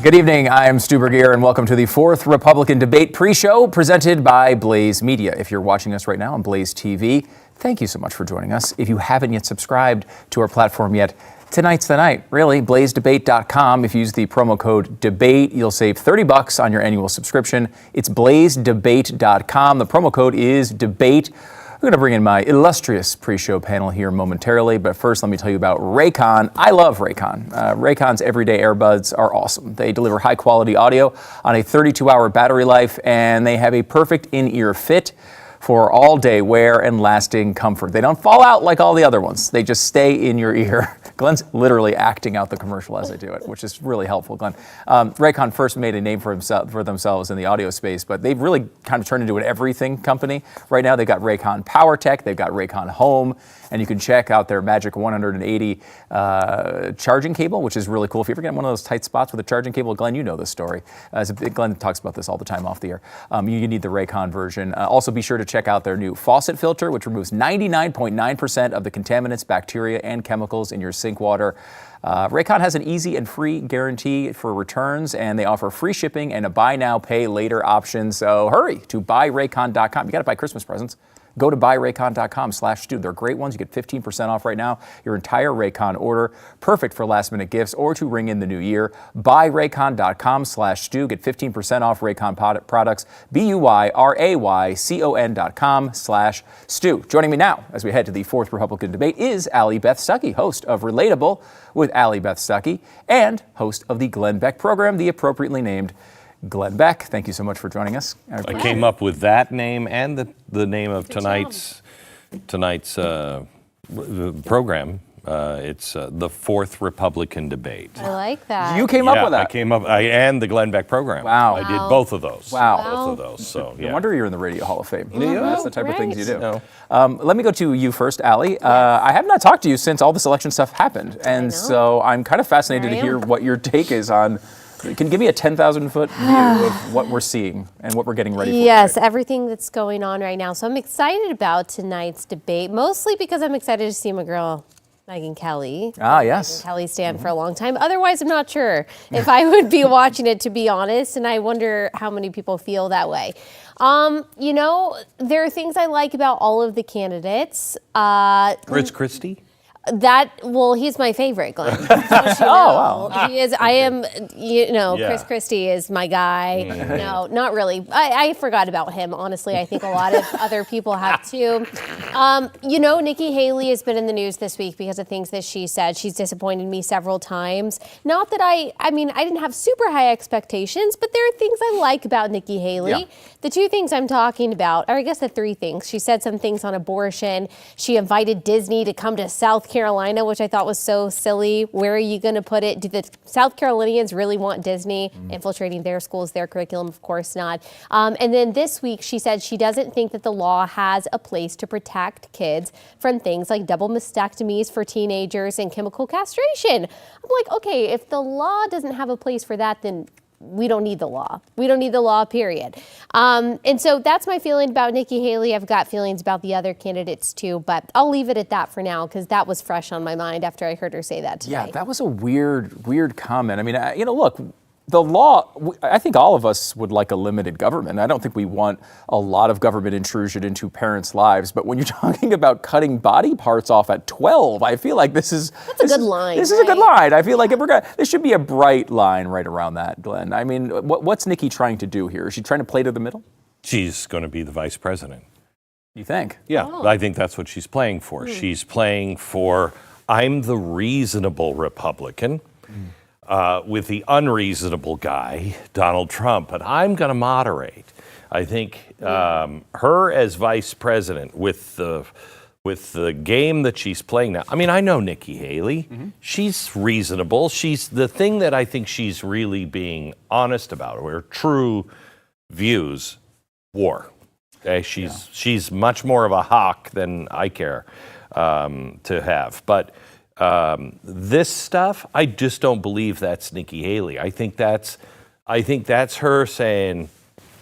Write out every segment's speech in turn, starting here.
Good evening, I'm Stu Bergier, and welcome to the 4th Republican Debate Pre-Show presented by Blaze Media. If you're watching us right now on BlazeTV, thank you so much for joining us. If you haven't yet subscribed to our platform yet, tonight's the night, really. BlazeDebate.com. If you use the promo code DEBATE, you'll save $30 on your annual subscription. It's BlazeDebate.com. The promo code is DEBATE. I'm going to bring in my illustrious pre-show panel here momentarily, but first let me tell you about Raycon. I love Raycon. Raycon's everyday earbuds are awesome. They deliver high-quality audio on a 32-hour battery life, and they have a perfect in-ear fit for all-day wear and lasting comfort. They don't fall out like all the other ones. They just stay in your ear. Glenn's literally acting out the commercial as I do it, which is really helpful, Glenn. Raycon first made a name for themselves in the audio space, but they've really kind of turned into an everything company. Right now, they've got Raycon Power Tech, they've got Raycon Home, and you can check out their Magic 180 charging cable, which is really cool. If you ever get in one of those tight spots with a charging cable, Glenn, you know this story. Glenn talks about this all the time off the air. You need the Raycon version. Also, be sure to check out their new faucet filter, which removes 99.9% of the contaminants, bacteria, and chemicals in your sink water. Raycon has an easy and free guarantee for returns, and they offer free shipping and a buy now, pay later option. So hurry to buyraycon.com. You got to buy Christmas presents. Go to buyraycon.com/Stu. They're great ones. You get 15% off right now. Your entire Raycon order, perfect for last minute gifts or to ring in the new year. Buyraycon.com/Stu. Get 15% off Raycon products. BUYRAYCON.com/Stu. Joining me now as we head to the 4th Republican Debate is Allie Beth Stuckey, host of Relatable with Allie Beth Stuckey and host of the Glenn Beck program, the appropriately named Glenn Beck. Thank you so much for joining us. I came up with that name and the name of tonight's program. It's the 4th Republican Debate. I like that. You came up with that? And the Glenn Beck program. Wow. I did both of those. Wow. Both of those. So, yeah. No wonder you're in the Radio Hall of Fame. Yeah. That's the type of things you do. No. Let me go to you first, Allie. I have not talked to you since all this election stuff happened. And so I'm kind of fascinated to hear what your take is on. Can you give me a 10,000-foot view of what we're seeing and what we're getting ready for? Yes, everything that's going on right now. So I'm excited about tonight's debate, mostly because I'm excited to see my girl, Megyn Kelly. Ah, yes. Megyn Kelly stand for a long time. Otherwise, I'm not sure if I would be watching it, to be honest, and I wonder how many people feel that way. You know, there are things I like about all of the candidates. Rich Christie? He's my favorite, Glenn. Wow. He is. I am, Chris Christie is my guy. No, not really. I forgot about him, honestly. I think a lot of other people have too. Nikki Haley has been in the news this week because of things that she said. She's disappointed me several times. Not that I didn't have super high expectations, but there are things I like about Nikki Haley. Yeah. The two things I'm talking about, or I guess the three things. She said some things on abortion. She invited Disney to come to South Carolina, which I thought was so silly. Where are you going to put it? Do the South Carolinians really want Disney infiltrating their schools, their curriculum? Of course not. And then this week, she said she doesn't think that the law has a place to protect kids from things like double mastectomies for teenagers and chemical castration. I'm like, okay, if the law doesn't have a place for that, then we don't need the law. We don't need the law, period. And so that's my feeling about Nikki Haley. I've got feelings about the other candidates too, but I'll leave it at that for now because that was fresh on my mind after I heard her say that today. Yeah, that was a weird comment. I mean, look, the law, I think all of us would like a limited government. I don't think we want a lot of government intrusion into parents' lives. But when you're talking about cutting body parts off at 12, I feel like this is a good line. This is a good line. I feel like there should be a bright line right around that, Glenn. I mean, what's Nikki trying to do here? Is she trying to play to the middle? She's going to be the vice president. You think? Yeah, I think that's what she's playing for. She's playing for, I'm the reasonable Republican. With the unreasonable guy, Donald Trump, and I'm going to moderate. I think her as vice president with the game that she's playing now. I mean, I know Nikki Haley. She's reasonable. She's the thing that I think she's really being honest about, her true views, war. Okay? She's much more of a hawk than I care to have. But this stuff, I just don't believe that's Nikki Haley. I think that's her saying,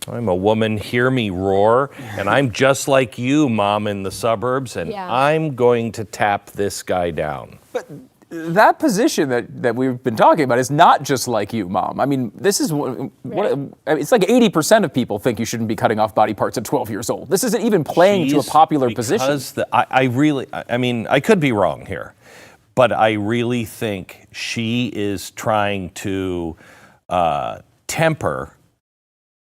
I'm a woman, hear me roar, and I'm just like you, Mom, in the suburbs, and I'm going to tap this guy down. But that position that we've been talking about is not just like you, Mom. I mean, this is it's like 80% of people think you shouldn't be cutting off body parts at 12 years old. This isn't even playing to a popular position. I mean, I could be wrong here, but I really think she is trying to temper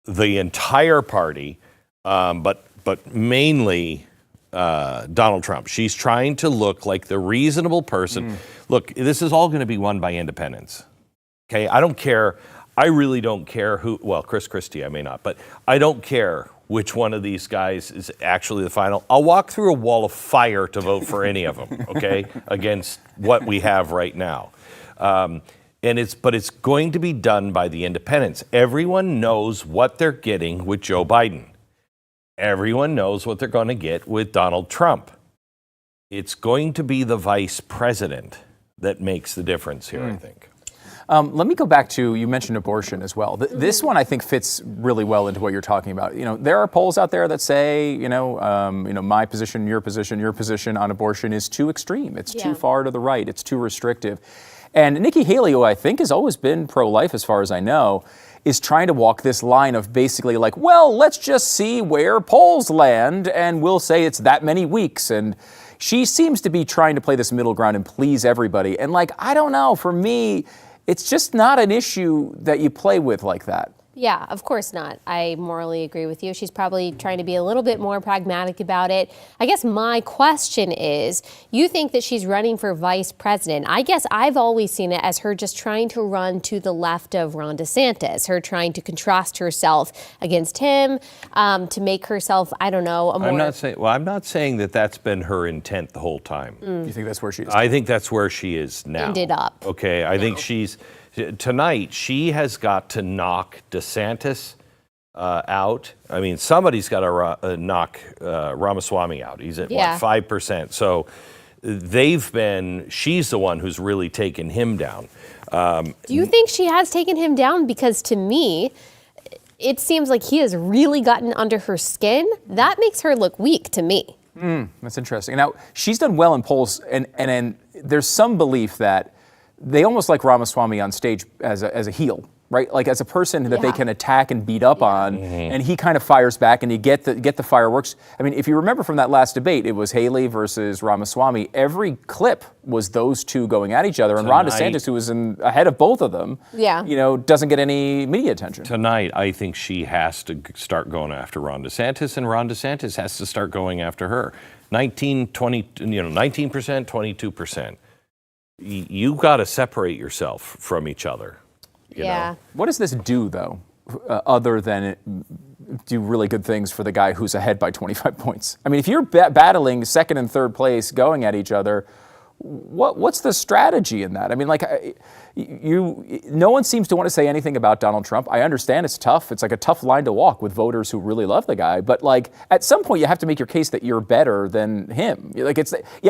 the entire party, but mainly Donald Trump. She's trying to look like the reasonable person. Look, this is all going to be won by independents. Okay, I don't care. I really don't care who. Well, Chris Christie, I may not, but I don't care which one of these guys is actually the final. I'll walk through a wall of fire to vote for any of them. Okay, against what we have right now. But it's going to be done by the independents. Everyone knows what they're getting with Joe Biden. Everyone knows what they're going to get with Donald Trump. It's going to be the vice president that makes the difference here, I think. Let me go back to, you mentioned abortion as well. This one I think fits really well into what you're talking about. You know, there are polls out there that say, my position, your position on abortion is too extreme. It's too far to the right. It's too restrictive. And Nikki Haley, who I think has always been pro-life as far as I know, is trying to walk this line of basically like, well, let's just see where polls land and we'll say it's that many weeks. And she seems to be trying to play this middle ground and please everybody. And like, I don't know, for me, it's just not an issue that you play with like that. Yeah, of course not. I morally agree with you. She's probably trying to be a little bit more pragmatic about it. I guess my question is, you think that she's running for vice president. I guess I've always seen it as her just trying to run to the left of Ron DeSantis, her trying to contrast herself against him, to make herself, I don't know, a more... I'm not saying that that's been her intent the whole time. You think that's where she is? I think that's where she is now. Ended up. Okay, I think tonight, she has got to knock DeSantis out. I mean, somebody's got to knock Ramaswamy out. He's at, 5%. So she's the one who's really taken him down. Do you think she has taken him down? Because to me, it seems like he has really gotten under her skin. That makes her look weak to me. That's interesting. Now, she's done well in polls, and there's some belief that they almost like Ramaswamy on stage as a heel, right? Like as a person that they can attack and beat up on, and he kind of fires back, and you get the fireworks. I mean, if you remember from that last debate, it was Haley versus Ramaswamy. Every clip was those two going at each other, and Ron DeSantis, who was ahead of both of them, doesn't get any media attention. Tonight, I think she has to start going after Ron DeSantis, and Ron DeSantis has to start going after her. 19%, 22%. You got to separate yourself from each other. You know? What does this do, though, other than do really good things for the guy who's ahead by 25 points? I mean, if you're battling second and third place, going at each other, what's the strategy in that? I mean, like, no one seems to want to say anything about Donald Trump. I understand it's tough. It's like a tough line to walk with voters who really love the guy. But like, at some point, you have to make your case that you're better than him. Like,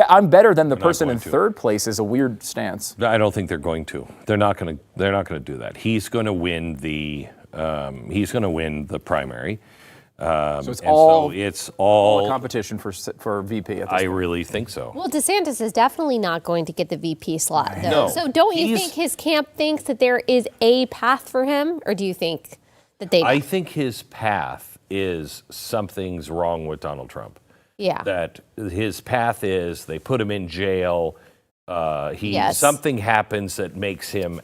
I'm better than the person in third place is a weird stance. I don't think they're going to. They're not going to do that. He's going to win the primary. So it's all a competition for VP. At this I really think so. Well, DeSantis is definitely not going to get the VP slot, though. No. So don't you think his camp thinks that there is a path for him, or do you think that they don't? I think his path is something's wrong with Donald Trump. Yeah. That his path is they put him in jail. Something happens that makes him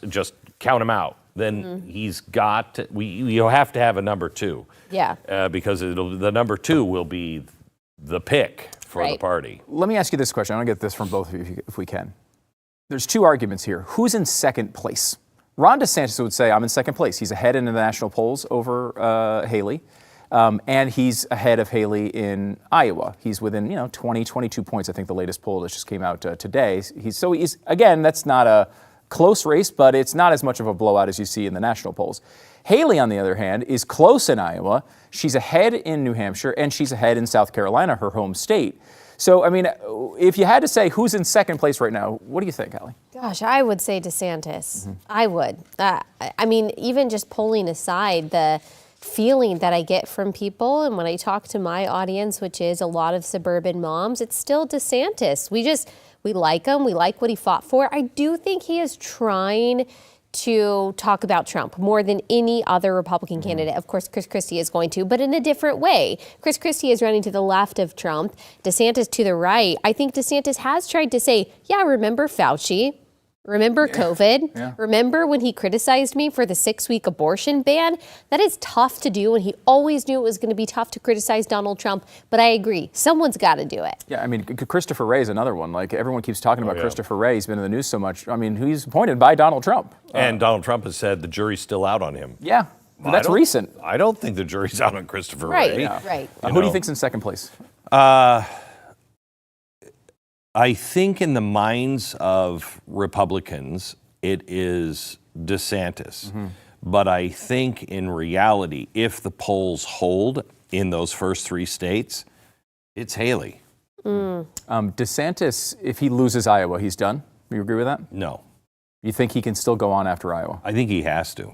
just count him out. Then he's got you have to have a number two. Yeah. Because the number two will be the pick for the party. Let me ask you this question. I want to get this from both of you if we can. There's two arguments here. Who's in second place? Ron DeSantis would say, I'm in second place. He's ahead in the national polls over Haley. And he's ahead of Haley in Iowa. He's within, 20, 22 points, I think the latest poll that just came out today. He's again, that's not a close race, but it's not as much of a blowout as you see in the national polls. Haley, on the other hand, is close in Iowa. She's ahead in New Hampshire, and she's ahead in South Carolina, her home state. So, I mean, if you had to say who's in second place right now, what do you think, Allie? Gosh, I would say DeSantis. I would. I mean, even just polling aside, feeling that I get from people, and when I talk to my audience, which is a lot of suburban moms, it's still DeSantis. We like him. We like what he fought for. I do think he is trying to talk about Trump more than any other Republican candidate. Of course, Chris Christie is going to, but in a different way. Chris Christie is running to the left of Trump, DeSantis to the right. I think DeSantis has tried to say, yeah, remember Fauci? Remember COVID? Yeah. Remember when he criticized me for the 6-week abortion ban? That is tough to do, and he always knew it was going to be tough to criticize Donald Trump. But I agree, someone's got to do it. Yeah, I mean, Christopher Wray is another one. Like, everyone keeps talking about Christopher Wray. He's been in the news so much. I mean, he's appointed by Donald Trump. And Donald Trump has said the jury's still out on him. Yeah, that's recent. I don't think the jury's out on Christopher Right, Wray. right. Who do you think's in second place? I think in the minds of Republicans, it is DeSantis. But I think in reality, if the polls hold in those first 3 states, it's Haley. DeSantis, if he loses Iowa, he's done. You agree with that? No. You think he can still go on after Iowa? I think he has to.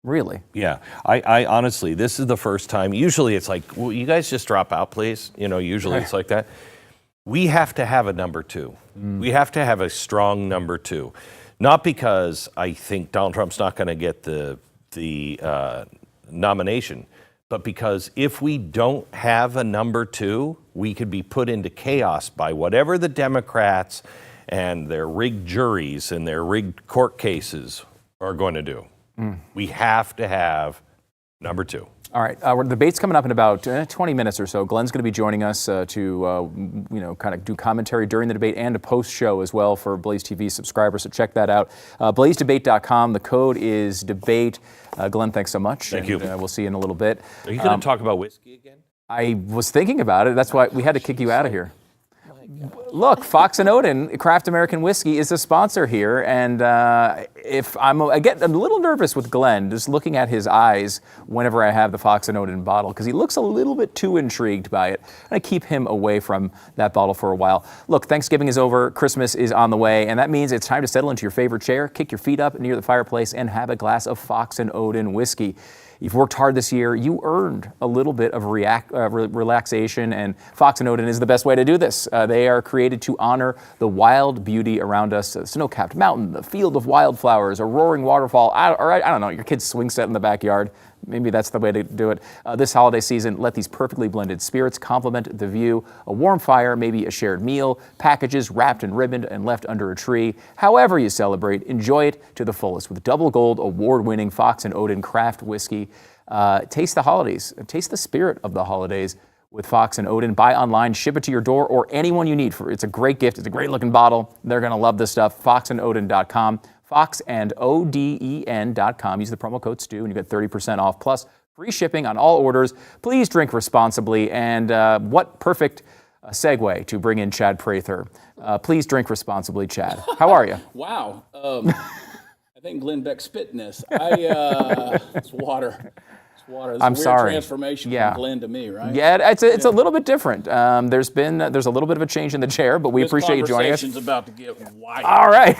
Really? Yeah. I honestly, this is the first time. Usually it's like, will you guys just drop out, please? Usually it's like that. We have to have a number 2. We have to have a strong number 2. Not because I think Donald Trump's not going to get the nomination, but because if we don't have a number 2, we could be put into chaos by whatever the Democrats and their rigged juries and their rigged court cases are going to do. We have to have number 2. All right, the debate's coming up in about 20 minutes or so. Glenn's going to be joining us to, kind of do commentary during the debate and a post-show as well for Blaze TV subscribers, so check that out. BlazeDebate.com, the code is debate. Glenn, thanks so much. Thank you. We'll see you in a little bit. Are you going to talk about whiskey again? I was thinking about it. That's why we had to kick you out of here. Look, Fox and Odin Craft American Whiskey is a sponsor here, and I get a little nervous with Glenn just looking at his eyes whenever I have the Fox and Odin bottle because he looks a little bit too intrigued by it. I'm going to keep him away from that bottle for a while. Look, Thanksgiving is over, Christmas is on the way, and that means it's time to settle into your favorite chair, kick your feet up near the fireplace, and have a glass of Fox and Odin whiskey. You've worked hard this year. You earned a little bit of relaxation, and Fox and Odin is the best way to do this. They are created to honor the wild beauty around us, a snow-capped mountain, the field of wildflowers, a roaring waterfall, I don't know, your kid's swing set in the backyard. Maybe that's the way to do it. This holiday season, let these perfectly blended spirits complement the view. A warm fire, maybe a shared meal, packages wrapped and ribboned and left under a tree. However you celebrate, enjoy it to the fullest with Double Gold award-winning Fox and Odin craft whiskey. Taste the holidays. Taste the spirit of the holidays with Fox and Odin. Buy online, ship it to your door, or anyone you need. It's a great gift. It's a great-looking bottle. They're going to love this stuff. foxandodin.com. foxandodin.com. Use the promo code STU and you get 30% off plus free shipping on all orders. Please drink responsibly. And what perfect segue to bring in Chad Prather. Please drink responsibly, Chad. How are you? Wow. I think Glenn Beck spit in this. It's water. It's water. It's I'm a weird sorry. transformation Yeah. from Glenn to me, right? Yeah, it's a little bit different. There's a little bit of a change in the chair, but we This appreciate you joining us. conversation's about to get wild. All right.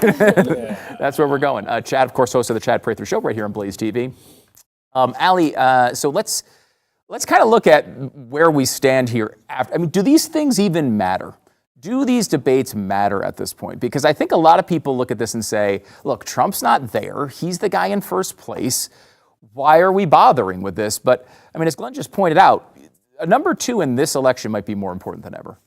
That's where we're going. Chad, of course, host of the Chad Prather Show right here on Blaze TV. Allie, so let's kind of look at where we stand here. Do these things even matter? Do these debates matter at this point? Because I think a lot of people look at this and say, look, Trump's not there. He's the guy in first place. Why are we bothering with this? But, as Glenn just pointed out, a number 2 in this election might be more important than ever.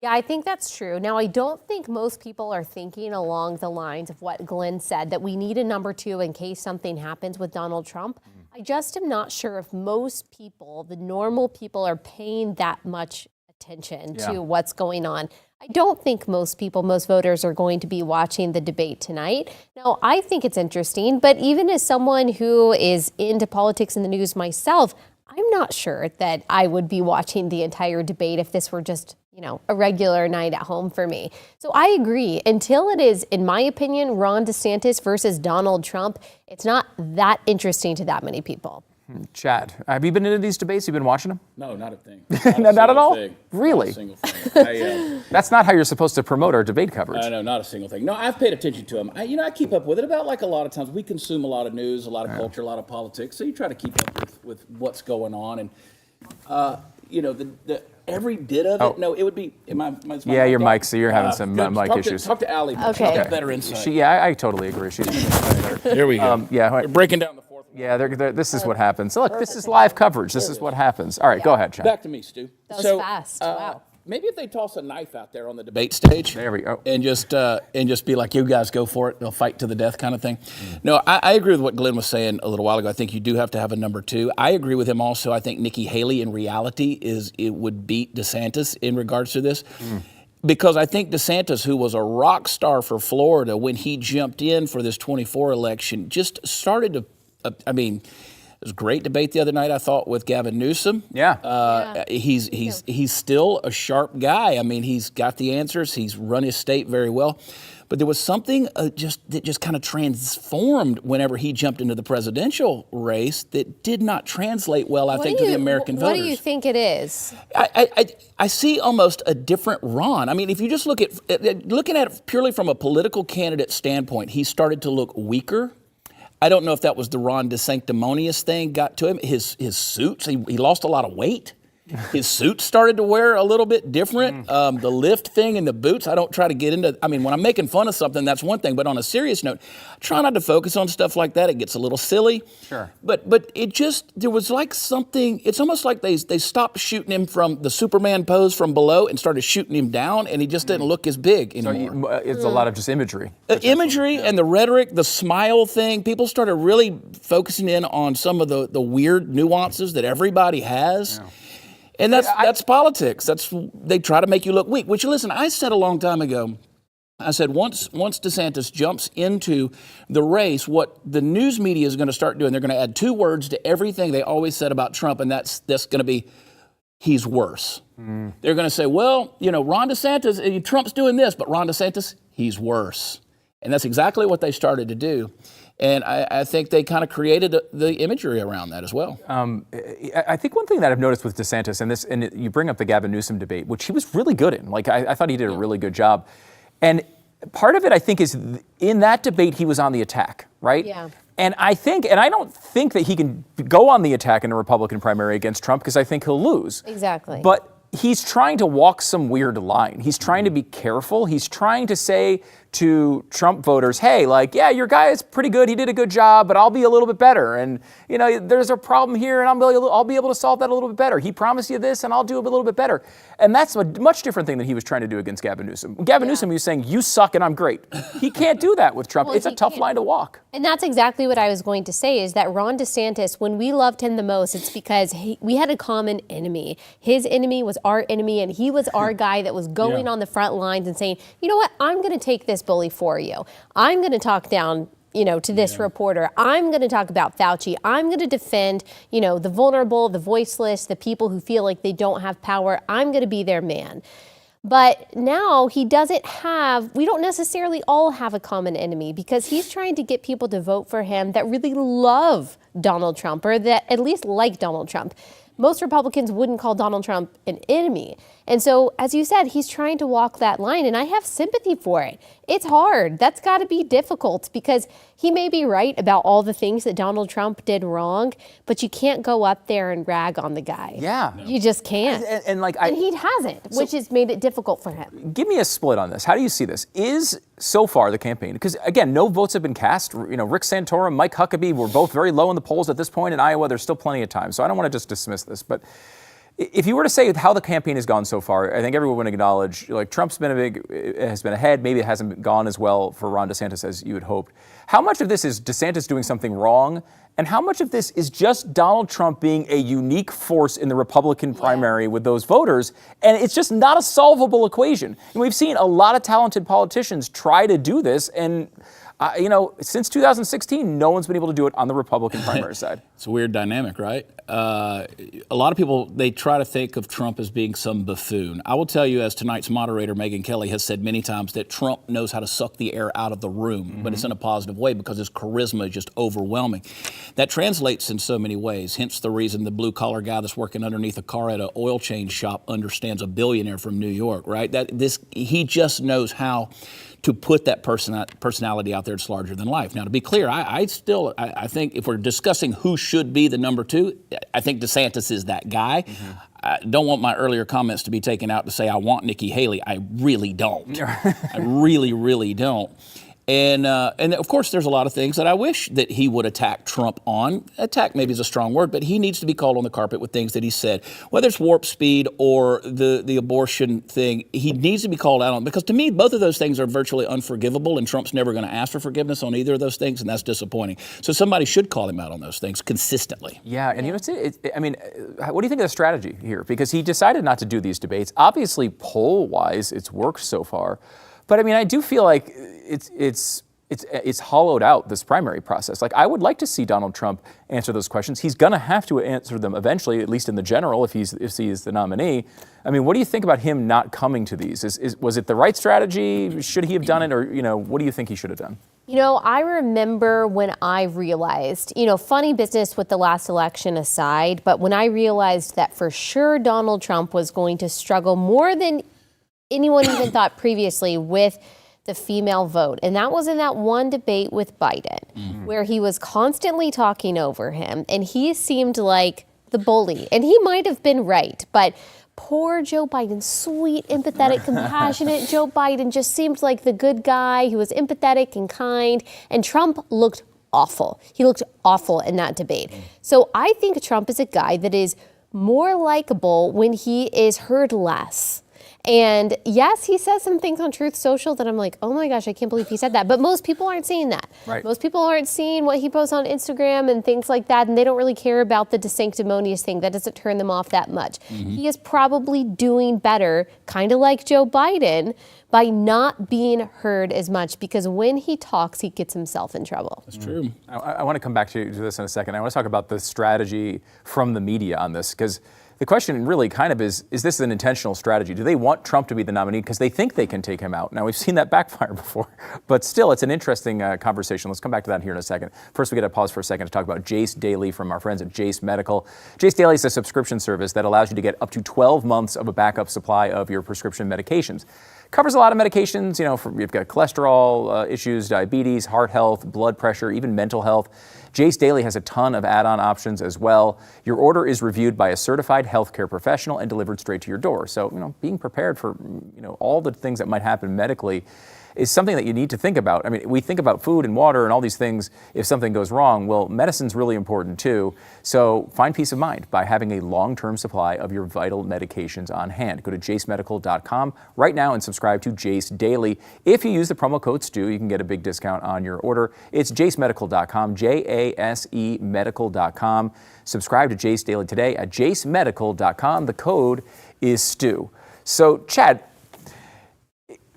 Yeah, I think that's true. Now, I don't think most people are thinking along the lines of what Glenn said, that we need a number 2 in case something happens with Donald Trump. I just am not sure if most people, the normal people, are paying that much attention to what's going on. I don't think most voters are going to be watching the debate tonight. Now, I think it's interesting, but even as someone who is into politics and the news myself, I'm not sure that I would be watching the entire debate if this were just, a regular night at home for me. So I agree. Until it is, in my opinion, Ron DeSantis versus Donald Trump, it's not that interesting to that many people. Chad, have you been into these debates? You've been watching them? No, not a thing. Not at all? Thing. Really? Not a single thing. That's not how you're supposed to promote our debate coverage. I know, not a single thing. No, I've paid attention to them. I keep up with it. About like a lot of times, we consume a lot of news, a lot of culture, a lot of politics. So you try to keep up with what's going on, and the every bit of it. Oh. No, it would be. Is my Yeah, your mic mic, so you're having some mic issues. Talk to Allie. Okay. She'll have better insight. I totally agree. Here we go. We're breaking down the fourth one. Yeah, this is what happens. Look, this is live coverage. This is what happens. All right, go ahead, Chad. Back to me, Stu. That was fast. Wow. Maybe if they toss a knife out there on the debate stage, There we go. and just be like, you guys go for it, they'll fight to the death kind of thing. No, I agree with what Glenn was saying a little while ago. I think you do have to have a number two. I agree with him also. I think Nikki Haley in reality would beat DeSantis in regards to this. Because I think DeSantis, who was a rock star for Florida when he jumped in for this 24 election, just started to, it was a great debate the other night, I thought, with Gavin Newsom. Yeah. He's still a sharp guy. I mean, he's got the answers. He's run his state very well. But there was something that just kind of transformed whenever he jumped into the presidential race that did not translate well, I think, to the American voters. What do you think it is? I see almost a different Ron. I mean, if you just looking at it purely from a political candidate standpoint, he started to look weaker. I don't know if that was the Ron DeSanctimonious thing got to him. His suits, he lost a lot of weight. His suits started to wear a little bit different. The lift thing and the boots, I don't try to get into. I mean, when I'm making fun of something, that's one thing. But on a serious note, I try not to focus on stuff like that. It gets a little silly. Sure. But there was like something, it's almost like they stopped shooting him from the Superman pose from below and started shooting him down, and he just didn't look as big anymore. So it's a lot of just imagery. Imagery and the rhetoric, the smile thing, people started really focusing in on some of the weird nuances that everybody has. Yeah. And that's politics. They try to make you look weak. Which, listen, I said a long time ago, I said once DeSantis jumps into the race, what the news media is going to start doing, they're going to add two words to everything they always said about Trump, and that's going to be, he's worse. They're going to say, well, Ron DeSantis, Trump's doing this, but Ron DeSantis, he's worse. And that's exactly what they started to do. And I think they kind of created the imagery around that as well. I think one thing that I've noticed with DeSantis, and you bring up the Gavin Newsom debate, which he was really good in. Like, I thought he did a really good job. And part of it, I think, is in that debate, he was on the attack, right? Yeah. And I don't think that he can go on the attack in a Republican primary against Trump, because I think he'll lose. Exactly. But he's trying to walk some weird line. He's trying to be careful. He's trying to say to Trump voters, hey, your guy is pretty good. He did a good job, but I'll be a little bit better. And, there's a problem here, and I'll be able to solve that a little bit better. He promised you this, and I'll do it a little bit better. And that's a much different thing than he was trying to do against Gavin Newsom. Gavin Newsom, he was saying, you suck and I'm great. He can't do that with Trump. Well, it's a tough line to walk. And that's exactly what I was going to say, is that Ron DeSantis, when we loved him the most, it's because we had a common enemy. His enemy was our enemy, and he was our guy that was going on the front lines and saying, you know what, I'm going to take this bully for you. I'm going to talk down, to this reporter. I'm going to talk about Fauci. I'm going to defend, the vulnerable, the voiceless, the people who feel like they don't have power. I'm going to be their man. But now we don't necessarily all have a common enemy, because he's trying to get people to vote for him that really love Donald Trump, or that at least like Donald Trump. Most Republicans wouldn't call Donald Trump an enemy. And so, as you said, he's trying to walk that line, and I have sympathy for it. It's hard. That's got to be difficult, because he may be right about all the things that Donald Trump did wrong, but you can't go up there and rag on the guy. Yeah. You just can't. And he hasn't, which has made it difficult for him. Give me a split on this. How do you see this? Is so far the campaign, because again, no votes have been cast. Rick Santorum, Mike Huckabee were both very low in the polls at this point. In Iowa, there's still plenty of time. So I don't want to just dismiss this, but if you were to say how the campaign has gone so far, I think everyone would acknowledge, Trump's has been ahead. Maybe it hasn't gone as well for Ron DeSantis as you had hoped. How much of this is DeSantis doing something wrong, and how much of this is just Donald Trump being a unique force in the Republican primary with those voters, and it's just not a solvable equation? And we've seen a lot of talented politicians try to do this, and Since 2016, no one's been able to do it on the Republican primary side. It's a weird dynamic, right? A lot of people, they try to think of Trump as being some buffoon. I will tell you, as tonight's moderator, Megyn Kelly, has said many times, that Trump knows how to suck the air out of the room, but it's in a positive way because his charisma is just overwhelming. That translates in so many ways, hence the reason the blue-collar guy that's working underneath a car at an oil change shop understands a billionaire from New York, right? He just knows how to put that personality out there that's larger than life. Now, to be clear, I think if we're discussing who should be the number 2, I think DeSantis is that guy. I don't want my earlier comments to be taken out to say I want Nikki Haley. I really don't. I really, really don't. And of course, there's a lot of things that I wish that he would attack Trump on. Attack maybe is a strong word, but he needs to be called on the carpet with things that he said. Whether it's warp speed or the abortion thing, he needs to be called out on, because to me, both of those things are virtually unforgivable, and Trump's never going to ask for forgiveness on either of those things, and that's disappointing. So somebody should call him out on those things consistently. Yeah, and what do you think of the strategy here? Because he decided not to do these debates. Obviously, poll-wise, it's worked so far. But I do feel like it's hollowed out this primary process. Like, I would like to see Donald Trump answer those questions. He's going to have to answer them eventually, at least in the general, if he is the nominee. What do you think about him not coming to these? Was it the right strategy? Should he have done it, or what do you think he should have done? I remember when I realized, funny business with the last election aside, but when I realized that for sure Donald Trump was going to struggle more than anyone even thought previously with the female vote. And that was in that one debate with Biden, where he was constantly talking over him. And he seemed like the bully. And he might have been right. But poor Joe Biden, sweet, empathetic, compassionate Joe Biden just seemed like the good guy who was empathetic and kind. And Trump looked awful. He looked awful in that debate. So I think Trump is a guy that is more likable when he is heard less. And yes, he says some things on Truth Social that I'm like, oh my gosh, I can't believe he said that. But most people aren't seeing that. Right. Most people aren't seeing what he posts on Instagram and things like that. And they don't really care about the sanctimonious thing. That doesn't turn them off that much. He is probably doing better, kind of like Joe Biden, by not being heard as much, because when he talks, he gets himself in trouble. That's true. I want to come back to this in a second. I want to talk about the strategy from the media on this, because the question really kind of is this an intentional strategy? Do they want Trump to be the nominee because they think they can take him out? Now, we've seen that backfire before, but still, it's an interesting conversation. Let's come back to that here in a second. First, we got to pause for a second to talk about Jace Daily from our friends at Jace Medical. Jace Daily is a subscription service that allows you to get up to 12 months of a backup supply of your prescription medications. Covers a lot of medications, you've got cholesterol issues, diabetes, heart health, blood pressure, even mental health. Jace Daily has a ton of add-on options as well. Your order is reviewed by a certified healthcare professional and delivered straight to your door. So, being prepared for, all the things that might happen medically is something that you need to think about. We think about food and water and all these things if something goes wrong. Well, medicine's really important too. So find peace of mind by having a long-term supply of your vital medications on hand. Go to jacemedical.com right now and subscribe to Jace Daily. If you use the promo code STU, you can get a big discount on your order. It's jacemedical.com, Jase medical.com. Subscribe to Jace Daily today at jacemedical.com. The code is STU. So, Chad,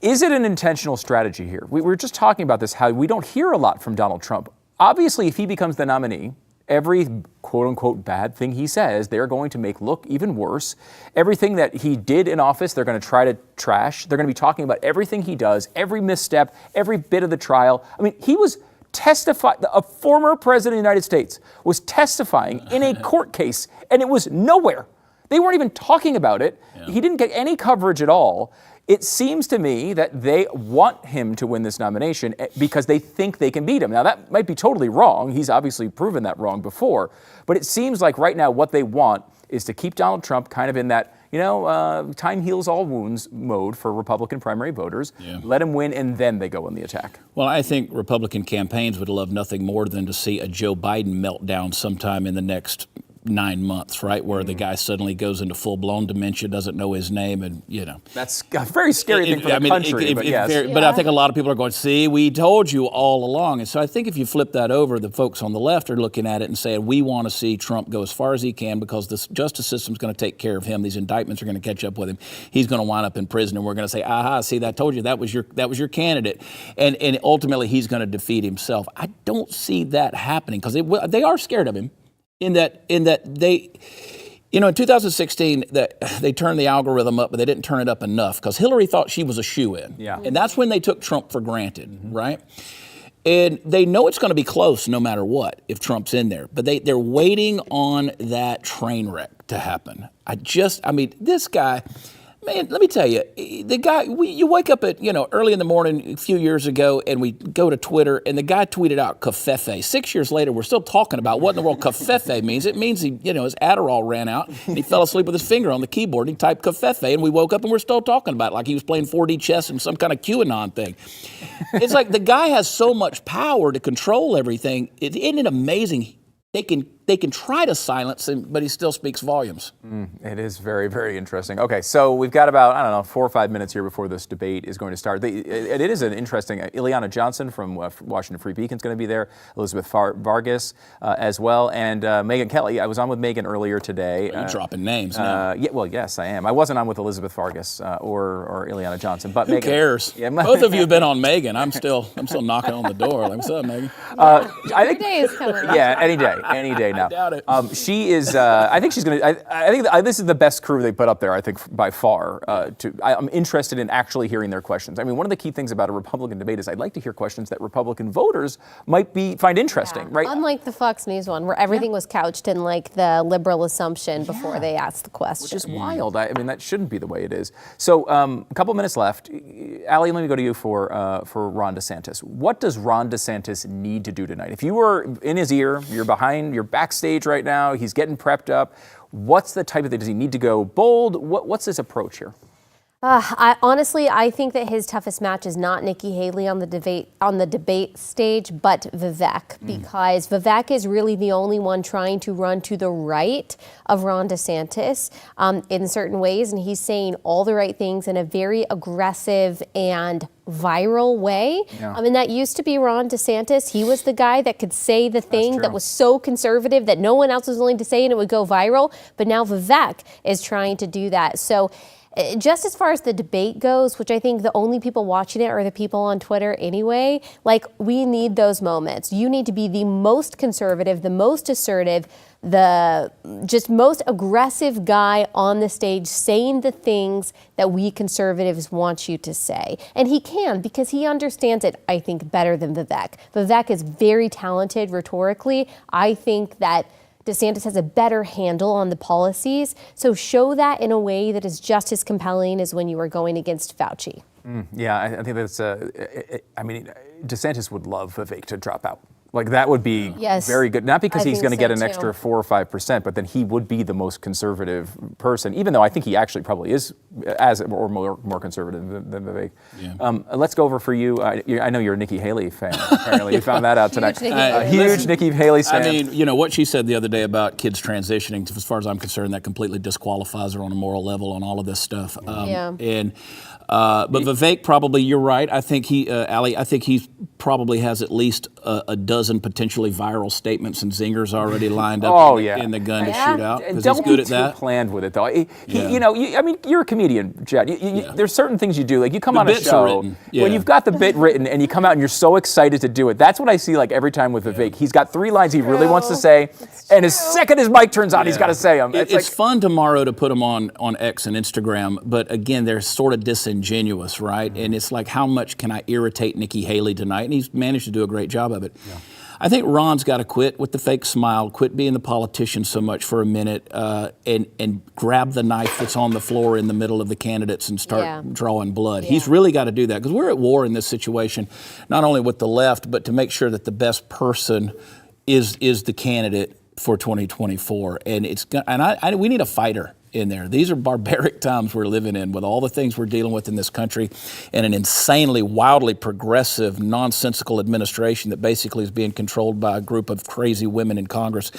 is it an intentional strategy here? We were just talking about this, how we don't hear a lot from Donald Trump. Obviously, if he becomes the nominee, every quote-unquote bad thing he says, they're going to make look even worse. Everything that he did in office, they're going to try to trash. They're going to be talking about everything he does, every misstep, every bit of the trial. He was testifying, a former president of the United States was testifying in a court case, and it was nowhere. They weren't even talking about it. Yeah. He didn't get any coverage at all. It seems to me that they want him to win this nomination because they think they can beat him. Now, that might be totally wrong. He's obviously proven that wrong before. But it seems like right now what they want is to keep Donald Trump kind of in that, time heals all wounds mode for Republican primary voters. Yeah. Let him win, and then they go on the attack. Well, I think Republican campaigns would love nothing more than to see a Joe Biden meltdown sometime in the next 9 months, right? Where the guy suddenly goes into full-blown dementia, doesn't know his name, and That's a very scary thing for the country. But yes. But I think a lot of people are going, see, we told you all along. And so I think if you flip that over, the folks on the left are looking at it and saying, we want to see Trump go as far as he can because the justice system is going to take care of him. These indictments are going to catch up with him. He's going to wind up in prison, and we're going to say, aha, see, I told you that was your candidate. And ultimately, he's going to defeat himself. I don't see that happening because they are scared of him. In that they, in 2016, they turned the algorithm up, but they didn't turn it up enough because Hillary thought she was a shoo-in. Yeah. And that's when they took Trump for granted, right? And they know it's going to be close no matter what if Trump's in there. But they're waiting on that train wreck to happen. This guy... Man, let me tell you, the guy, you wake up at, early in the morning a few years ago and we go to Twitter and the guy tweeted out covfefe. 6 years later, we're still talking about what in the world covfefe means. It means his Adderall ran out and he fell asleep with his finger on the keyboard and he typed covfefe and we woke up and we're still talking about it like he was playing 4D chess and some kind of QAnon thing. It's like the guy has so much power to control everything. Isn't it amazing? They can try to silence him, but he still speaks volumes. It is very, very interesting. Okay, so we've got about, 4 or 5 minutes here before this debate is going to start. It is an interesting, Ileana Johnson from Washington Free Beacon is going to be there, Elizabeth Vargas as well, and Megyn Kelly. I was on with Megyn earlier today. You're dropping names now. Yes, I am. I wasn't on with Elizabeth Vargas or Ileana Johnson, but Who Megyn cares? Yeah, both of you have been on Megyn. I'm still knocking on the door. Like, what's up, Megyn? I think day is coming up. Yeah, any day now. I doubt it. She is. I think she's going to. I think this is the best crew they put up there. I think by far. I'm interested in actually hearing their questions. I mean, one of the key things about a Republican debate is I'd like to hear questions that Republican voters might find interesting, right? Unlike the Fox News one, where everything was couched in like the liberal assumption before they asked the question. Which is wild. I mean, that shouldn't be the way it is. So, a couple minutes left. Allie, let me go to you for Ron DeSantis. What does Ron DeSantis need to do tonight? If you were in his ear, you're backstage right now, he's getting prepped up. What's the type of thing? Does he need to go bold? What's his approach here? I think that his toughest match is not Nikki Haley on the debate stage, but Vivek, because Vivek is really the only one trying to run to the right of Ron DeSantis in certain ways, and he's saying all the right things in a very aggressive and viral way. Yeah. I mean, that used to be Ron DeSantis. He was the guy that could say the thing that was so conservative that no one else was willing to say and it would go viral. But now Vivek is trying to do that. So just as far as the debate goes, which I think the only people watching it are the people on Twitter anyway, like we need those moments. You need to be the most conservative, the most assertive, the just most aggressive guy on the stage saying the things that we conservatives want you to say. And he can, because he understands it, I think, better than Vivek. Vivek is very talented rhetorically. I think that DeSantis has a better handle on the policies. So show that in a way that is just as compelling as when you were going against Fauci. Yeah, I think that's, DeSantis would love Vivek to drop out. Like that would be very good. Not because he's going to get an extra 4 or 5%, but then he would be the most conservative person, even though I think he actually probably is more conservative than Vivek. Yeah. Let's go over for you. I know you're a Nikki Haley fan, apparently. You found that out tonight. Huge Nikki Haley fan. I mean, what she said the other day about kids transitioning, as far as I'm concerned, that completely disqualifies her on a moral level on all of this stuff. But Vivek, probably, you're right. I think Allie, I think he probably has at least a dozen potentially viral statements and zingers already lined up in the gun to shoot out. Don't he's good be at that. too planned with it, though. You're a comedian, Jed. There's certain things you do. Like you come on a show when you've got the bit written and you come out and you're so excited to do it. That's what I see like every time with Vivek. He's got 3 lines he really wants to say, and as second his mic turns on, he's got to say them. It's fun tomorrow to put them on X and Instagram, but again, they're sort of disingenuous, right? And it's like, how much can I irritate Nikki Haley tonight? And he's managed to do a great job of it. Yeah. I think Ron's got to quit with the fake smile, quit being the politician so much for a minute, and grab the knife that's on the floor in the middle of the candidates and start drawing blood. Yeah. He's really got to do that because we're at war in this situation, not only with the left, but to make sure that the best person is the candidate for 2024. And we need a fighter in there. These are barbaric times we're living in with all the things we're dealing with in this country and an insanely, wildly progressive, nonsensical administration that basically is being controlled by a group of crazy women in Congress.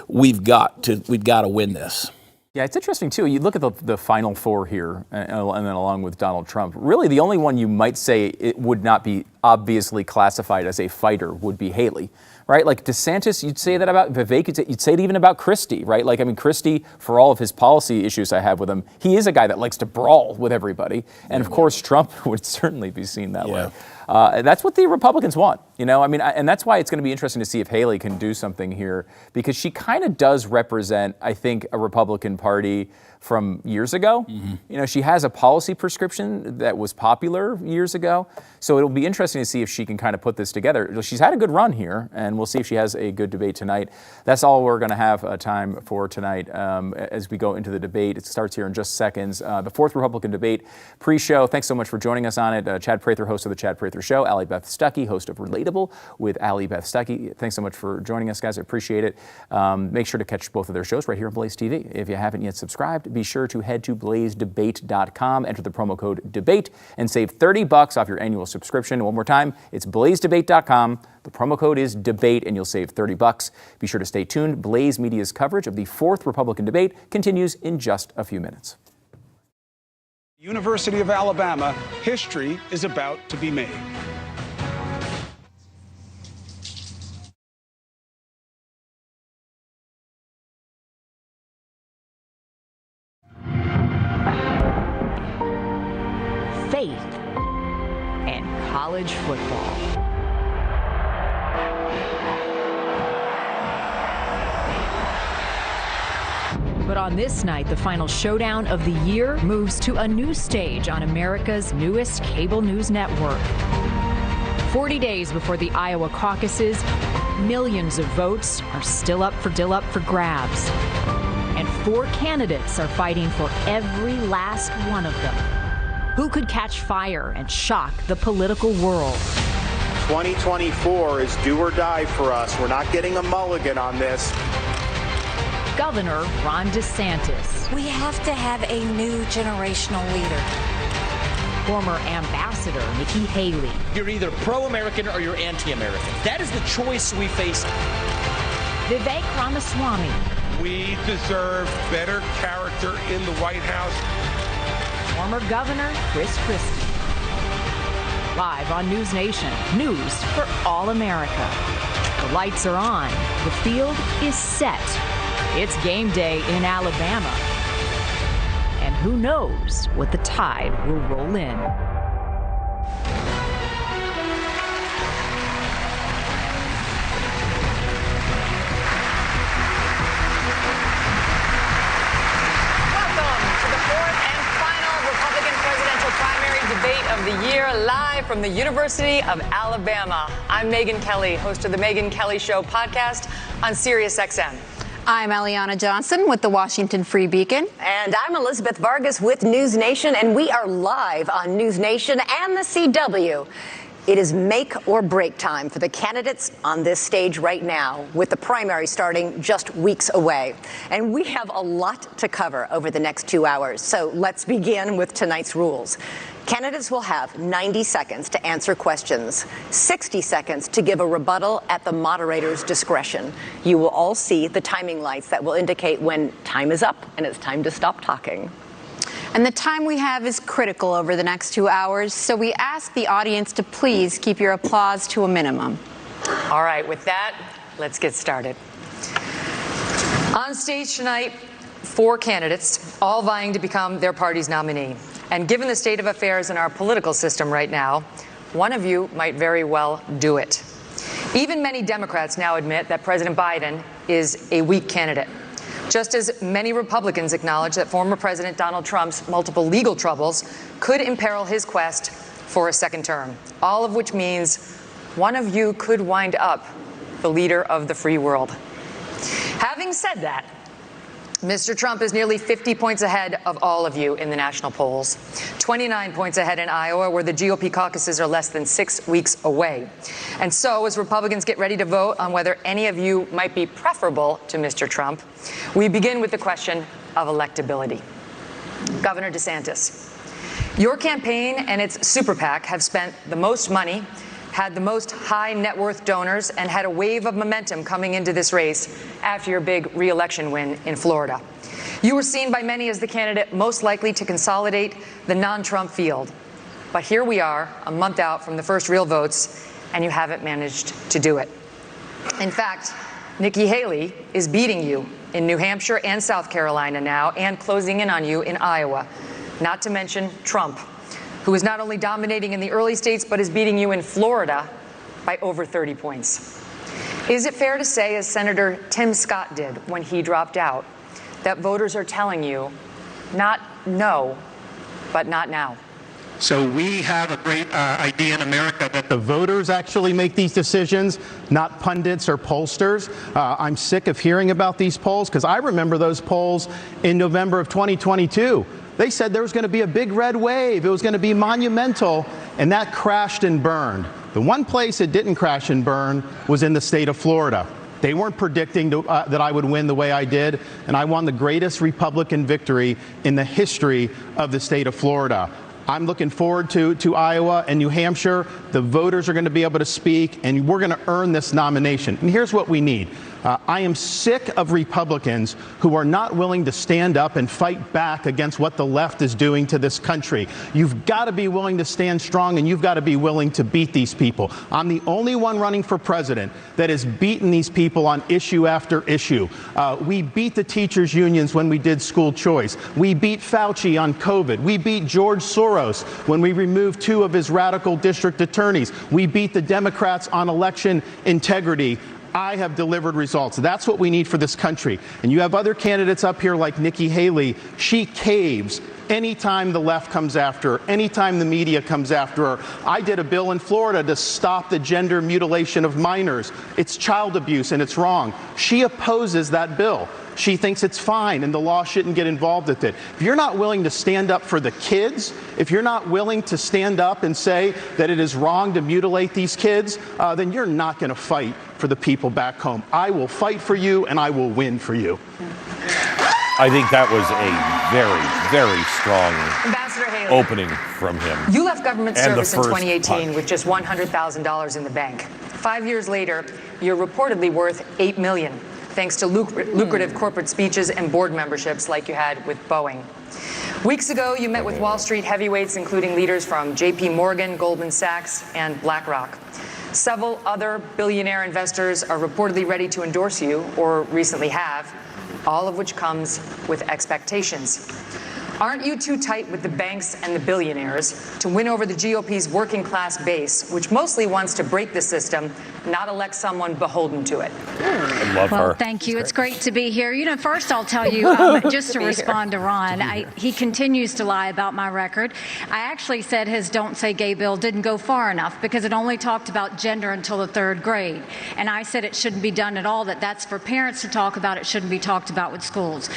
We've got to win this. Yeah, it's interesting, too. You look at the final four here, and then along with Donald Trump, really the only one you might say it would not be obviously classified as a fighter would be Haley, right? Like DeSantis, you'd say that about Vivek, you'd say it even about Christie, right? Like, I mean, Christie, for all of his policy issues I have with him, he is a guy that likes to brawl with everybody. And of course, Trump would certainly be seen that way. And that's what the Republicans want, you know? I mean, and that's why it's going to be interesting to see if Haley can do something here, because she kind of does represent, I think, a Republican Party from years ago. Mm-hmm. You know, she has a policy prescription that was popular years ago. So it'll be interesting to see if she can kind of put this together. She's had a good run here, and we'll see if she has a good debate tonight. That's all we're going to have time for tonight as we go into the debate. It starts here in just seconds. The fourth Republican debate pre-show. Thanks so much for joining us on it. Chad Prather, host of The Chad Prather Show. Allie Beth Stuckey, host of Relatable with Allie Beth Stuckey. Thanks so much for joining us, guys. I appreciate it. Make sure to catch both of their shows right here on Blaze TV. If you haven't yet subscribed, be sure to head to blazedebate.com, enter the promo code DEBATE, and save $30 off your annual subscription. One more time, it's blazedebate.com. The promo code is DEBATE, and you'll save $30. Be sure to stay tuned. Blaze Media's coverage of the fourth Republican debate continues in just a few minutes. University of Alabama, history is about to be made. Faith and college football. But on this night, the final showdown of the year moves to a new stage on America's newest cable news network. 40 days before the Iowa caucuses, millions of votes are still up for grabs. And 4 candidates are fighting for every last one of them. Who could catch fire and shock the political world? 2024 is do or die for us. We're not getting a mulligan on this. Governor Ron DeSantis. We have to have a new generational leader. Former Ambassador Nikki Haley. You're either pro-American or you're anti-American. That is the choice we face. Vivek Ramaswamy. We deserve better character in the White House. Former Governor Chris Christie. Live on News Nation. News for all America. The lights are on. The field is set. It's game day in Alabama. And who knows what the tide will roll in. Debate of the year, live from the University of Alabama. I'm Megyn Kelly, host of the Megyn Kelly Show podcast on SiriusXM. I'm Eliana Johnson with the Washington Free Beacon. And I'm Elizabeth Vargas with News Nation, and we are live on News Nation and the CW. It is make or break time for the candidates on this stage right now, with the primary starting just weeks away. And we have a lot to cover over the next 2 hours. So let's begin with tonight's rules. Candidates will have 90 seconds to answer questions, 60 seconds to give a rebuttal at the moderator's discretion. You will all see the timing lights that will indicate when time is up and it's time to stop talking. And the time we have is critical over the next 2 hours, so we ask the audience to please keep your applause to a minimum. All right, with that, let's get started. On stage tonight, 4 candidates, all vying to become their party's nominee. And given the state of affairs in our political system right now, one of you might very well do it. Even many Democrats now admit that President Biden is a weak candidate. Just as many Republicans acknowledge that former President Donald Trump's multiple legal troubles could imperil his quest for a second term, all of which means one of you could wind up the leader of the free world. Having said that, Mr. Trump is nearly 50 points ahead of all of you in the national polls, 29 points ahead in Iowa, where the GOP caucuses are less than 6 weeks away. And so, as Republicans get ready to vote on whether any of you might be preferable to Mr. Trump, we begin with the question of electability. Governor DeSantis. Your campaign and its super PAC have spent the most money, had the most high net worth donors, and had a wave of momentum coming into this race after your big re-election win in Florida. You were seen by many as the candidate most likely to consolidate the non-Trump field. But here we are, a month out from the first real votes, and you haven't managed to do it. In fact, Nikki Haley is beating you in New Hampshire and South Carolina now, and closing in on you in Iowa. Not to mention Trump, who is not only dominating in the early states, but is beating you in Florida by over 30 points. Is it fair to say, as Senator Tim Scott did when he dropped out, that voters are telling you, not no, but not now? So we have a great idea in America that the voters actually make these decisions, not pundits or pollsters. I'm sick of hearing about these polls because I remember those polls in November of 2022. They said there was going to be a big red wave. It was going to be monumental, and that crashed and burned. The one place it didn't crash and burn was in the state of Florida. They weren't predicting that I would win the way I did, and I won the greatest Republican victory in the history of the state of Florida. I'm looking forward to Iowa and New Hampshire. The voters are going to be able to speak, and we're going to earn this nomination. And here's what we need. I am sick of Republicans who are not willing to stand up and fight back against what the left is doing to this country. You've got to be willing to stand strong, and you've got to be willing to beat these people. I'm the only one running for president that has beaten these people on issue after issue. We beat the teachers' unions when we did school choice. We beat Fauci on COVID. We beat George Soros when we removed 2 of his radical district attorneys. We beat the Democrats on election integrity. I have delivered results. That's what we need for this country. And you have other candidates up here like Nikki Haley. She caves anytime the left comes after her, anytime the media comes after her. I did a bill in Florida to stop the gender mutilation of minors. It's child abuse and it's wrong. She opposes that bill. She thinks it's fine and the law shouldn't get involved with it. If you're not willing to stand up for the kids, if you're not willing to stand up and say that it is wrong to mutilate these kids, then you're not going to fight for the people back home. I will fight for you and I will win for you. I think that was a very, very strong Ambassador Haley, opening from him. You left government service in 2018 punch. with just $100,000 in the bank. 5 years later, you're reportedly worth $8 million, thanks to lucrative corporate speeches and board memberships like you had with Boeing. Weeks ago, you met with Wall Street heavyweights, including leaders from JP Morgan, Goldman Sachs, and BlackRock. Several other billionaire investors are reportedly ready to endorse you, or recently have, all of which comes with expectations. Aren't you too tight with the banks and the billionaires to win over the GOP's working class base, which mostly wants to break the system, not elect someone beholden to it? I love her. Thank you. It's great to be here. You know, first I'll tell you, just to respond to Ron, he continues to lie about my record. I actually said his Don't Say Gay bill didn't go far enough because it only talked about gender until the 3rd grade. And I said it shouldn't be done at all, that's for parents to talk about. It shouldn't be talked about with schools.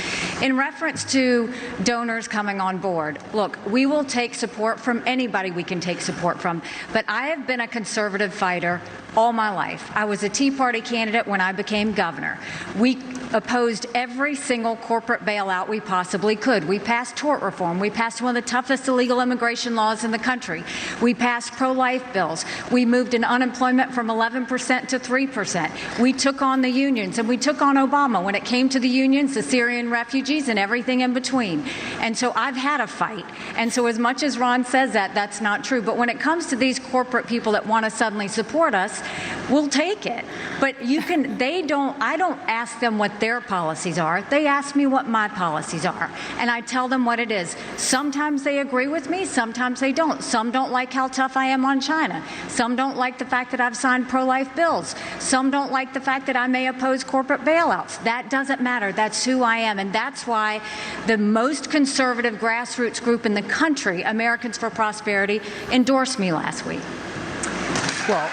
In reference to donors coming on board, look, we will take support from anybody we can take support from. But I have been a conservative fighter all my life. I was a Tea Party candidate when I became governor. We opposed every single corporate bailout we possibly could. We passed tort reform. We passed one of the toughest illegal immigration laws in the country. We passed pro-life bills. We moved in unemployment from 11% to 3%. We took on the unions, and we took on Obama when it came to the unions, the Syrian refugees, and everything in between. And so I've had a fight. And so as much as Ron says that's not true. But when it comes to these corporate people that want to suddenly support us, we'll take it. But I don't ask them what their policies are. They ask me what my policies are. And I tell them what it is. Sometimes they agree with me, sometimes they don't. Some don't like how tough I am on China. Some don't like the fact that I've signed pro-life bills. Some don't like the fact that I may oppose corporate bailouts. That doesn't matter. That's who I am. And that's why the most conservative grassroots group in the country, Americans for Prosperity, endorsed me last week. Well,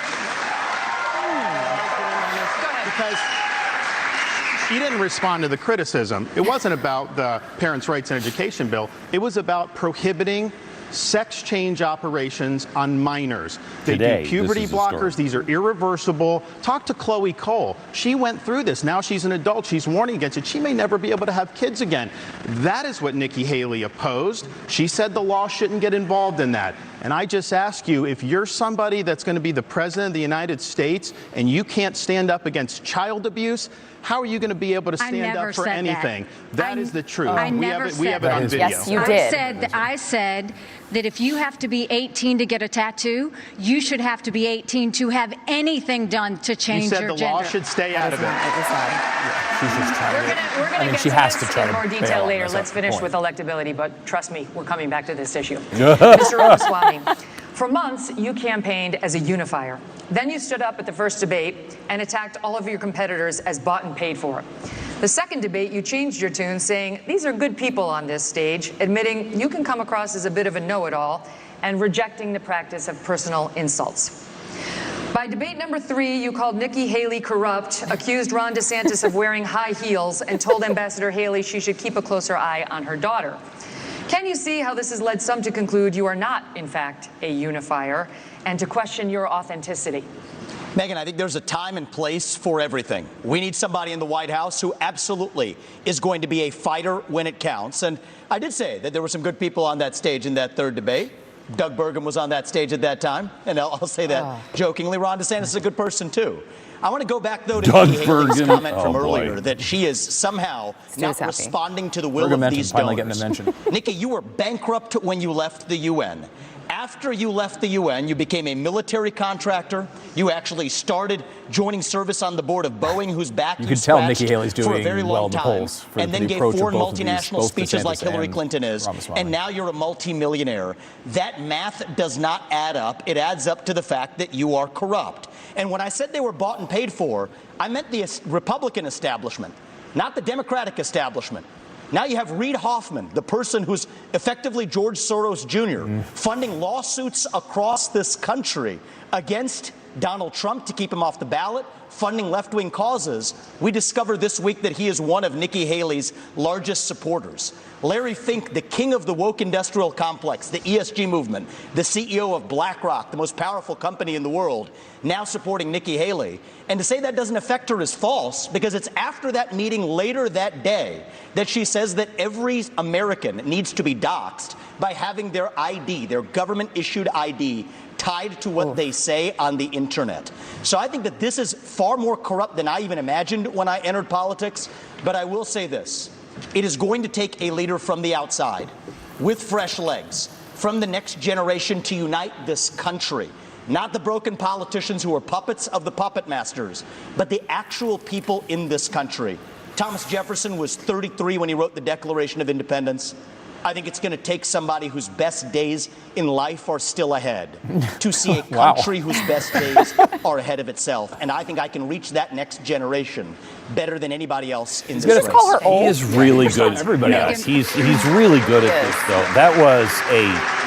because she didn't respond to the criticism. It wasn't about the Parents' Rights and Education bill. It was about prohibiting sex change operations on minors. They Today, do puberty this is the story. blockers. These are irreversible. Talk to Chloe Cole. She went through this. Now she's an adult. She's warning against it. She may never be able to have kids again. That is what Nikki Haley opposed. She said the law shouldn't get involved in that. And I just ask you, if you're somebody that's going to be the president of the United States and you can't stand up against child abuse, how are you going to be able to stand up for anything? That is the truth. We have it on video. Yes, you did. I said that if you have to be 18 to get a tattoo, you should have to be 18 to have anything done to change your gender. You said the law should stay out of it. She's just trying We're going to get she to has this to try in to more bail detail on later. this Let's finish point. with electability, but trust me, we're coming back to this issue. Mr. Ramaswamy, for months, you campaigned as a unifier. Then you stood up at the first debate and attacked all of your competitors as bought and paid for. The second debate, you changed your tune, saying these are good people on this stage, admitting you can come across as a bit of a know-it-all and rejecting the practice of personal insults. By debate number 3, you called Nikki Haley corrupt, accused Ron DeSantis of wearing high heels, and told Ambassador Haley she should keep a closer eye on her daughter. Can you see how this has led some to conclude you are not, in fact, a unifier, and to question your authenticity? Megyn, I think there's a time and place for everything. We need somebody in the White House who absolutely is going to be a fighter when it counts. And I did say that there were some good people on that stage in that third debate. Doug Burgum was on that stage at that time, and I'll say that jokingly. Ron DeSantis is a good person, too. I want to go back, though, to Nikki Haley's comment from earlier that she is somehow not responding to the will of these donors. Nikki, you were bankrupt when you left the UN. After you left the UN, you became a military contractor. You actually started joining service on the board of Boeing, whose back you could tell Nikki Haley's doing for a very well long in the time, polls and then gave foreign multinational speeches like Hillary Clinton is, and now you're a multimillionaire. That math does not add up. It adds up to the fact that you are corrupt. And when I said they were bought and paid for, I meant the Republican establishment, not the Democratic establishment. Now you have Reid Hoffman, the person who's effectively George Soros Jr., funding lawsuits across this country against Donald Trump to keep him off the ballot, funding left-wing causes. We discover this week that he is one of Nikki Haley's largest supporters. Larry Fink, the king of the woke industrial complex, the ESG movement, the CEO of BlackRock, the most powerful company in the world, now supporting Nikki Haley. And to say that doesn't affect her is false, because it's after that meeting later that day that she says that every American needs to be doxxed by having their ID, their government-issued ID, tied to what they say on the internet. So I think that this is far more corrupt than I even imagined when I entered politics. But I will say this. It is going to take a leader from the outside with fresh legs from the next generation to unite this country. Not the broken politicians who are puppets of the puppet masters, but the actual people in this country. Thomas Jefferson was 33 when he wrote the Declaration of Independence. I think it's going to take somebody whose best days in life are still ahead to see a country whose best days are ahead of itself. And I think I can reach that next generation better than anybody else in this race. Call her old. He is really good. Yes, he's really good at this, though. That was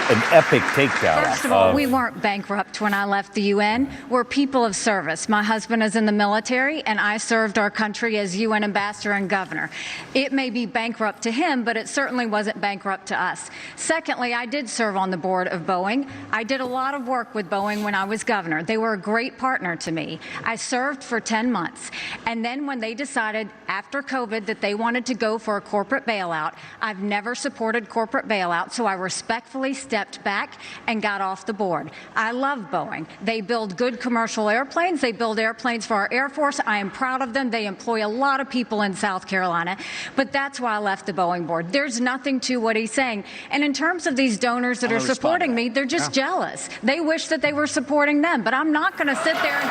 an epic takedown. First of all, we weren't bankrupt when I left the UN. We're people of service. My husband is in the military, and I served our country as UN ambassador and governor. It may be bankrupt to him, but it certainly wasn't bankrupt to us. Secondly, I did serve on the board of Boeing. I did a lot of work with Boeing when I was governor. They were a great partner to me. I served for 10 months. And then when they decided after COVID that they wanted to go for a corporate bailout, I've never supported corporate bailout, so I respectfully stepped back and got off the board. I love Boeing. They build good commercial airplanes. They build airplanes for our Air Force. I am proud of them. They employ a lot of people in South Carolina. But that's why I left the Boeing board. There's nothing to what he's saying. And in terms of these donors that are supporting me, they're just jealous. They wish that they were supporting them. But I'm not going to sit there and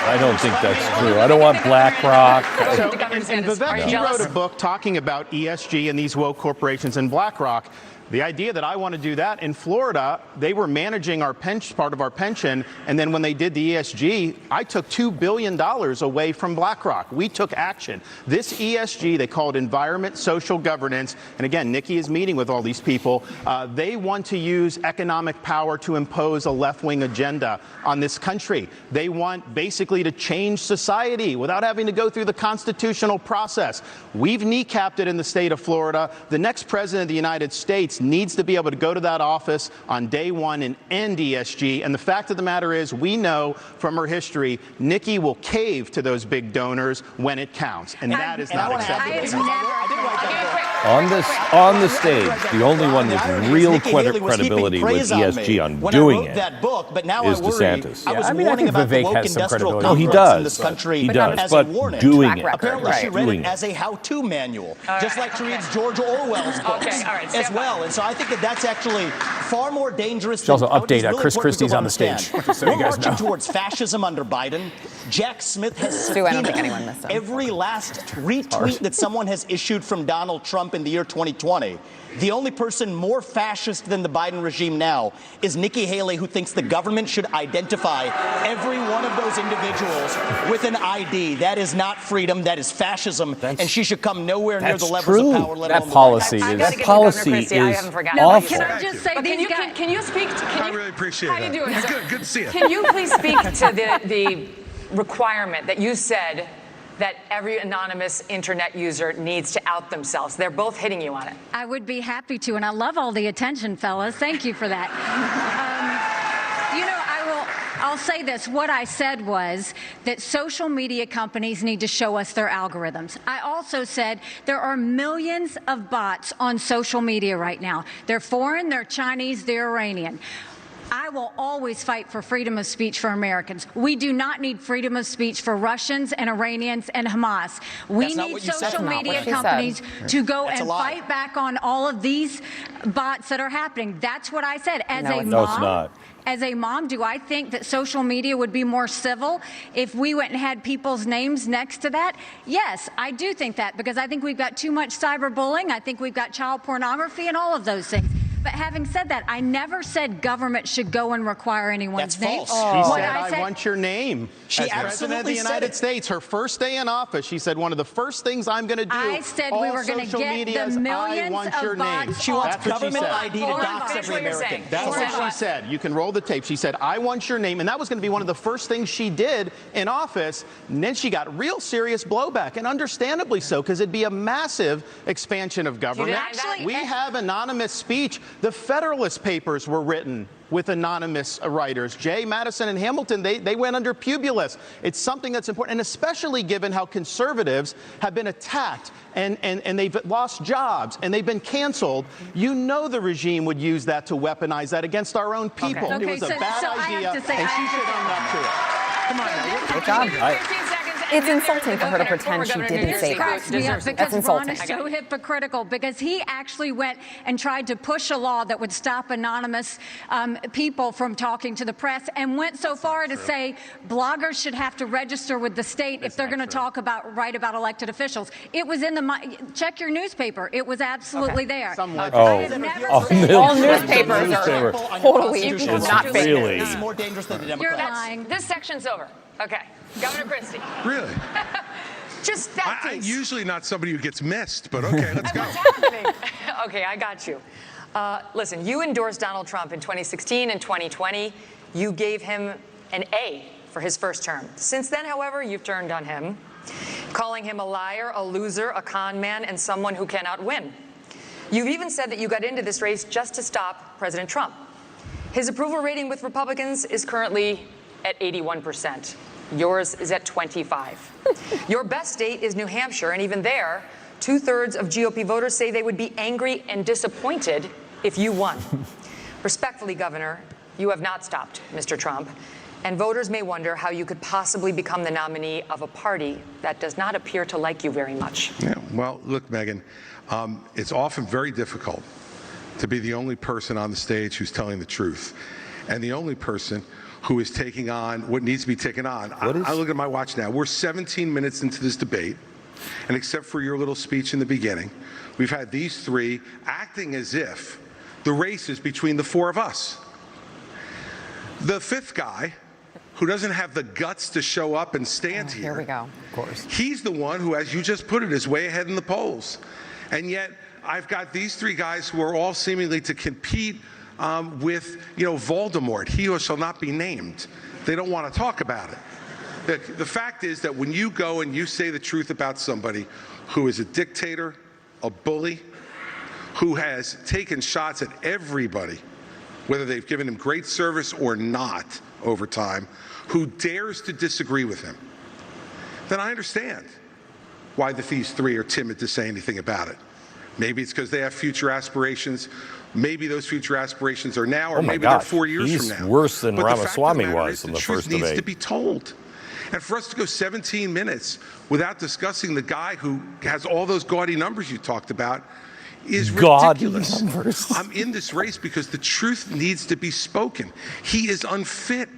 I don't think that's true. I don't want BlackRock. So, and Vivek, he wrote a book talking about ESG and these woke corporations and BlackRock. The idea that I want to do that in Florida, they were managing our part of our pension, and then when they did the ESG, I took $2 billion away from BlackRock. We took action. This ESG, they call it environment, social governance, and again, Nikki is meeting with all these people. They want to use economic power to impose a left-wing agenda on this country. They want basically to change society without having to go through the constitutional process. We've kneecapped it in the state of Florida. The next president of the United States needs to be able to go to that office on day one and end ESG. And the fact of the matter is, we know from her history, Nikki will cave to those big donors when it counts. And that is not acceptable. On the stage, the only one with real credibility with ESG on doing it that book, but now is I worry. DeSantis. I was I warning think about the Vivek woke has some industrial credibility. No, he complex does. in this country. He does, as but a warning. doing it. Apparently, she read Doing it it. as a how-to manual, just like she reads George Orwell's books as well. And so I think that that's actually far more dangerous. Should also than update really Chris important Christie's people on the understand. stage, just so We're you guys marching know. towards fascism under Biden. Jack Smith has Stu, I don't think anyone missed him. every last retweet that someone has issued from Donald Trump in the year 2020. The only person more fascist than the Biden regime now is Nikki Haley, who thinks the government should identify every one of those individuals with an ID. That is not freedom. That is fascism. And she should come nowhere near the levels of power. Let That alone policy the is that policy is awful. Can I just say, can you speak? I really appreciate how that. you doing, sir? Good to see you. Can you please speak to the requirement that you said that every anonymous internet user needs to out themselves? They're both hitting you on it. I would be happy to, and I love all the attention, fellas. Thank you for that. I'll say this. What I said was that social media companies need to show us their algorithms. I also said there are millions of bots on social media right now. They're foreign, they're Chinese, they're Iranian. I will always fight for freedom of speech for Americans. We do not need freedom of speech for Russians and Iranians and Hamas. We need social media companies to go and fight back on all of these bots that are happening. That's what I said. As a mom, No, it's not. As a mom, do I think that social media would be more civil if we went and had people's names next to that? Yes, I do think that, because I think we've got too much cyberbullying. I think we've got child pornography and all of those things. But having said that, I never said government should go and require anyone's name. She said, I want your name. She As President of the United States, her first day in office, she said, one of the first things I'm going to do, I said we were going to get the millions of bots. She wants That's what she government said. ID to dox every American. That's what she said. You can roll the tape. She said, I want your name. And that was going to be one of the first things she did in office. And then she got real serious blowback, and understandably so, because it'd be a massive expansion of government. We have anonymous speech. The Federalist Papers were written with anonymous writers. Jay, Madison, and Hamilton, they went under Publius. It's something that's important, and especially given how conservatives have been attacked and they've lost jobs and they've been canceled. You know the regime would use that to weaponize that against our own people. It was a bad idea, and she should own up to it. Come on now. Good job. It's insulting for her to pretend she didn't say that. Because That's Ron insulting. is so hypocritical, because he actually went and tried to push a law that would stop anonymous people from talking to the press, and went so far to say bloggers should have to register with the state if they're going to write about elected officials. It was in the check your newspaper. It was absolutely there. All newspapers are totally not fake. Really? This is more dangerous than the Democrats. You're lying. This section's over. Okay. Governor Christie. Really? Just that I'm piece. usually not somebody who gets missed, but okay, let's go. What's happening? Okay, I got you. Listen, you endorsed Donald Trump in 2016 and 2020. You gave him an A for his first term. Since then, however, you've turned on him, calling him a liar, a loser, a con man, and someone who cannot win. You've even said that you got into this race just to stop President Trump. His approval rating with Republicans is currently at 81%. Yours is at 25. Your best state is New Hampshire, and even there, 2/3 of GOP voters say they would be angry and disappointed if you won. Respectfully, Governor, you have not stopped Mr. Trump, and voters may wonder how you could possibly become the nominee of a party that does not appear to like you very much. Yeah, well, look, Megyn, it's often very difficult to be the only person on the stage who's telling the truth, and the only person who is taking on what needs to be taken on. I look at my watch now. We're 17 minutes into this debate, and except for your little speech in the beginning, we've had these three acting as if the race is between the four of us. The fifth guy, who doesn't have the guts to show up and stand here. Here we go. Of course. He's the one who, as you just put it, is way ahead in the polls. And yet, I've got these three guys who are all seemingly to compete with, Voldemort, he who shall not be named. They don't want to talk about it. The fact is that when you go and you say the truth about somebody who is a dictator, a bully, who has taken shots at everybody, whether they've given him great service or not over time, who dares to disagree with him, then I understand why these three are timid to say anything about it. Maybe it's because they have future aspirations. Maybe those future aspirations are now, or maybe they're 4 years from now. He's worse than But Ramaswamy the was in the first debate. The truth needs to be told. And for us to go 17 minutes without discussing the guy who has all those gaudy numbers you talked about is ridiculous. I'm in this race because the truth needs to be spoken. He is unfit.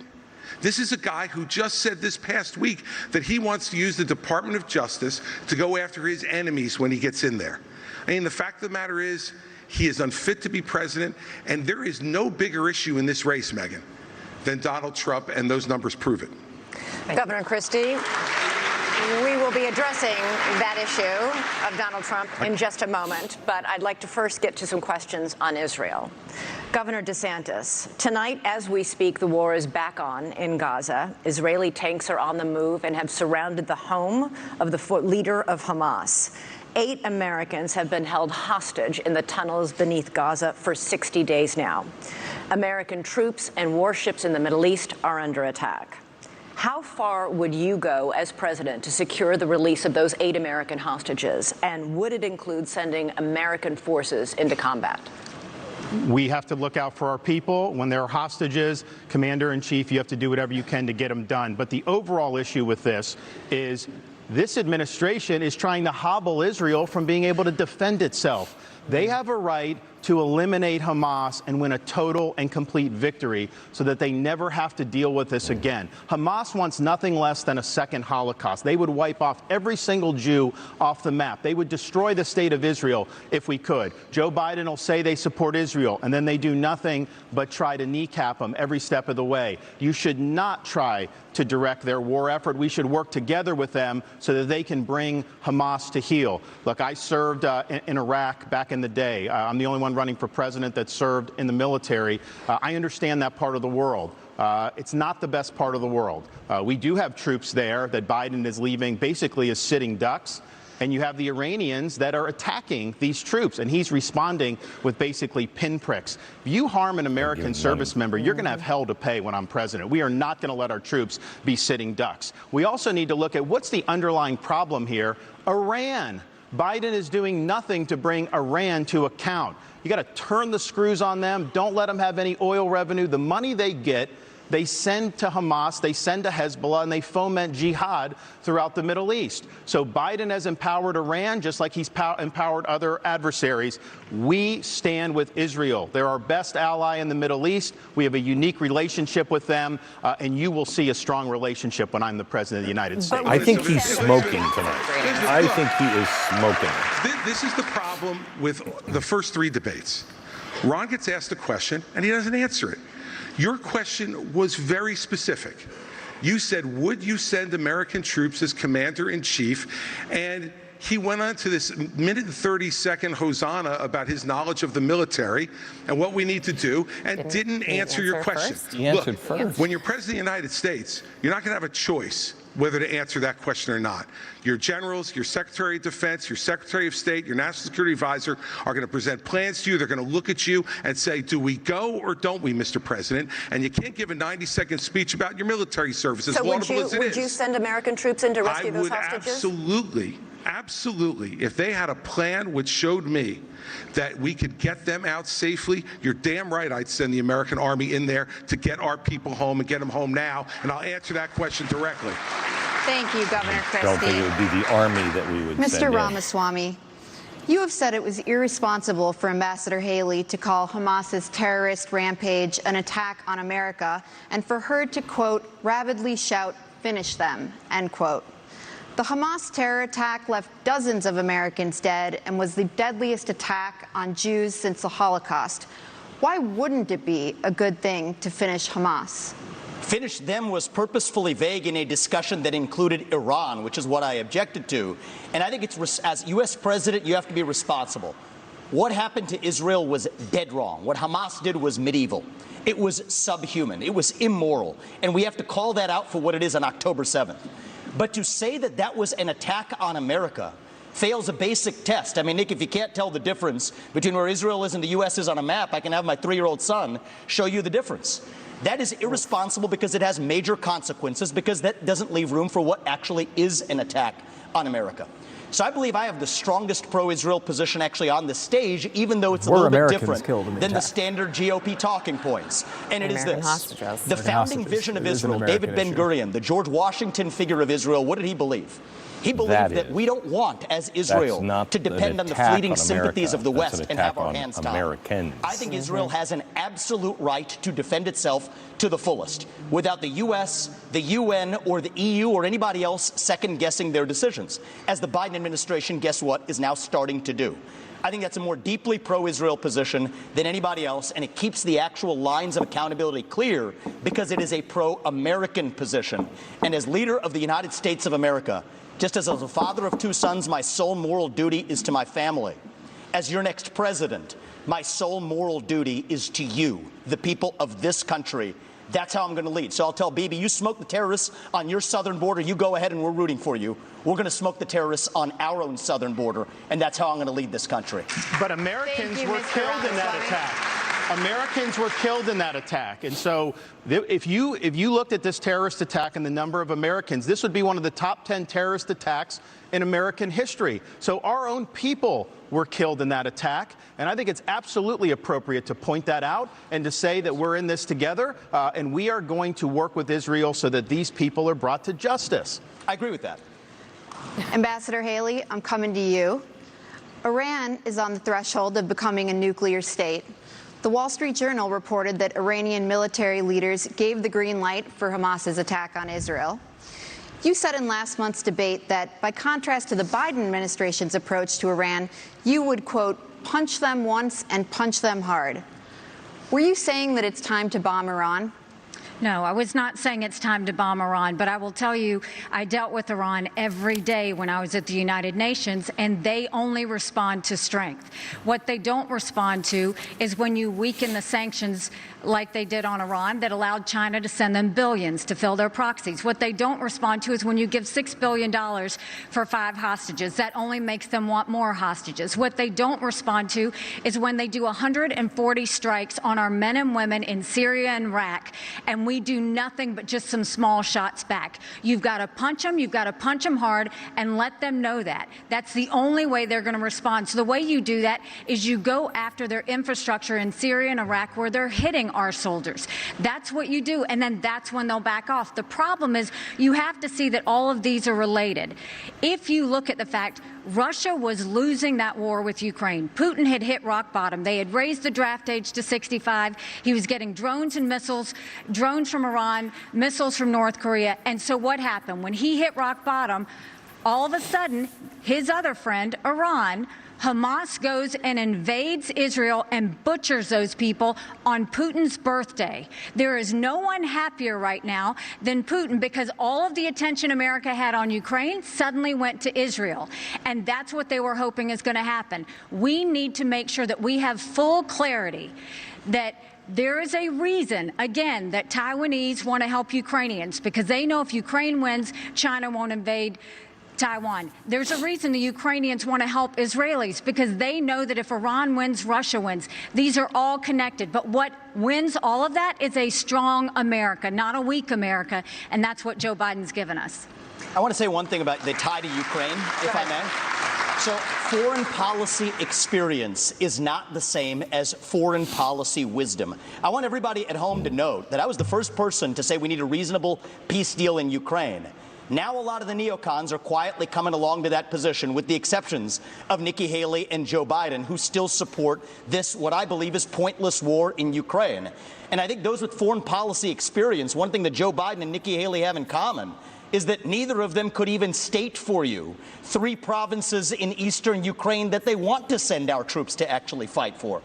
This is a guy who just said this past week that he wants to use the Department of Justice to go after his enemies when he gets in there. I mean, the fact of the matter is, he is unfit to be president, and there is no bigger issue in this race, Megyn, than Donald Trump, and those numbers prove it. Governor Christie, we will be addressing that issue of Donald Trump in just a moment, but I'd like to first get to some questions on Israel. Governor DeSantis, tonight as we speak, the war is back on in Gaza. Israeli tanks are on the move and have surrounded the home of the leader of Hamas. 8 Americans have been held hostage in the tunnels beneath Gaza for 60 days now. American troops and warships in the Middle East are under attack. How far would you go as president to secure the release of those 8 American hostages? And would it include sending American forces into combat? We have to look out for our people. When there are hostages, Commander-in-Chief, you have to do whatever you can to get them done. But the overall issue with this is this administration is trying to hobble Israel from being able to defend itself. They have a right to eliminate Hamas and win a total and complete victory so that they never have to deal with this again. Hamas wants nothing less than a second Holocaust. They would wipe off every single Jew off the map. They would destroy the state of Israel if we could. Joe Biden will say they support Israel, and then they do nothing but try to kneecap them every step of the way. You should not try to direct their war effort. We should work together with them so that they can bring Hamas to heel. Look, I served in Iraq back in the day. I'm the only one running for president that served in the military. I understand that part of the world. It's not the best part of the world. We do have troops there that Biden is leaving basically as sitting ducks. And you have the Iranians that are attacking these troops, and he's responding with basically pinpricks. If you harm an American service member, you're going to have hell to pay when I'm president. We are not going to let our troops be sitting ducks. We also need to look at what's the underlying problem here. Iran. Biden is doing nothing to bring Iran to account. You got to turn the screws on them. Don't let them have any oil revenue. The money they get, they send to Hamas, they send to Hezbollah, and they foment jihad throughout the Middle East. So Biden has empowered Iran just like he's empowered other adversaries. We stand with Israel. They're our best ally in the Middle East. We have a unique relationship with them, and you will see a strong relationship when I'm the president of the United States. I think he's smoking tonight. I think he is smoking. This is the problem with the first 3 debates. Ron gets asked a question, and he doesn't answer it. Your question was very specific. You said, would you send American troops as commander-in-chief? And he went on to this minute and 30-second hosanna about his knowledge of the military and what we need to do, and didn't answer your question. He answered first. When you're president of the United States, you're not going to have a choice whether to answer that question or not. Your generals, your Secretary of Defense, your Secretary of State, your National Security Advisor are going to present plans to you. They're going to look at you and say, do we go or don't we, Mr. President? And you can't give a 90-second speech about your military service, as laudable as it is. Would you send American troops in to rescue those hostages? Absolutely. If they had a plan which showed me that we could get them out safely, you're damn right I'd send the American Army in there to get our people home and get them home now. And I'll answer that question directly. Thank you, Governor Christie. I don't think it would be the Army that we would send in. Mr. Ramaswamy, you have said it was irresponsible for Ambassador Haley to call Hamas's terrorist rampage an attack on America and for her to, quote, rabidly shout, finish them, end quote. The Hamas terror attack left dozens of Americans dead and was the deadliest attack on Jews since the Holocaust. Why wouldn't it be a good thing to finish Hamas? Finish them was purposefully vague in a discussion that included Iran, which is what I objected to. And I think it's, as U.S. president, you have to be responsible. What happened to Israel was dead wrong. What Hamas did was medieval. It was subhuman. It was immoral. And we have to call that out for what it is on October 7th. But to say that that was an attack on America fails a basic test. I mean, Nick, if you can't tell the difference between where Israel is and the U.S. is on a map, I can have my 3-year-old son show you the difference. That is irresponsible because it has major consequences, because that doesn't leave room for what actually is an attack on America. So I believe I have the strongest pro-Israel position actually on the stage, even though it's a little bit different than the standard GOP talking points. And it is this. The founding vision of Israel, David Ben-Gurion, the George Washington figure of Israel, what did he believe? He believed that we don't want, as Israel, to depend on the fleeting sympathies of the West and have our hands tied. I think Israel has an absolute right to defend itself to the fullest, without the U.S., the UN, or the EU, or anybody else second-guessing their decisions, as the Biden administration, guess what, is now starting to do. I think that's a more deeply pro-Israel position than anybody else, and it keeps the actual lines of accountability clear because it is a pro-American position. And as leader of the United States of America, just as a father of 2 sons, my sole moral duty is to my family. As your next president, my sole moral duty is to you, the people of this country. That's how I'm going to lead. So I'll tell Bibi, you smoke the terrorists on your southern border, you go ahead and we're rooting for you. We're going to smoke the terrorists on our own southern border, and that's how I'm going to lead this country. But Americans were killed in that attack. Americans were killed in that attack. And so if you looked at this terrorist attack and the number of Americans, this would be one of the top 10 terrorist attacks in American history. So our own people were killed in that attack. And I think it's absolutely appropriate to point that out and to say that we're in this together and we are going to work with Israel so that these people are brought to justice. I agree with that. Ambassador Haley, I'm coming to you. Iran is on the threshold of becoming a nuclear state. The Wall Street Journal reported that Iranian military leaders gave the green light for Hamas's attack on Israel. You said in last month's debate that, by contrast to the Biden administration's approach to Iran, you would, quote, punch them once and punch them hard. Were you saying that it's time to bomb Iran? No, I was not saying it's time to bomb Iran, but I will tell you, I dealt with Iran every day when I was at the United Nations, and they only respond to strength. What they don't respond to is when you weaken the sanctions like they did on Iran that allowed China to send them billions to fill their proxies. What they don't respond to is when you give $6 billion for 5 hostages. That only makes them want more hostages. What they don't respond to is when they do 140 strikes on our men and women in Syria and Iraq, and we do nothing but just some small shots back. You've got to punch them, you've got to punch them hard, and let them know that. That's the only way they're going to respond. So the way you do that is you go after their infrastructure in Syria and Iraq where they're hitting our soldiers. That's what you do, and then that's when they'll back off. The problem is you have to see that all of these are related. If you look at the fact Russia was losing that war with Ukraine. Putin had hit rock bottom. They had raised the draft age to 65. He was getting drones and missiles, drones from Iran, missiles from North Korea. And so what happened? When he hit rock bottom, all of a sudden, his other friend, Iran, Hamas goes and invades Israel and butchers those people on Putin's birthday. There is no one happier right now than Putin because all of the attention America had on Ukraine suddenly went to Israel. And that's what they were hoping is going to happen. We need to make sure that we have full clarity that there is a reason, again, that Taiwanese want to help Ukrainians because they know if Ukraine wins, China won't invade Taiwan. There's a reason the Ukrainians want to help Israelis because they know that if Iran wins, Russia wins. These are all connected. But what wins all of that is a strong America, not a weak America. And that's what Joe Biden's given us. I want to say one thing about the tie to Ukraine, if I may. So foreign policy experience is not the same as foreign policy wisdom. I want everybody at home to know that I was the first person to say we need a reasonable peace deal in Ukraine. Now a lot of the neocons are quietly coming along to that position, with the exceptions of Nikki Haley and Joe Biden, who still support this, what I believe is pointless war in Ukraine. And I think those with foreign policy experience, one thing that Joe Biden and Nikki Haley have in common is that neither of them could even state for you 3 provinces in eastern Ukraine that they want to send our troops to actually fight for.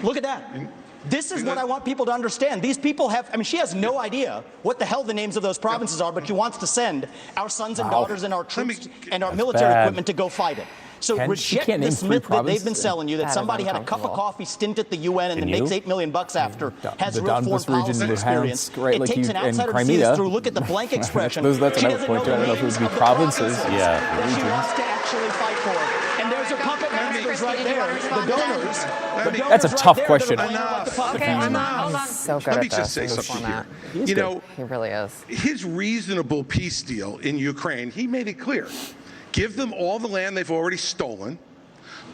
Look at that. This is what I want people to understand. These people have, I mean, she has no idea what the hell the names of those provinces are, but she wants to send our sons and daughters and our troops and our military equipment to go fight it. So reject this myth that they've been selling you, that somebody had a cup of coffee stint at the UN and then makes $8 million after, has real foreign policy experience. It takes an outsider to see this through. Look at the blank expression. That's what I would point to. I don't know if it would be provinces. Yeah. She wants to actually fight for. And there's your puppet masters right there, the donors. That's a tough question. Okay, hold on. So good Let at me just this, say this something format. here. You know, He really is. his reasonable peace deal in Ukraine, he made it clear. Give them all the land they've already stolen.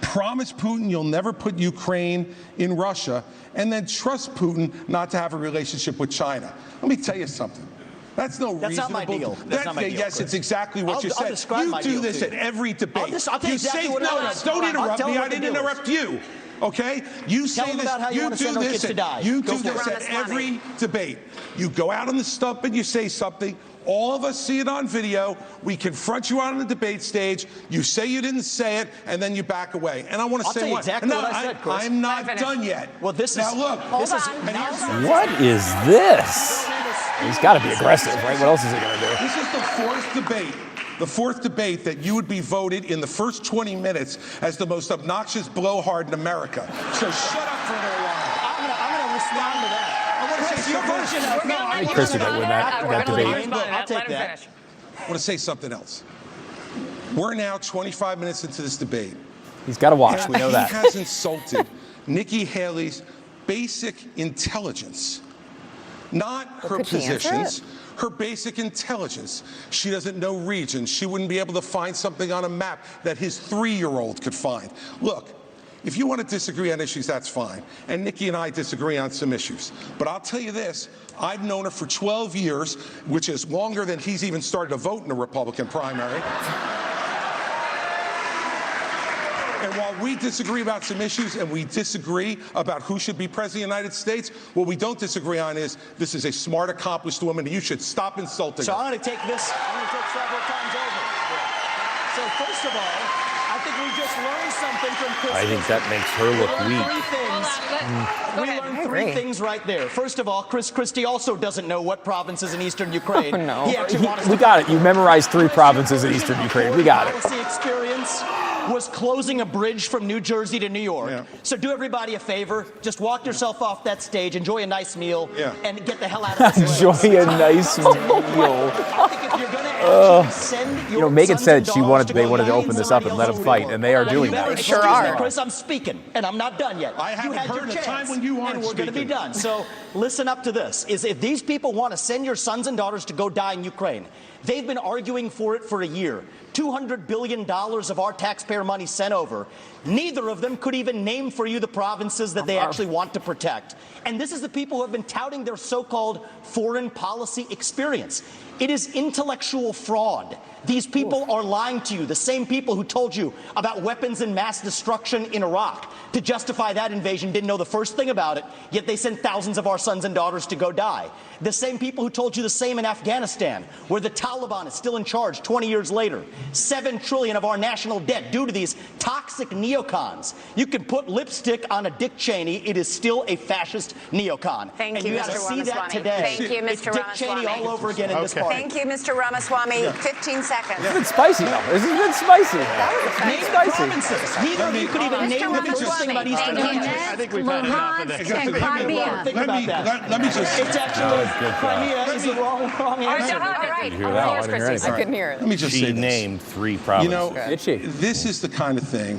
Promise Putin you'll never put Ukraine in Russia, and then trust Putin not to have a relationship with China. Let me tell you something. That's no That's reasonable. not my deal. That's not my deal, Yes, Chris. it's exactly what you I'll said. describe You my do deal this to at you. every debate. I'll tell you exactly what it is. Don't I'll interrupt tell me. you I what the didn't deal is. interrupt you. Okay? You say Tell them this. about how you want to do send our this. kids to die. You Go do for it. this at every debate. You go out on the stump and you say something. All of us see it on video. We confront you out on the debate stage. You say you didn't say it, and then you back away. And I want to I'll say tell you what? exactly what I said, Chris. I'm not done yet. Well, this now is look. Hold on. And here's What is this? He's got to be aggressive, right? What else is he going to do? This is the fourth debate. The fourth debate that you would be voted in the first 20 minutes as the most obnoxious blowhard in America. So shut up for a little while. I'm going to respond to that. I want to say Your something version else. of I think Christie might win that debate. I'll take that. I want to say something else. We're now 25 minutes into this debate. He's got to watch. We know that. He has insulted Nikki Haley's basic intelligence. Not her could she answer positions, her basic intelligence. She doesn't know regions. She wouldn't be able to find something on a map that his 3-year-old could find. Look, if you want to disagree on issues, that's fine. And Nikki and I disagree on some issues. But I'll tell you this, I've known her for 12 years, which is longer than he's even started to vote in a Republican primary. And while we disagree about some issues and we disagree about who should be president of the United States, what we don't disagree on is this is a smart, accomplished woman, and you should stop insulting So her. I'm going to take this. I'm going to take several times over. So first of all, I think we just learned something from Chris. I think that makes her look weak. We learned three things right there. First of all, Chris Christie also doesn't know what provinces in eastern Ukraine. No. He actually wanted us We to got it. You memorized 3 provinces in eastern Ukraine. We got it. policy experience was closing a bridge from New Jersey to New York. Yeah. So do everybody a favor, just walk yourself off that stage, enjoy a nice meal, Yeah. and get the hell out of this Enjoy place. a nice meal. I think if you're going to actually send your Megyn sons said and she daughters wanted to they go wanted to die open in this up somebody and let them else's fight, war. and they are You doing better- that. Excuse Sure me, are. Chris, I'm speaking, and I'm not done yet. I haven't you had heard your a chance, time when you aren't and we're going to be speaking. done. So listen up to this: is if these people want to send your sons and daughters to go die in Ukraine, they've been arguing for it for a year. $200 billion of our taxpayer money sent over. Neither of them could even name for you the provinces that they actually want to protect. And this is the people who have been touting their so-called foreign policy experience. It is intellectual fraud. These people are lying to you, the same people who told you about weapons and mass destruction in Iraq. To justify that invasion, didn't know the first thing about it, yet they sent thousands of our sons and daughters to go die. The same people who told you the same in Afghanistan, where the Taliban is still in charge 20 years later. $7 trillion of our national debt due to these toxic neocons. You can put lipstick on a Dick Cheney, it is still a fascist neocon. Thank and you, you gotta Mr. see that Ramaswamy. today. Thank you, It's Mr. Dick Ramaswamy. Cheney all over again in this party. Thank you, Mr. Ramaswamy. 15 seconds. It's been spicy, though. This has been spicy. Name the provinces. Neither of you could even name the first thing about Eastern Europe. I think we've had enough of this. Think about that. Let me just. It's actually Crimea is the wrong answer. All right. You hear that? I didn't hear anything. I couldn't hear it. Let me just She say this. named 3 You provinces. know, Did she? this is the kind of thing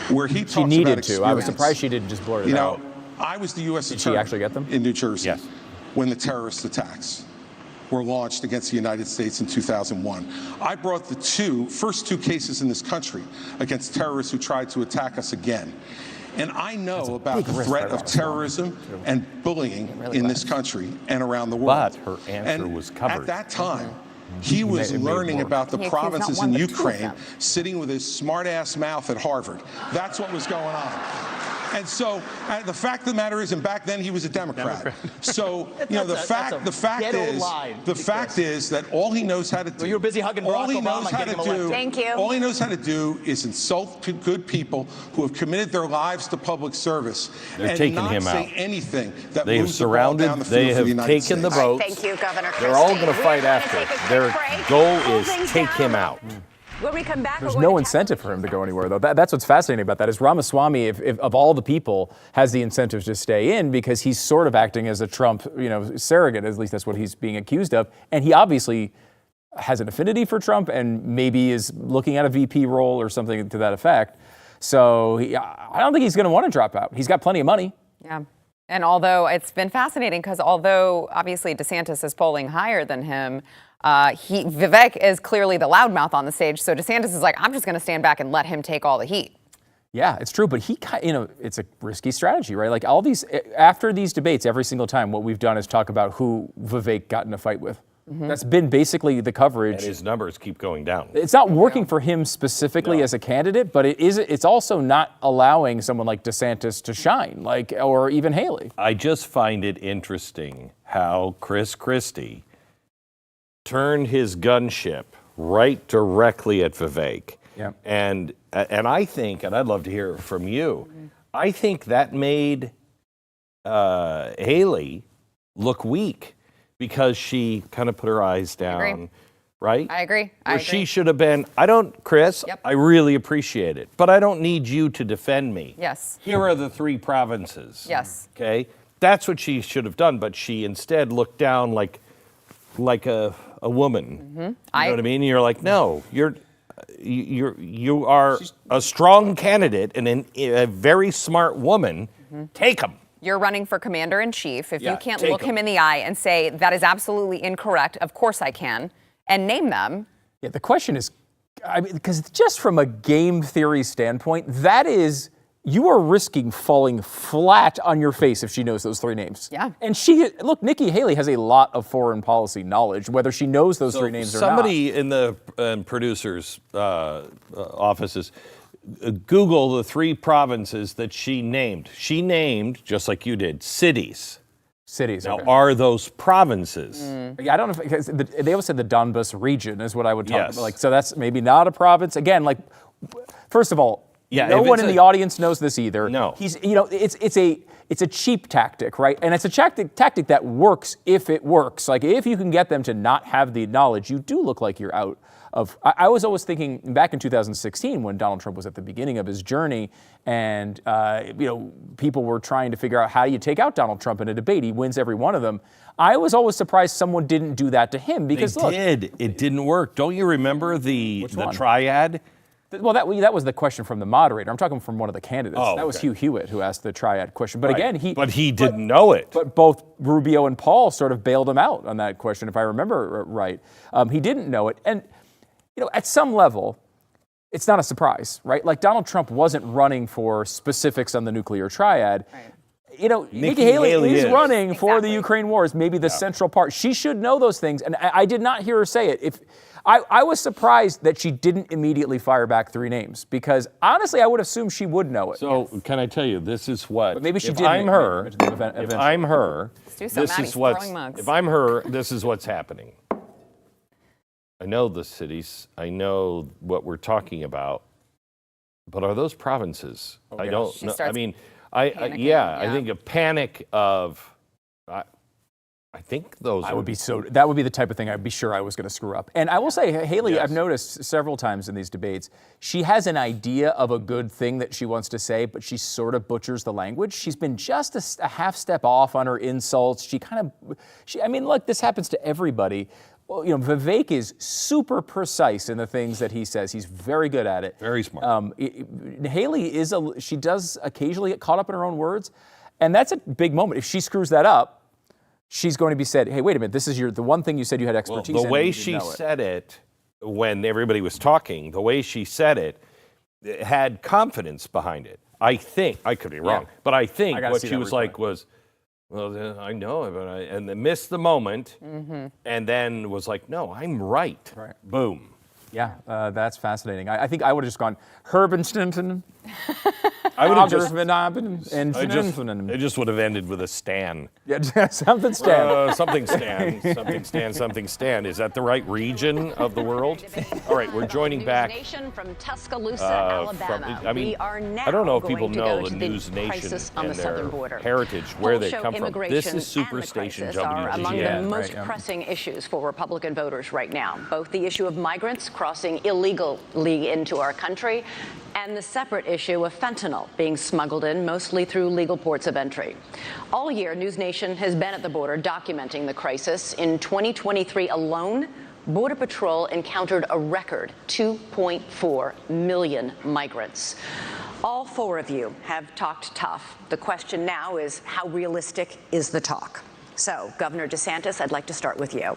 where he talks She needed about to. I was experience. surprised she didn't just blurt it You out. know, I was the U.S. Did she attorney actually get them? in New Jersey Yes. when the terrorist attacks were launched against the United States in 2001. I brought the first two cases in this country against terrorists who tried to attack us again. And I know about the threat of terrorism and bullying in this country and around the world. But her answer And was covered. At that time, he was learning about the He's not provinces one, in but two of Ukraine, them. sitting with his smart-ass mouth at Harvard. That's what was going on. And so the fact of the matter is, and back then he was a Democrat. So you know, the fact is that all he knows how to do. Well, you were busy hugging Barack Obama, getting him elected. Thank you. All he knows how to do is insult good people who have committed their lives to public service. They're and taking not him say out. anything that They have moves the ball surrounded, down the they field for have the United taken the States. votes. Thank you, Governor Christie. They're all going to fight We're gonna after. take a quick Their break. goal Cool is things take down. him out. When we come back, There's we're no going to incentive for him to go anywhere, though. That's what's fascinating about that is Ramaswamy, if of all the people, has the incentive to stay in because he's sort of acting as a Trump, surrogate. At least that's what he's being accused of, and he obviously has an affinity for Trump and maybe is looking at a VP role or something to that effect. So I don't think he's going to want to drop out. He's got plenty of money. Yeah. And although it's been fascinating because although obviously DeSantis is polling higher than him, Vivek is clearly the loudmouth on the stage. So DeSantis is like, I'm just going to stand back and let him take all the heat. Yeah, it's true. But it's a risky strategy, right? Like after these debates, every single time, what we've done is talk about who Vivek got in a fight with. Mm-hmm. That's been basically the coverage. And his numbers keep going down. It's not working for him specifically as a candidate, but it's also not allowing someone like DeSantis to shine, or even Haley. I just find it interesting how Chris Christie turned his gunship right directly at Vivek. Yeah. And I think, and I'd love to hear from you, I think that made Haley look weak because she kind of put her eyes down, right? I agree. She should have been, Chris, I really appreciate it, but I don't need you to defend me. Yes. Here are the 3 provinces. Yes. Okay? That's what she should have done, but she instead looked down like a woman. Mm-hmm. You know what I mean? And you're like, no, you are a strong candidate and a very smart woman. Mm-hmm. Take him. You're running for commander-in-chief. If you can't look him in the eye and say, that is absolutely incorrect, of course I can, and name them. Yeah, the question is, because just from a game theory standpoint, you are risking falling flat on your face if she knows those 3 names. Yeah. And Nikki Haley has a lot of foreign policy knowledge, whether she knows those 3 names or not. Somebody in the producers' offices, Google the 3 provinces that she named. She named, just like you did, cities. Cities. Now, are those provinces? Yeah, I don't know because they always said the Donbas region is what I would talk about. So that's maybe not a province. Again, first of all, no one in the audience knows this either. No. It's a cheap tactic, right? And it's a tactic that works if it works. Like if you can get them to not have the knowledge, you do look like you're out of. I was always thinking back in 2016 when Donald Trump was at the beginning of his journey, and people were trying to figure out how you take out Donald Trump in a debate. He wins every one of them. I was always surprised someone didn't do that to him because it didn't work. Don't you remember the triad? Well, that was the question from the moderator. I'm talking from one of the candidates. That was Hugh Hewitt who asked the triad question. But again, he didn't know it. But both Rubio and Paul sort of bailed him out on that question, if I remember right. He didn't know it. And, at some level, it's not a surprise, right? Like Donald Trump wasn't running for specifics on the nuclear triad. Right. Nikki Haley is running for the Ukraine war, is maybe the central part. She should know those things. And I did not hear her say it. I was surprised that she didn't immediately fire back 3 names because honestly, I would assume she would know it. So can I tell you, this is what? But maybe she did. If I'm her, this is what's happening. I know the cities. I know what we're talking about. But are those provinces? I don't know. I mean, I think a panic of. I think those that would be the type of thing I'd be sure I was going to screw up. And I will say, Haley, I've noticed several times in these debates, she has an idea of a good thing that she wants to say, but she sort of butchers the language. She's been just a half step off on her insults. Look, this happens to everybody. Well, Vivek is super precise in the things that he says. He's very good at it. Very smart. Haley she does occasionally get caught up in her own words, and that's a big moment. If she screws that up, she's going to be said, hey, wait a minute, this is the one thing you said you had expertise in. The way she said it when everybody was talking, the way she said it had confidence behind it. I think, I could be wrong, but I think what she was like was, well, I know, and then missed the moment, and then was like, no, I'm right. Boom. Yeah, that's fascinating. I think I would have just gone, Herbenstein. I would have just. It just would have ended with a Stan. Yeah, something Stan. Something Stan. Something Stan. Something Stan. Is that the right region of the world? All right, we're joining back. Nation from Tuscaloosa, Alabama. I don't know if people know the News Nation and their heritage, where they come from. This is Superstation WGN. Are among the most pressing issues for Republican voters right now. Both the issue of migrants crossing illegally into our country and the separate issue of fentanyl being smuggled in mostly through legal ports of entry. All year, News Nation has been at the border documenting the crisis. In 2023 alone, Border Patrol encountered a record 2.4 million migrants. All 4 of you have talked tough. The question now is, how realistic is the talk? So, Governor DeSantis, I'd like to start with you.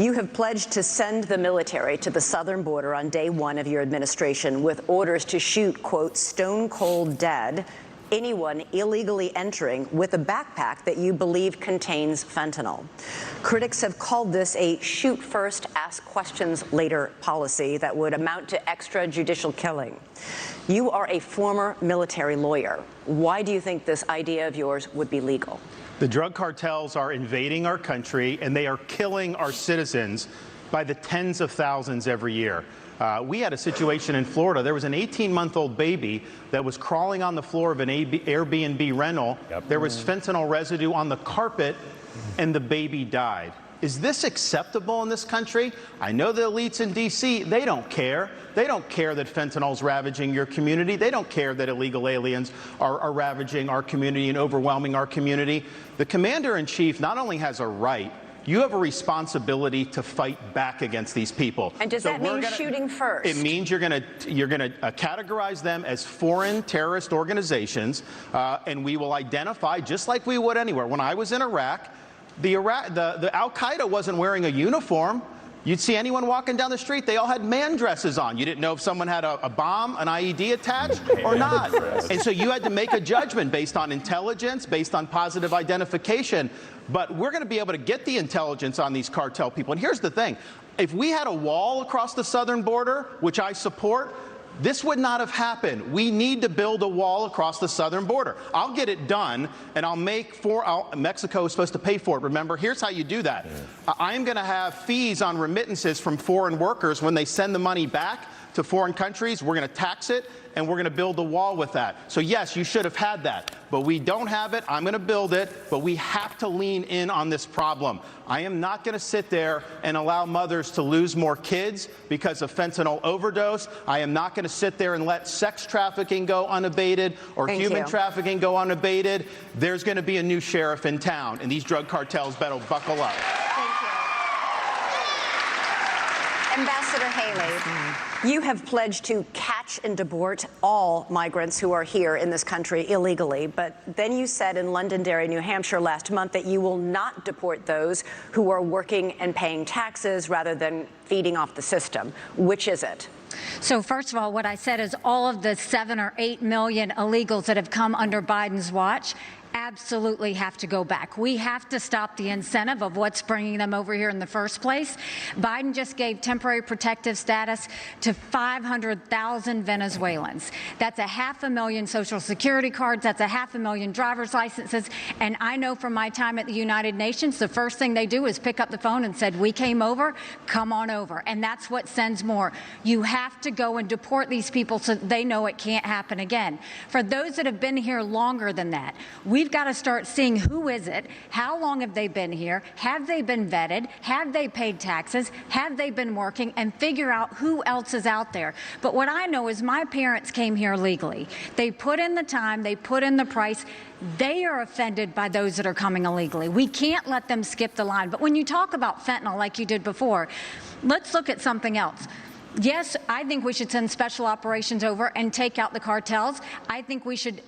You have pledged to send the military to the southern border on day 1 of your administration with orders to shoot, quote, stone cold dead anyone illegally entering with a backpack that you believe contains fentanyl. Critics have called this a shoot first, ask questions later policy that would amount to extrajudicial killing. You are a former military lawyer. Why do you think this idea of yours would be legal? The drug cartels are invading our country, and they are killing our citizens by the tens of thousands every year. We had a situation in Florida. There was an 18-month-old baby that was crawling on the floor of an Airbnb rental. There was fentanyl residue on the carpet, and the baby died. Is this acceptable in this country? I know the elites in D.C., they don't care. They don't care that fentanyl's ravaging your community. They don't care that illegal aliens are ravaging our community and overwhelming our community. The commander-in-chief not only has a right, you have a responsibility to fight back against these people. And does that mean shooting first? It means you're going to categorize them as foreign terrorist organizations, and we will identify, just like we would anywhere. When I was in Iraq, the Al-Qaeda wasn't wearing a uniform. You'd see anyone walking down the street, they all had man dresses on. You didn't know if someone had a bomb, an IED attached or not. And so you had to make a judgment based on intelligence, based on positive identification. But we're going to be able to get the intelligence on these cartel people. And here's the thing. If we had a wall across the southern border, which I support, this would not have happened. We need to build a wall across the southern border. I'll get it done, and Mexico is supposed to pay for it. Remember, here's how you do that. I'm going to have fees on remittances from foreign workers when they send the money back to foreign countries. We're going to tax it, and we're going to build a wall with that. So yes, you should have had that, but we don't have it. I'm going to build it, but we have to lean in on this problem. I am not going to sit there and allow mothers to lose more kids because of fentanyl overdose. I am not going to sit there and let sex trafficking go unabated or human trafficking go unabated. There's going to be a new sheriff in town, and these drug cartels better buckle up. Thank you. Ambassador Haley, you have pledged to catch and deport all migrants who are here in this country illegally, but then you said in Londonderry, New Hampshire last month that you will not deport those who are working and paying taxes rather than feeding off the system. Which is it? So first of all, what I said is all of the 7 or 8 million illegals that have come under Biden's watch absolutely have to go back. We have to stop the incentive of what's bringing them over here in the first place. Biden just gave temporary protective status to 500,000 Venezuelans. That's 500,000 Social Security cards. That's 500,000 driver's licenses. And I know from my time at the United Nations, the first thing they do is pick up the phone and said, we came over, come on over. And that's what sends more. You have to go and deport these people so they know it can't happen again. For those that have been here longer than that, we've got to start seeing who is it, how long have they been here, have they been vetted, have they paid taxes, have they been working, and figure out who else is out there. But what I know is my parents came here legally. They put in the time, they put in the price. They are offended by those that are coming illegally. We can't let them skip the line. But when you talk about fentanyl like you did before, let's look at something else. Yes, I think we should send special operations over and take out the cartels. I think we should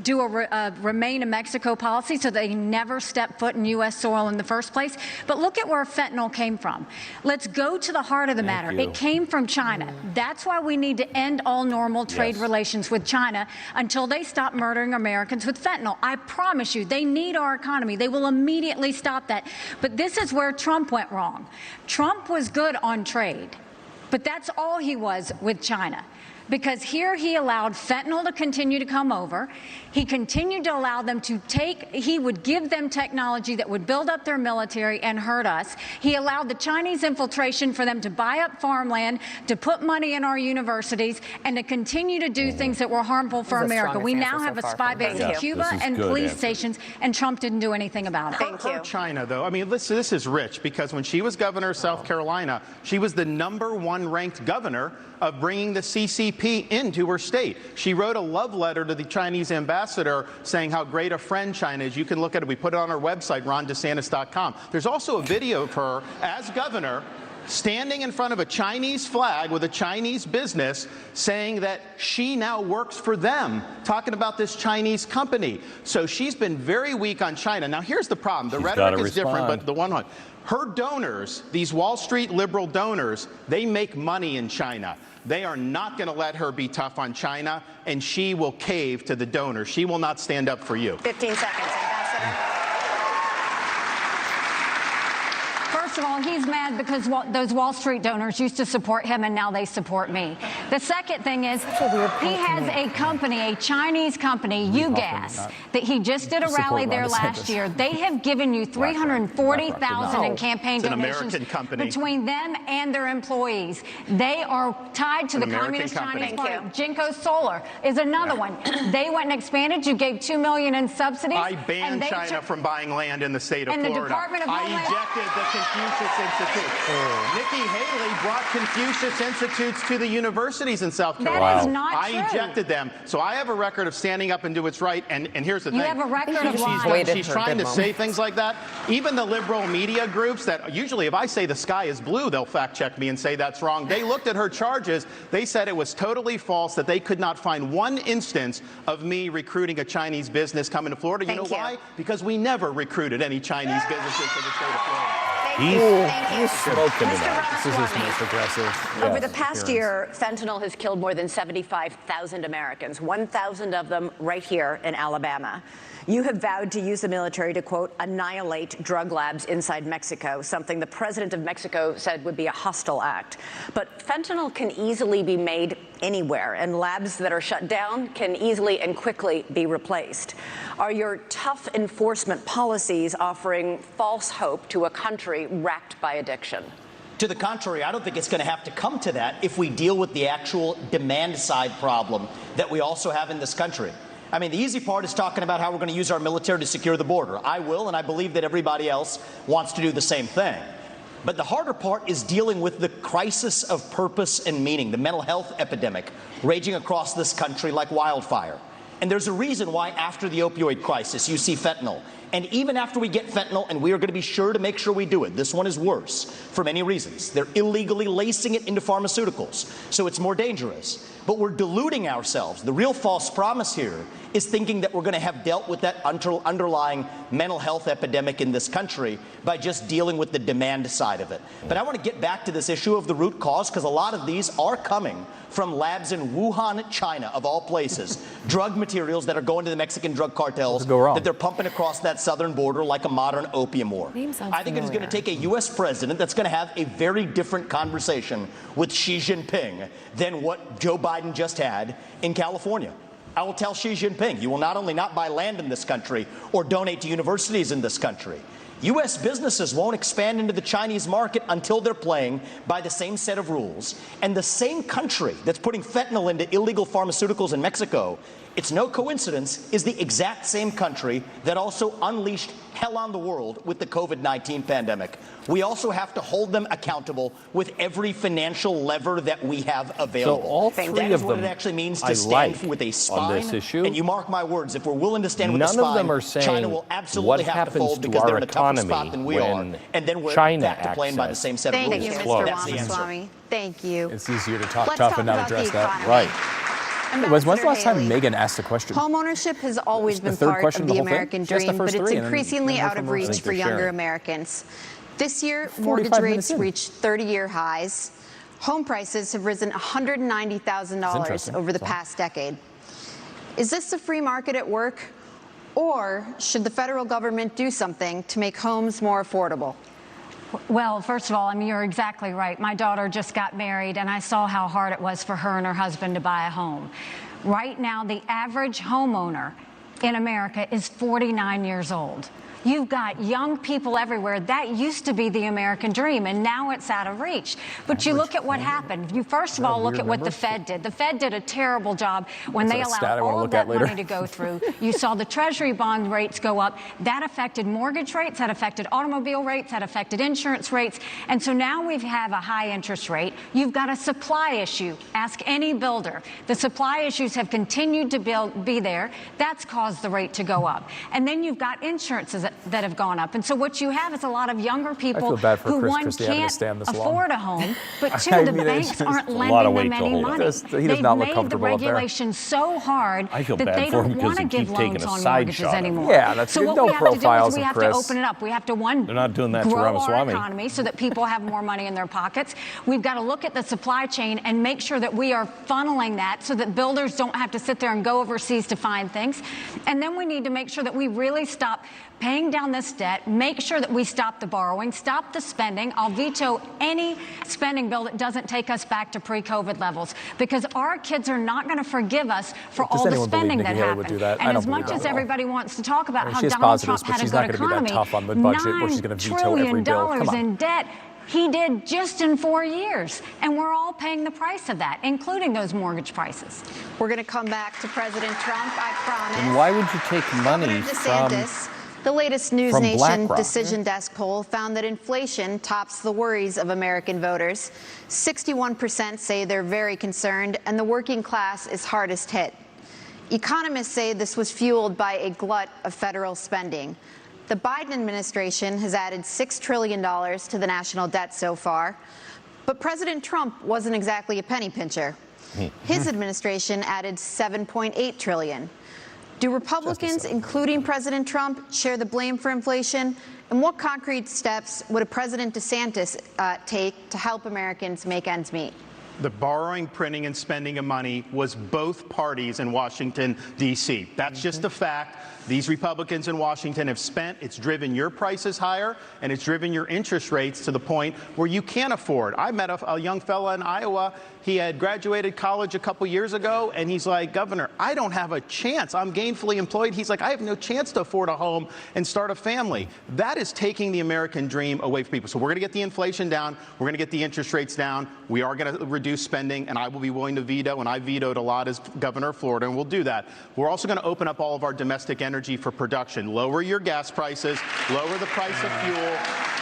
do a remain in Mexico policy so they never step foot in U.S. soil in the first place. But look at where fentanyl came from. Let's go to the heart of the matter. It came from China. That's why we need to end all normal trade relations with China until they stop murdering Americans with fentanyl. I promise you, they need our economy. They will immediately stop that. But this is where Trump went wrong. Trump was good on trade, but that's all he was with China. Because here he allowed fentanyl to continue to come over. He continued to allow them to he would give them technology that would build up their military and hurt us. He allowed the Chinese infiltration for them to buy up farmland, to put money in our universities, and to continue to do things that were harmful for America. We now have a spy base in Cuba and police stations, and Trump didn't do anything about it. Thank you. China, though, I mean, listen, this is rich, because when she was governor of South Carolina, she was the #1 ranked governor of bringing the CCP into her state. She wrote a love letter to the Chinese ambassador saying how great a friend China is. You can look at it. We put it on our website, rondesantis.com. There's also a video of her as governor standing in front of a Chinese flag with a Chinese business saying that she now works for them, talking about this Chinese company. So she's been very weak on China. Now, here's the problem. The rhetoric is different, but the one, her donors, these Wall Street liberal donors, they make money in China. They are not going to let her be tough on China, and she will cave to the donors. She will not stand up for you. 15 seconds, Ambassador. First of all, he's mad because those Wall Street donors used to support him and now they support me. The second thing is he has a company, a Chinese company, UGAS, that he just did a rally there last year. They have given you $340,000 in campaign donations between them and their employees. They are tied to the Communist Chinese Party. Jinko Solar is another one. They went and expanded. You gave $2 million in subsidies. I banned China from buying land in the state of Florida. The Department of Homeland ejected the Confucius Institute. Nikki Haley brought Confucius Institutes to the universities in South Carolina. That is not true. I ejected them. So I have a record of standing up and do what's right. And here's the thing. You have a record of lying. She's trying to say things like that. Even the liberal media groups that usually if I say the sky is blue, they'll fact check me and say that's wrong. They looked at her charges. They said it was totally false, that they could not find one instance of me recruiting a Chinese business coming to Florida. You know why? Because we never recruited any Chinese businesses to the state of Florida. He's smoking Mr. This is his most aggressive. Over the past year, fentanyl has killed more than 75,000 Americans, 1,000 of them right here in Alabama. You have vowed to use the military to, quote, annihilate drug labs inside Mexico, something the president of Mexico said would be a hostile act. But fentanyl can easily be made anywhere, and labs that are shut down can easily and quickly be replaced. Are your tough enforcement policies offering false hope to a country racked by addiction? To the contrary, I don't think it's going to have to come to that if we deal with the actual demand side problem that we also have in this country. I mean, the easy part is talking about how we're going to use our military to secure the border. I will, and I believe that everybody else wants to do the same thing. But the harder part is dealing with the crisis of purpose and meaning, the mental health epidemic raging across this country like wildfire. And there's a reason why after the opioid crisis, you see fentanyl. And even after we get fentanyl, and we are going to be sure to make sure we do it, this one is worse for many reasons. They're illegally lacing it into pharmaceuticals, so it's more dangerous. But we're deluding ourselves. The real false promise here is thinking that we're going to have dealt with that underlying mental health epidemic in this country by just dealing with the demand side of it. But I want to get back to this issue of the root cause, because a lot of these are coming from labs in Wuhan, China, of all places. Drug materials that are going to the Mexican drug cartels that they're pumping across that southern border like a modern opium war. I think it is going to take a U.S. president that's going to have a very different conversation with Xi Jinping than what Joe Biden just had in California. I will tell Xi Jinping, you will not only not buy land in this country or donate to universities in this country, U.S. businesses won't expand into the Chinese market until they're playing by the same set of rules. And the same country that's putting fentanyl into illegal pharmaceuticals in Mexico, it's no coincidence, is the exact same country that also unleashed hell on the world with the COVID-19 pandemic. We also have to hold them accountable with every financial lever that we have available. So all three that is of what them it actually means to I stand like with a spine. on this issue. And you mark my words, if we're willing to stand with a None spine, of them are saying China will absolutely what have to fold happens to because our they're in a tougher economy spot than we are. when And then we're China back to playing by the same set of rules. Thank you, Mr. Ramaswamy. Thank you. It's easier to talk Let's tough talk and not about address the that. economy. Right. When's the last time Haley. Megyn asked a question? Homeownership has always been third part question, of the the whole thing? American She asked the dream, but first it's three, and then increasingly hear out from of her. I reach think for they're younger sharing. Americans. This year, 45 mortgage minutes rates in. reached 30-year highs. Home prices have risen $190,000 over the past decade. Is this the free market at work? Or should the federal government do something to make homes more affordable? Well, first of all, I mean, you're exactly right. My daughter just got married, and I saw how hard it was for her and her husband to buy a home. Right now, the average homeowner in America is 49 years old. You've got young people everywhere. That used to be the American dream, and now it's out of reach. But you look at what happened. You first of all look at what the Fed did. The Fed did a terrible job when they allowed all of that money to go through. You saw the Treasury bond rates go up. That affected mortgage rates, that affected automobile rates, that affected insurance rates. And so now we have a high interest rate. You've got a supply issue. Ask any builder. The supply issues have continued to be there. That's caused the rate to go up. And then you've got insurances that have gone up. And so what you have is a lot of younger people feel bad for who, Chris one, Christie having to can't stand this long. afford a home, but two, I the mean, banks aren't a lot of lending weight them to any hold. money. He does not look They've made the comfortable up there. regulations so hard I feel that bad they for him don't because want to he give keeps taking loans a on side mortgages shot at him. anymore. Yeah, that's so good. what No we have to do is profiles we of have to Chris. open it up. We have to, one, They're not doing that to grow our Ramaswamy. economy so that people have more money in their pockets. We've got to look at the supply chain and make sure that we are funneling that so that builders don't have to sit there and go overseas to find things. And then we need to make sure that we really stop paying down this debt, make sure that we stop the borrowing, stop the spending. I'll veto any spending bill that doesn't take us back to pre-COVID levels, because our kids are not going to forgive us for all the spending that happened. And as much as everybody wants to talk about how Donald Trump had a good economy, $9 trillion in debt, he did just in 4 years. And we're all paying the price of that, including those mortgage prices. We're going to come back to President Trump, I promise. And why would you take money DeSantis, the latest News from Nation BlackRock? Decision Desk poll found that inflation tops the worries of American voters. 61% say they're very concerned, and the working class is hardest hit. Economists say this was fueled by a glut of federal spending. The Biden administration has added $6 trillion to the national debt so far, but President Trump wasn't exactly a penny pincher. His administration added $7.8 trillion. Do Republicans, including President Trump, share the blame for inflation? And what concrete steps would a President DeSantis take to help Americans make ends meet? The borrowing, printing, and spending of money was both parties in Washington, D.C. That's just a fact. These Republicans in Washington have spent. It's driven your prices higher, and it's driven your interest rates to the point where you can't afford. I met a young fella in Iowa. He had graduated college a couple years ago, and he's like, Governor, I don't have a chance. I'm gainfully employed. He's like, I have no chance to afford a home and start a family. That is taking the American dream away from people. So we're going to get the inflation down. We're going to get the interest rates down. We are going to reduce spending, and I will be willing to veto, and I vetoed a lot as governor of Florida, and we'll do that. We're also going to open up all of our domestic energy for production. Lower your gas prices, lower the price of fuel.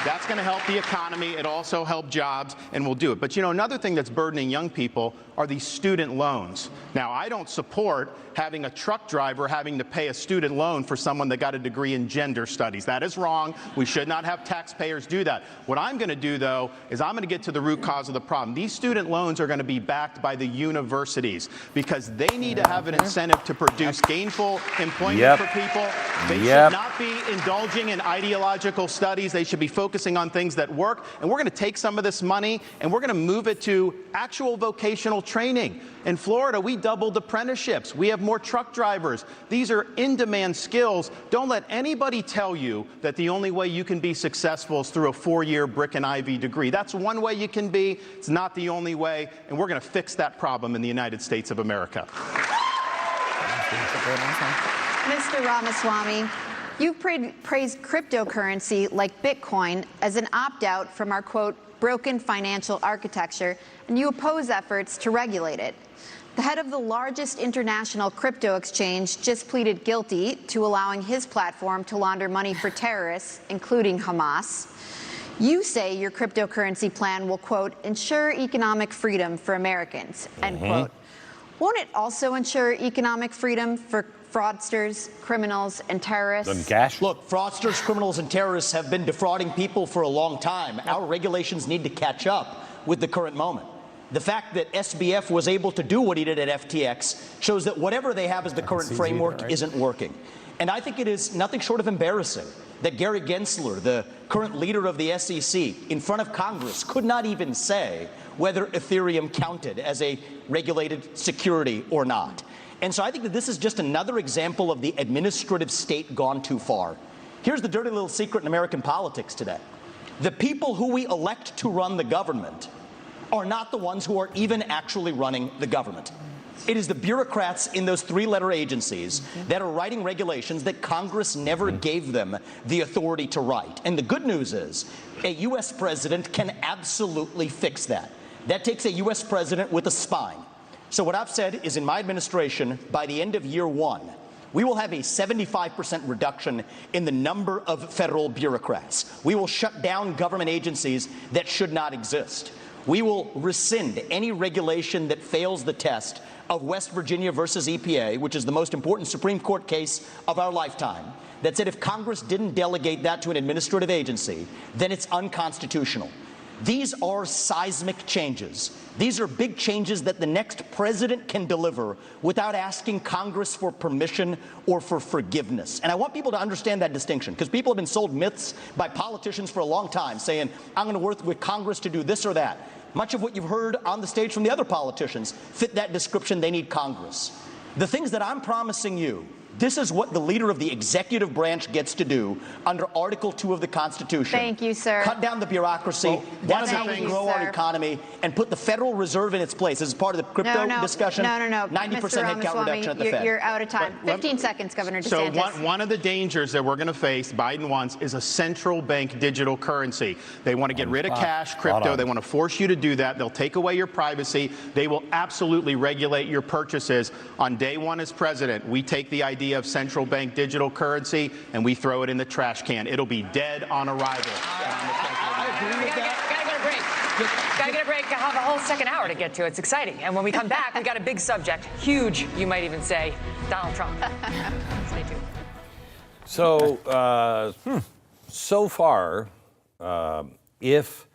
That's going to help the economy. It also help jobs, and we'll do it. But, you know, another thing that's burdening young people are these student loans. Now, I don't support having a truck driver having to pay a student loan for someone that got a degree in gender studies. That is wrong. We should not have taxpayers do that. What I'm going to do, though, is I'm going to get to the root cause of the problem. These student loans are going to be backed by the universities because they need to have an incentive to produce gainful employment for people. They should not be indulging in ideological studies. They should be focusing on things that work. And we're going to take some of this money and we're going to move it to actual vocational training. In Florida, we doubled apprenticeships. We have more truck drivers. These are in-demand skills. Don't let anybody tell you that the only way you can be successful is through a 4-year brick and ivy degree. That's one way you can be. It's not the only way. And we're going to fix that problem in the United States of America. Mr. Ramaswamy, you've praised cryptocurrency like Bitcoin as an opt-out from our, quote, broken financial architecture, and you oppose efforts to regulate it. The head of the largest international crypto exchange just pleaded guilty to allowing his platform to launder money for terrorists, including Hamas. You say your cryptocurrency plan will, quote, ensure economic freedom for Americans, end quote. Won't it also ensure economic freedom for fraudsters, criminals, and terrorists? Look, fraudsters, criminals, and terrorists have been defrauding people for a long time. Our regulations need to catch up with the current moment. The fact that SBF was able to do what he did at FTX shows that whatever they have as the current framework isn't working. And I think it is nothing short of embarrassing that Gary Gensler, the current leader of the SEC, in front of Congress, could not even say whether Ethereum counted as a regulated security or not. And so I think that this is just another example of the administrative state gone too far. Here's the dirty little secret in American politics today. The people who we elect to run the government are not the ones who are even actually running the government. It is the bureaucrats in those 3-letter agencies that are writing regulations that Congress never gave them the authority to write. And the good news is a U.S. president can absolutely fix that. That takes a U.S. president with a spine. So what I've said is in my administration, by the end of year 1, we will have a 75% reduction in the number of federal bureaucrats. We will shut down government agencies that should not exist. We will rescind any regulation that fails the test of West Virginia versus EPA, which is the most important Supreme Court case of our lifetime, that said if Congress didn't delegate that to an administrative agency, then it's unconstitutional. These are seismic changes. These are big changes that the next president can deliver without asking Congress for permission or for forgiveness. And I want people to understand that distinction, because people have been sold myths by politicians for a long time saying, I'm going to work with Congress to do this or that. Much of what you've heard on the stage from the other politicians fit that description. They need Congress. The things that I'm promising you, this is what the leader of the executive branch gets to do under Article 2 of the Constitution. Thank you, sir. Cut down the bureaucracy. That's how we grow our economy and put the Federal Reserve in its place. This is part of the crypto discussion. No. 90% headcount reduction at the Fed. You're out of time. 15 seconds, Governor DeSantis. So one of the dangers that we're going to face, Biden wants, is a central bank digital currency. They want to get rid of cash, crypto. They want to force you to do that. They'll take away your privacy. They will absolutely regulate your purchases. On day one as president, we take the idea of central bank digital currency and we throw it in the trash can. It'll be dead on arrival. Gotta get a break. I have a whole second hour to get to. It's exciting. And when we come back, we got a big subject. Huge, you might even say. Donald Trump. Stay tuned. So, so far, if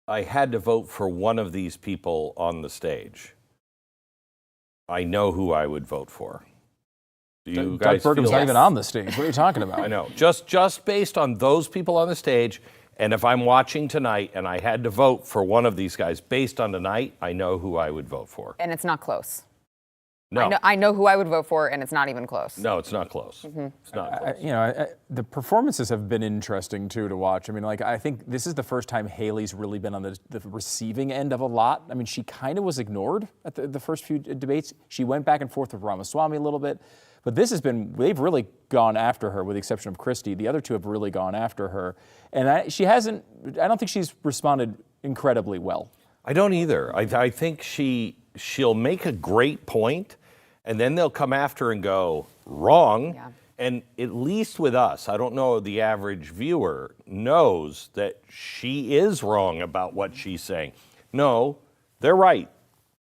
I had to vote for one of these people on the stage, I know who I would vote for. Do you guys Doug Burgum's feel not even on the stage. What are you talking about? I know. Just based on those people on the stage, and if I'm watching tonight and I had to vote for one of these guys based on tonight, I know who I would vote for. And it's not close. No. I know who I would vote for, and it's not even close. No, it's not close. It's not close. The performances have been interesting, too, to watch. I mean, I think this is the first time Haley's really been on the receiving end of a lot. I mean, she kind of was ignored at the first few debates. She went back and forth with Ramaswamy a little bit. But this has been, they've really gone after her, with the exception of Christie. The other two have really gone after her. And I don't think she's responded incredibly well. I don't either. I think she'll make a great point, and then they'll come after her and go, wrong. Yeah. And at least with us, I don't know, the average viewer knows that she is wrong about what she's saying. No, they're right.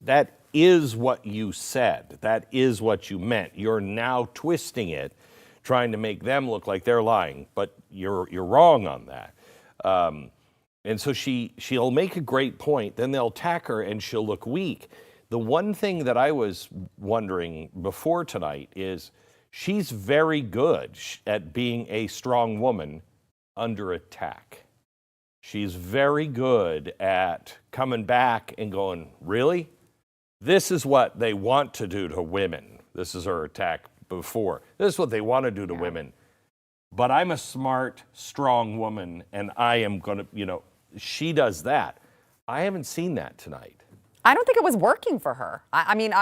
That is what you said. That is what you meant. You're now twisting it, trying to make them look like they're lying, but you're wrong on that. And so she'll make a great point, then they'll attack her and she'll look weak. The one thing that I was wondering before tonight is she's very good at being a strong woman under attack. She's very good at coming back and going, really? This is what they want to do to women. This is her attack before. This is what they want to do to women. But I'm a smart, strong woman, and I am going to, she does that. I haven't seen that tonight. I don't think it was working for her. I mean,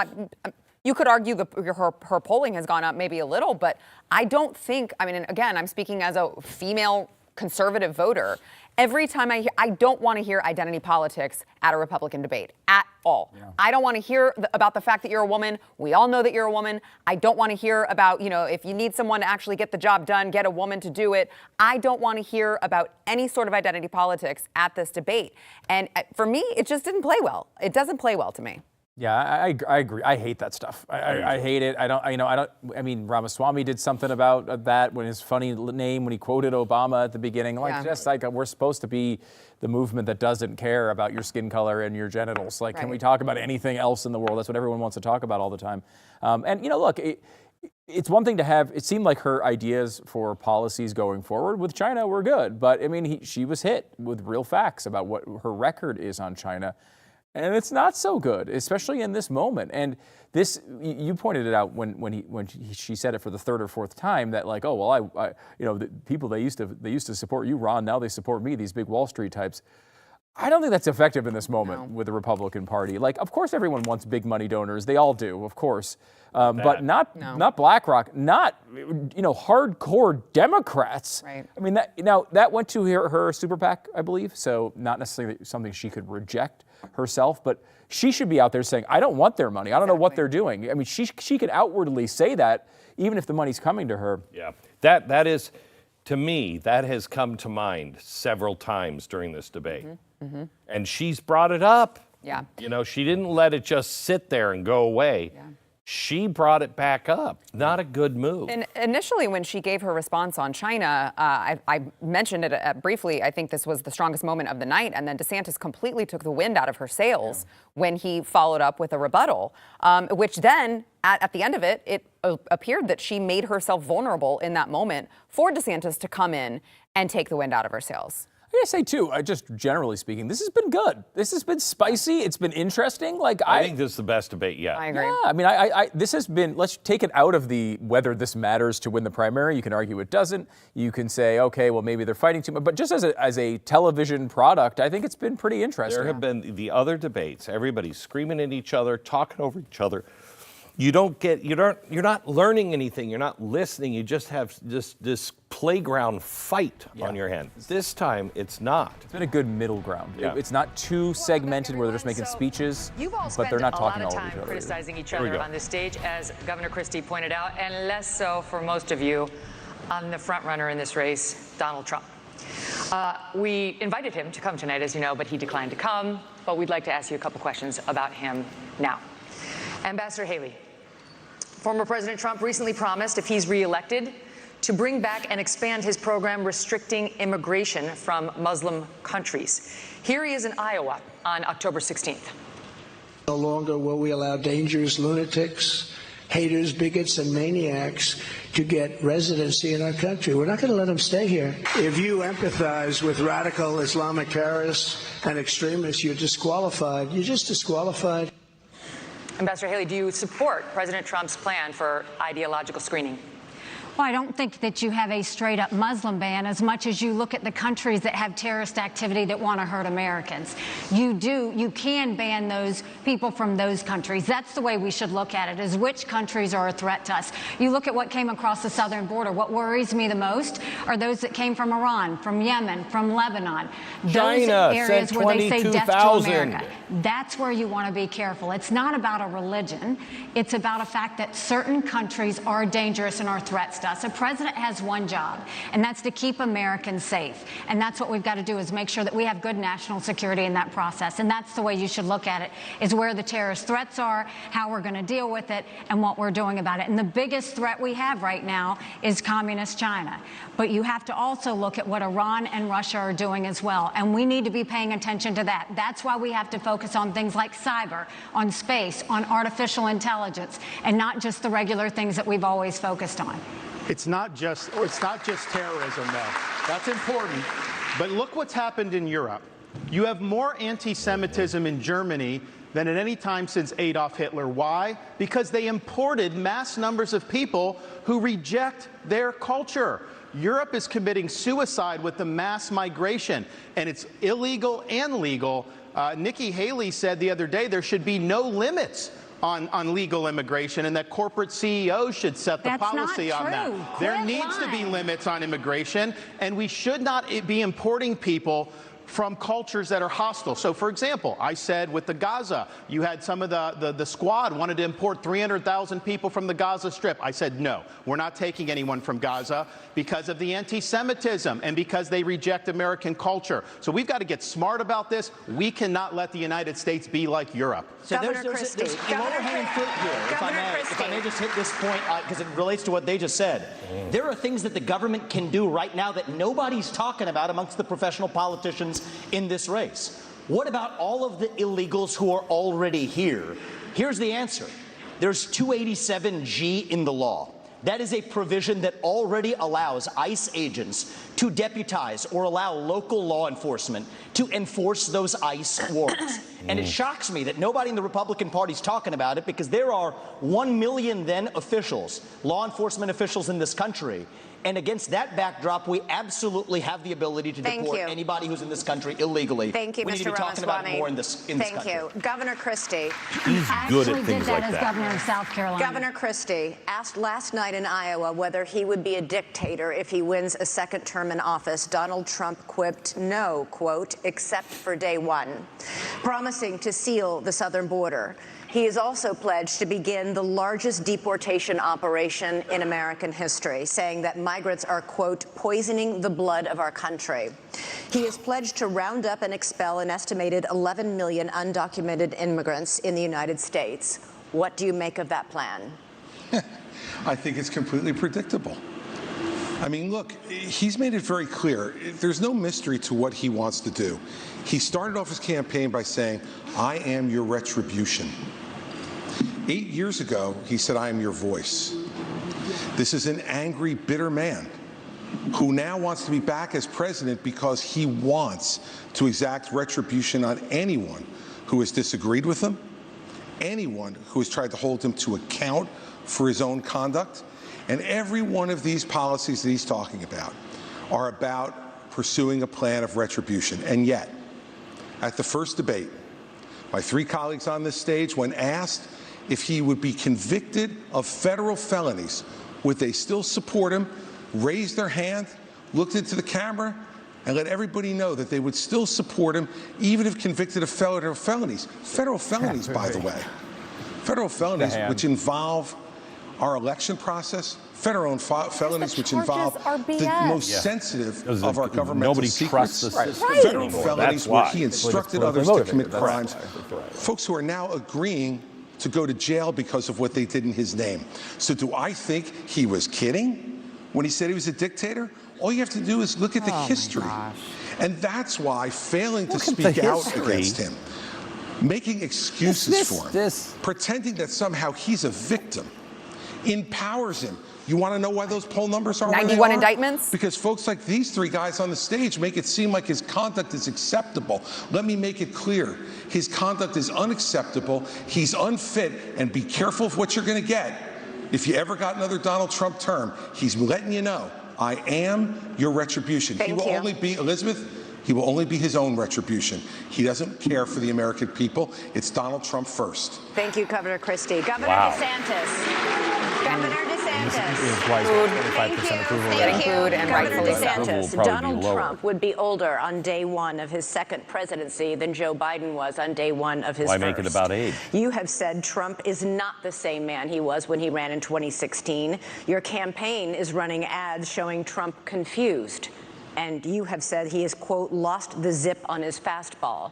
you could argue her polling has gone up maybe a little, but I don't think, and again, I'm speaking as a female conservative voter. Every time I don't want to hear identity politics at a Republican debate at all. Yeah. I don't want to hear about the fact that you're a woman. We all know that you're a woman. I don't want to hear about, if you need someone to actually get the job done, get a woman to do it. I don't want to hear about any sort of identity politics at this debate. And for me, it just didn't play well. It doesn't play well to me. Yeah, I agree. I hate that stuff. I hate it. I mean, Ramaswamy did something about that when his funny name, when he quoted Obama at the beginning. We're supposed to be the movement that doesn't care about your skin color and your genitals. Can we talk about anything else in the world? That's what everyone wants to talk about all the time. Look, it's one thing to have, it seemed like her ideas for policies going forward with China were good. But, she was hit with real facts about what her record is on China. And it's not so good, especially in this moment. And this, you pointed it out when she said it for the third or fourth time that the people they used to support you, Ron, now they support me. These big Wall Street types. I don't think that's effective in this moment with the Republican Party. Of course, everyone wants big money donors. They all do, of course, but not BlackRock, not hardcore Democrats. Right. That went to her super PAC, I believe. So not necessarily something she could reject herself, but she should be out there saying, I don't want their money. I don't know what they're doing. She can outwardly say that, even if the money's coming to her. Yeah, that is, to me, that has come to mind several times during this debate. Mm-hmm. And she's brought it up. Yeah. You know, she didn't let it just sit there and go away. Yeah. She brought it back up. Not a good move. And initially, when she gave her response on China, I mentioned it briefly. I think this was the strongest moment of the night. And then DeSantis completely took the wind out of her sails when he followed up with a rebuttal, which then at the end of it, it appeared that she made herself vulnerable in that moment for DeSantis to come in and take the wind out of her sails. I gotta say too, just generally speaking, this has been good. This has been spicy. It's been interesting. Like I think this is the best debate yet. I agree. Yeah, I mean, this has been. Let's take it out of the whether this matters to win the primary. You can argue it doesn't. You can say, okay, well maybe they're fighting too much. But just as a television product, I think it's been pretty interesting. There have been the other debates. Everybody's screaming at each other, talking over each other. You're not learning anything. You're not listening. You just have this playground fight on your hand. This time, it's not. It's been a good middle ground. Yeah. It's not too segmented where they're just making speeches, You've all but spent they're not a talking lot all of over time each other. criticizing each Here we other go. on this stage, as Governor Christie pointed out, and less so for most of you on the front runner in this race, Donald Trump. We invited him to come tonight, as you know, but he declined to come. But we'd like to ask you a couple questions about him now. Ambassador Haley, former President Trump recently promised, if he's reelected, to bring back and expand his program restricting immigration from Muslim countries. Here he is in Iowa on October 16th. No longer will we allow dangerous lunatics, haters, bigots, and maniacs to get residency in our country. We're not going to let them stay here. If you empathize with radical Islamic terrorists and extremists, you're disqualified. You're just disqualified. Ambassador Haley, do you support President Trump's plan for ideological screening? Well, I don't think that you have a straight up Muslim ban as much as you look at the countries that have terrorist activity that want to hurt Americans. You can ban those people from those countries. That's the way we should look at it, is which countries are a threat to us. You look at what came across the southern border. What worries me the most are those that came from Iran, from Yemen, from Lebanon. China those areas sent where they say death to 22,000. America. That's where you want to be careful. It's not about a religion. It's about a fact that certain countries are dangerous and are threats to us. A president has one job, and that's to keep Americans safe. And that's what we've got to do, is make sure that we have good national security in that process. And that's the way you should look at it, is where the terrorist threats are, how we're going to deal with it, and what we're doing about it. And the biggest threat we have right now is communist China. But you have to also look at what Iran and Russia are doing as well. And we need to be paying attention to that. That's why we have to focus on things like cyber, on space, on artificial intelligence, and not just the regular things that we've always focused on. It's not just terrorism, though. That's important. But look what's happened in Europe. You have more anti-Semitism in Germany than at any time since Adolf Hitler. Why? Because they imported mass numbers of people who reject their culture. Europe is committing suicide with the mass migration, and it's illegal and legal. Nikki Haley said the other day there should be no limits on legal immigration, and that corporate CEOs should set the policy on that. There needs to be limits on immigration, and we should not be importing people from cultures that are hostile. So, for example, I said with the Gaza, you had some of the squad wanted to import 300,000 people from the Gaza Strip. I said, no, we're not taking anyone from Gaza because of the anti-Semitism and because they reject American culture. So we've got to get smart about this. We cannot let the United States be like Europe. So there's a lower-hanging fruit here, if I may just hit this point, because it relates to what they just said. There are things that the government can do right now that nobody's talking about amongst the professional politicians in this race. What about all of the illegals who are already here? Here's the answer. There's 287G in the law. That is a provision that already allows ICE agents to deputize or allow local law enforcement to enforce those ICE warrants. And it shocks me that nobody in the Republican Party is talking about it, because there are 1 million then officials, law enforcement officials in this country. And against that backdrop, we absolutely have the ability to deport anybody who's in this country illegally. Thank you, we Mr. need to be talking about it more in this country. Thank you. Governor Christie. He's good at things like as that. governor of South Carolina. Governor Christie asked last night in Iowa whether he would be a dictator if he wins a second term in office. Donald Trump quipped, no, quote, except for day one, promising to seal the southern border. He has also pledged to begin the largest deportation operation in American history, saying that migrants are, quote, poisoning the blood of our country. He has pledged to round up and expel an estimated 11 million undocumented immigrants in the United States. What do you make of that plan? I think it's completely predictable. I mean, look, he's made it very clear. There's no mystery to what he wants to do. He started off his campaign by saying, I am your retribution. 8 years ago, he said, I am your voice. This is an angry, bitter man who now wants to be back as president because he wants to exact retribution on anyone who has disagreed with him, anyone who has tried to hold him to account for his own conduct. And every one of these policies that he's talking about are about pursuing a plan of retribution. And yet, at the first debate, my 3 colleagues on this stage, when asked if he would be convicted of federal felonies, would they still support him, raised their hand, looked into the camera, and let everybody know that they would still support him even if convicted of federal felonies. Federal felonies, by the way. Federal felonies, which involve our election process, federal felonies which involve the most sensitive of our governmental secrets, federal felonies where he instructed others to commit crimes, folks who are now agreeing to go to jail because of what they did in his name. So do I think he was kidding when he said he was a dictator? All you have to do is look at the history. And that's why failing to speak out against him, making excuses for him, pretending that somehow he's a victim, empowers him. You want to know why those poll numbers are 91 indictments? Because folks like these 3 guys on the stage make it seem like his conduct is acceptable. Let me make it clear. His conduct is unacceptable. He's unfit. And be careful of what you're going to get. If you ever got another Donald Trump term, he's letting you know, I am your retribution. He will only be, Elizabeth, he will only be his own retribution. He doesn't care for the American people. It's Donald Trump first. Thank you, Governor Christie. Governor DeSantis. Governor DeSantis. Governor DeSantis. Donald Trump would be older on day 1 of his second presidency than Joe Biden was on day 1 of his first. Why make it about age? You have said Trump is not the same man he was when he ran in 2016. Your campaign is running ads showing Trump confused. And you have said he has, quote, lost the zip on his fastball.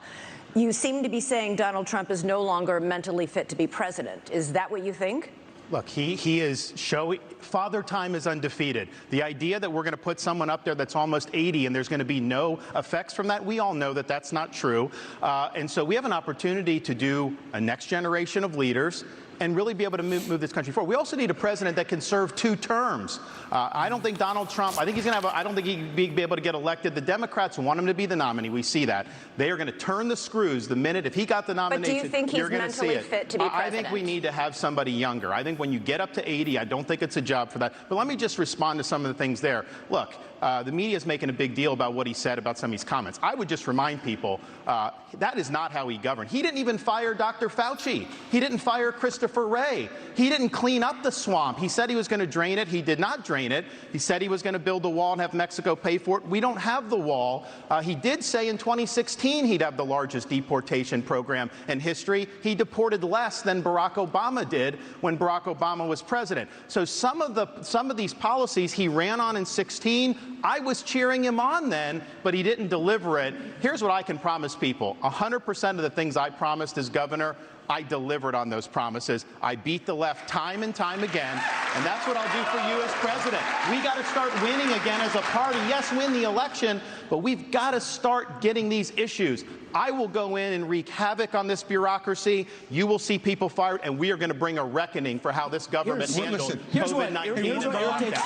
You seem to be saying Donald Trump is no longer mentally fit to be president. Is that what you think? Look, he is showing, Father Time is undefeated. The idea that we're going to put someone up there that's almost 80 and there's going to be no effects from that, we all know that that's not true. And so we have an opportunity to do a next generation of leaders and really be able to move this country forward. We also need a president that can serve 2 terms. I don't think Donald Trump, I think he's going to have, I don't think he'd be able to get elected. The Democrats want him to be the nominee. We see that. They are going to turn the screws the minute, if he got the nomination, but do you think he's mentally fit to be president? I think we need to have somebody younger. I think when you get up to 80, I don't think it's a job for that. But let me just respond to some of the things there. Look, the media is making a big deal about what he said about some of these comments. I would just remind people that is not how he governed. He didn't even fire Dr. Fauci. He didn't fire Christopher Wray. He didn't clean up the swamp. He said he was going to drain it. He did not drain it. He said he was going to build a wall and have Mexico pay for it. We don't have the wall. He did say in 2016 he'd have the largest deportation program in history. He deported less than Barack Obama did when Barack Obama was president. So some of these policies he ran on in 2016, I was cheering him on then, but he didn't deliver it. Here's what I can promise people. 100% of the things I promised as governor, I delivered on those promises. I beat the left time and time again, and that's what I'll do for you as president. We got to start winning again as a party. Yes, win the election, but we've got to start getting these issues. I will go in and wreak havoc on this bureaucracy. You will see people fired, and we are going to bring a reckoning for how this government handled COVID-19. Here's what irritates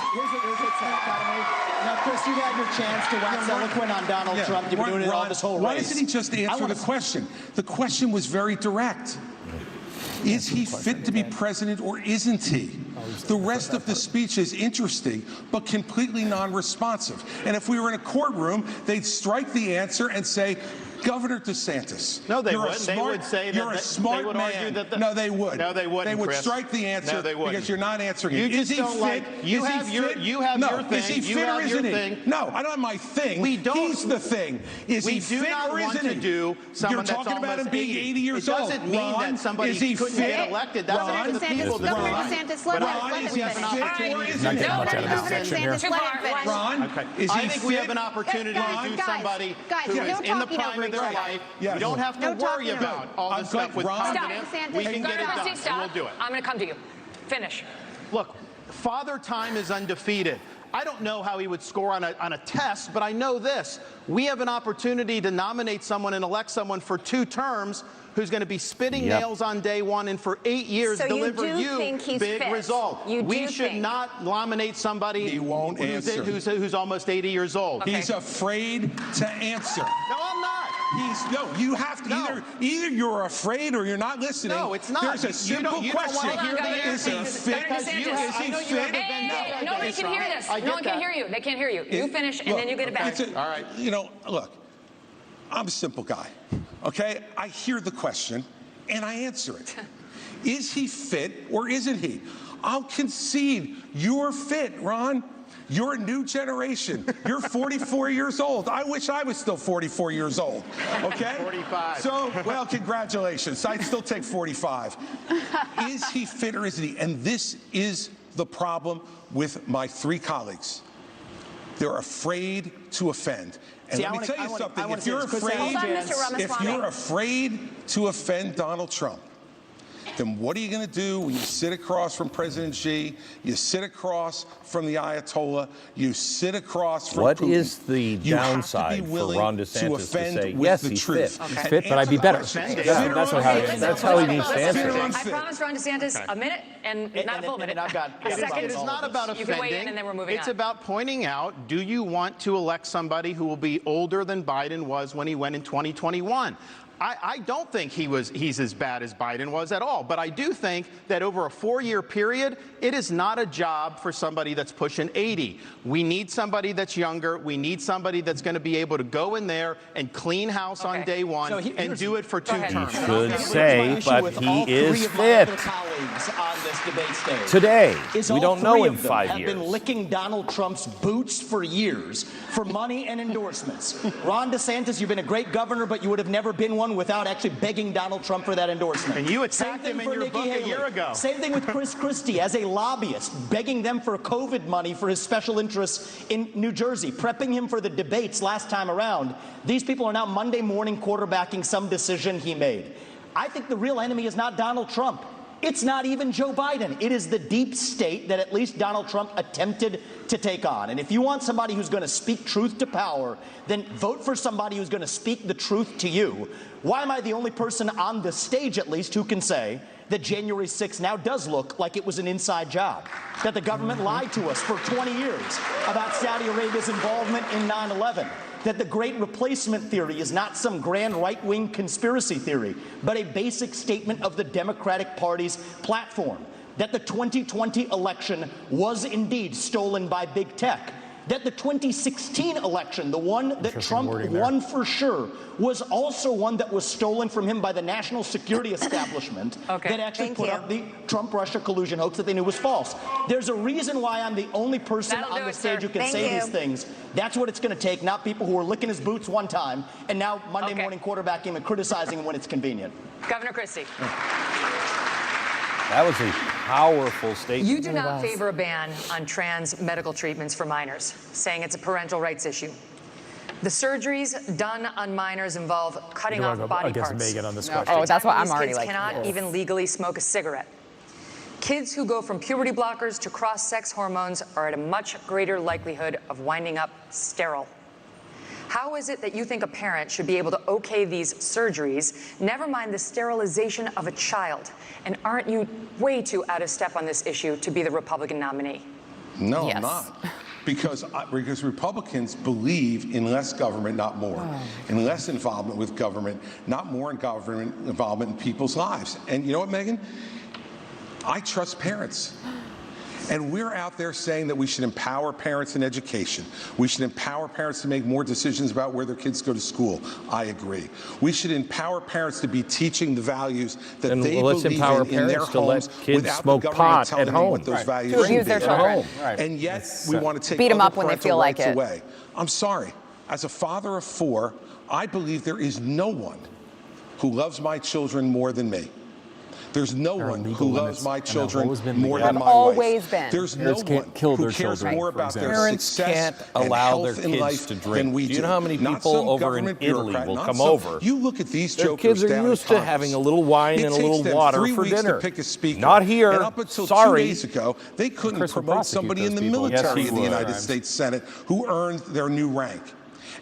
Now, Chris, you had your chance to wax eloquent on Donald Trump. You've been doing it all this whole race. Why doesn't he just answer the question? The question was very direct. Is he fit to be president or isn't he? The rest of the speech is interesting, but completely non-responsive. And if we were in a courtroom, they'd strike the answer and say, Governor DeSantis. No, they you're wouldn't. They would say that you're a smart they would man. argue that no, they would. No, they wouldn't. They would Chris. strike the answer no, they wouldn't. because you're not answering you it. Just is he don't fit? like. You is have he your. fit? You have no. your thing. Is he you fit have or your isn't he? thing. No, I don't have my thing. We don't. He's the thing. Is we he do fit not or want isn't to he? do someone You're talking that's about him almost being 80 years old. It doesn't mean Ron, that somebody is he couldn't fit? get elected. That's up to the people to Governor decide. DeSantis, let him we have an finish. opportunity. Not getting much out of this section here. DeSantis, let him finish. Ron, is he I think we have fit? an opportunity to do somebody who no is in the talking prime over of their each other. life. Yes. We don't have to No worry talking about all this stuff with Ron, confidence. Stop. We can get it Christy, done, stop. and we'll do it. I'm going to come to you. Finish. Look, Father Time is undefeated. I don't know how he would score on a test, but I know this. We have an opportunity to nominate someone and elect someone for 2 terms who's going to be spitting nails on day 1 and for 8 years So deliver you think he's big fit? result. We should not nominate somebody He won't answer. who's almost 80 years old. He's afraid to answer. No, I'm not. You have to either you're afraid or you're not listening. No, it's not. There's a simple you don't question. want to hear the Is he answer fit? because Is you he fit? Hey, nobody can hear this. I get No one can that. hear you. They can't hear you. You finish, and then you get it back. All right. Look, I'm a simple guy, okay? I hear the question, and I answer it. Is he fit or isn't he? I'll concede you're fit, Ron. You're a new generation. You're 44 years old. I wish I was still 44 years old, okay? 45. So, well, congratulations. I'd still take 45. Is he fit or isn't he? And this is the problem with my 3 colleagues. They're afraid to offend. And See, let me tell you something. If you're afraid to offend Donald Trump, then what are you going to do when you sit across from President Xi, you sit across from the Ayatollah, you sit across from What Putin? is the You have to be downside for willing Ron to DeSantis to offend say, with yes, the he's truth. fit? He's fit, but I'd be better. That's how he needs to answer it. I promised Ron DeSantis a minute and not a full minute. I've got a second. It is not about You can weigh in, offending. and then we're moving It's on. about pointing out, do you want to elect somebody who will be older than Biden was when he went in 2021? I don't think he's as bad as Biden was at all, but I do think that over a 4-year period, it is not a job for somebody that's pushing 80. We need somebody that's younger. We need somebody that's going to be able to go in there and clean house on day 1 and do it for 2 terms. He should say, but he is fit. Colleagues on this debate stage. Today, is we all don't know 3 in of them 5 have years. been licking Donald Trump's boots for years for money and endorsements. Ron DeSantis, you've been a great governor, but you would have never been one without actually begging Donald Trump for that endorsement. And you attacked him in your book a year ago. Same thing with Chris Christie as a lobbyist, begging them for COVID money for his special interests in New Jersey, prepping him for the debates last time around. These people are now Monday morning quarterbacking some decision he made. I think the real enemy is not Donald Trump. It's not even Joe Biden. It is the deep state that at least Donald Trump attempted to take on. And if you want somebody who's going to speak truth to power, then vote for somebody who's going to speak the truth to you. Why am I the only person on the stage, at least, who can say that January 6th now does look like it was an inside job? That the government lied to us for 20 years about Saudi Arabia's involvement in 9/11? That the Great Replacement theory is not some grand right-wing conspiracy theory, but a basic statement of the Democratic Party's platform. That the 2020 election was indeed stolen by big tech. That the 2016 election, the one that Trump won for sure, was also one that was stolen from him by the national security establishment that actually put up the Trump-Russia collusion hoax that they knew was false. There's a reason why I'm the only person on the stage who can say these things. That's what it's going to take, not people who are licking his boots one time and now Monday morning quarterbacking him and criticizing him when it's convenient. Governor Christie. That was a powerful statement. You do not favor a ban on trans medical treatments for minors, saying it's a parental rights issue. The surgeries done on minors involve cutting off body parts. Megyn on this question. Oh, that's why I'm These already kids like, cannot even legally smoke a cigarette. Kids who go from puberty blockers to cross-sex hormones are at a much greater likelihood of winding up sterile. How is it that you think a parent should be able to okay these surgeries, never mind the sterilization of a child? And aren't you way too out of step on this issue to be the Republican nominee? No, I'm not. Because Republicans believe in less government, not more. In less involvement with government, not more in government involvement in people's lives. And you know what, Megyn? I trust parents. And we're out there saying that we should empower parents in education. We should empower parents to make more decisions about where their kids go to school. I agree. We should empower parents to be teaching the values that And they let's believe empower in their parents to let homes kids without smoke the government pot telling at them home. what those Right. values To should abuse be. their children. Right. And yet we want to take beat 'em other up when they parental feel like rights it. away. I'm sorry. As a father of 4, I believe there is no one who loves my children more than me. There's no one who loves my children more than my always wife. been. There's no Parents can't one kill who their cares children, more for about their example. Parents success can't and allow health their in kids life to than drink. we Do you know how many Not people some over in government Italy bureaucrat, will not come some- over? You look at these Their jokers kids are down in used to Congress. having a little wine It and a takes little them water 3 for weeks dinner. to pick a speaker. Not here. And up until Sorry. 2 days ago, they couldn't Chris would promote prosecute somebody in those the people. Yes, military he in the would. United States Senate who earned their new rank.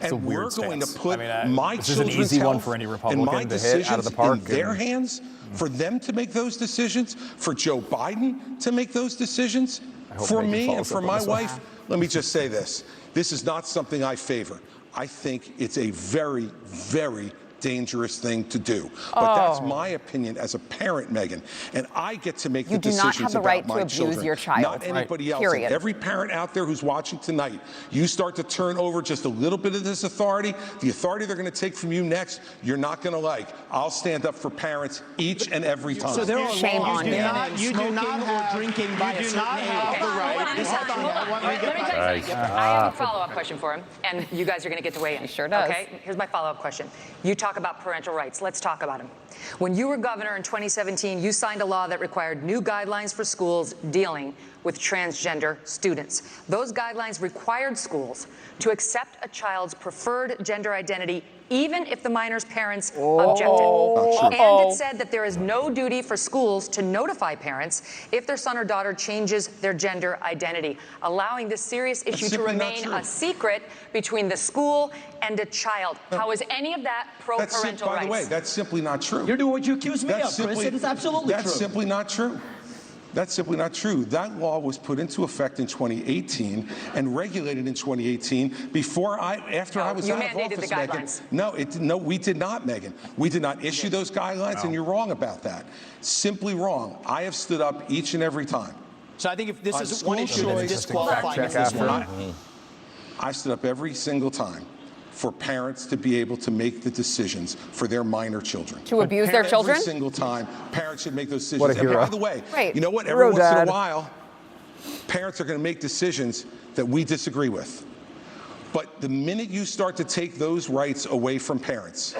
It's a And we're weird going to stance. put I mean, my this is an children's easy one health for any and Republican my to hit out of the decisions park in their and- hands, for them to make those decisions, for Joe Biden to make those decisions, hope for Megyn me and follows for up on my this one. wife. Let me just say this. This is not something I favor. I think it's a very, very dangerous thing to do. But that's my opinion as a parent, Megyn. And I get to make You the do not decisions have the right about to my abuse children, your child. not anybody else. Period. And every parent out there who's watching tonight, you start to turn over just a little bit of this authority, the authority they're going to take from you next, you're not going to like. I'll stand up for parents each and every time. So there are Shame laws on you. banning You do not smoking have- or drinking by you a do certain not age. have the right. Hold on. Let me tell you something. I have a follow-up question for him, and you guys are going to get to weigh in. He sure does. Okay, here's my follow-up question. You talk about parental rights. Let's talk about them. When you were governor in 2017, you signed a law that required new guidelines for schools dealing with transgender students. Those guidelines required schools to accept a child's preferred gender identity even if the minor's parents objected. And it said that there is no duty for schools to notify parents if their son or daughter changes their gender identity, allowing this serious issue to simply not remain true. a secret between the school and a child. How is any of that pro-parental By rights? the way, that's simply not true. You're doing what you accuse me That's of, Chris. It is absolutely true. That's simply not true. That's simply not true. That law was put into effect in 2018 and regulated in 2018 after I was you out of mandated office, the Megyn. guidelines. No, we did not, Megyn. We did not issue those guidelines, and you're wrong about that. Simply wrong. I have stood up each and every time. So I think if this On is one issue school that's choice, disqualifying us this one. I stood up every single time for parents to be able to make the decisions for their minor children. To abuse their children? Every single time, parents should make those decisions. What a hero. And by the way, Right. you know what? Hero Every once in dad. a while, parents are going to make decisions that we disagree with. But the minute you start to take those rights away from parents,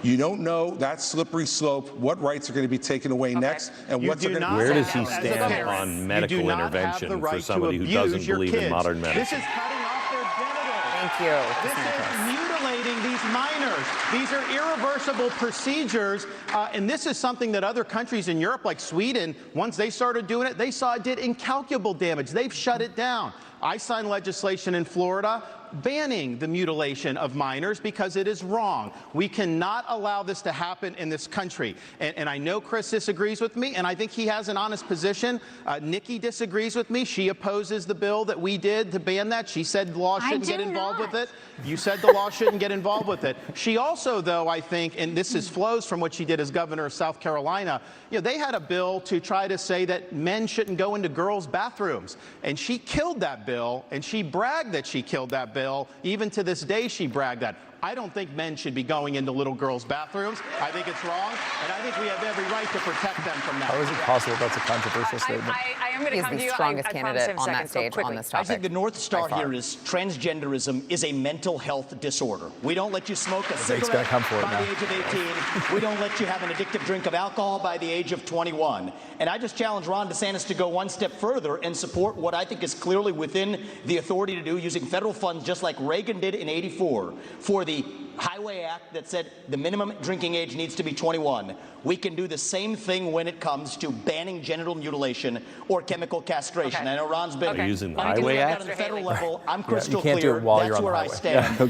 you don't know that slippery slope, what rights are going to be taken away next, and what's going to be. Where does he As a stand parent, on medical you do not have intervention the right for to somebody who abuse doesn't your believe in kids. modern medicine? This is cutting off their genitals. Thank you. This is mutilating these minors. These are irreversible procedures, and this is something that other countries in Europe, like Sweden, once they started doing it, they saw it did incalculable damage. They've shut it down. I signed legislation in Florida banning the mutilation of minors because it is wrong. We cannot allow this to happen in this country. And I know Chris disagrees with me, and I think he has an honest position. Nikki disagrees with me. She opposes the bill that we did to ban that. She said the law shouldn't get involved with it. You said the law shouldn't get involved with it. She also, though, I think, and this flows from what she did as governor of South Carolina, they had a bill to try to say that men shouldn't go into girls' bathrooms. And she killed that bill, and she bragged that she killed that bill. Even to this day, she bragged that. I don't think men should be going into little girls' bathrooms. I think it's wrong, and I think we have every right to protect them from that. How is it possible that's a controversial statement? I am going to He's come to the you. strongest I candidate promise on him that stage on this topic. I think the North Star here is transgenderism is a mental health disorder. We don't let you smoke a Zake's cigarette gonna come for it by now. the age of 18. We don't let you have an addictive drink of alcohol by the age of 21. And I just challenge Ron DeSantis to go one step further and support what I think is clearly within the authority to do using federal funds, just like Reagan did in '84, for the Highway Act that said the minimum drinking age needs to be 21. We can do the same thing when it comes to banning genital mutilation or chemical castration. I know Ron's been using the Highway Act? on the federal level. I'm you crystal can't do clear. it while That's you're on the where I highway. stand.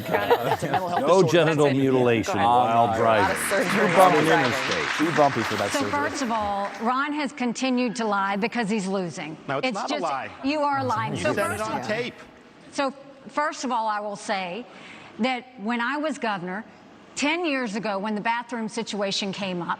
It's a mental health No disorder. genital mutilation while driving. On an interstate. Too bumpy for that So surgery. first of all, Ron has continued to lie because he's losing. No, it's not a just, lie. You are lying. You So said it first of on all- tape. So first of all, I will say that when I was governor, 10 years ago, when the bathroom situation came up,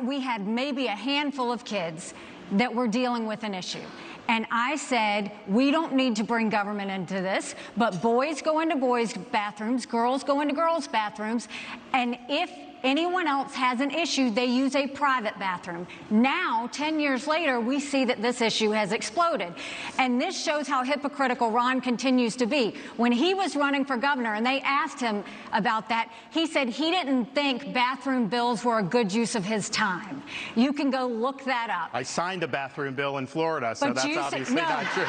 we had maybe a handful of kids that were dealing with an issue. And I said, we don't need to bring government into this, but boys go into boys' bathrooms, girls go into girls' bathrooms, and if anyone else has an issue, they use a private bathroom. Now, 10 years later, we see that this issue has exploded. And this shows how hypocritical Ron continues to be. When he was running for governor and they asked him about that, he said he didn't think bathroom bills were a good use of his time. You can go look that up. I signed a bathroom bill in Florida, so But that's you said- obviously no. not true.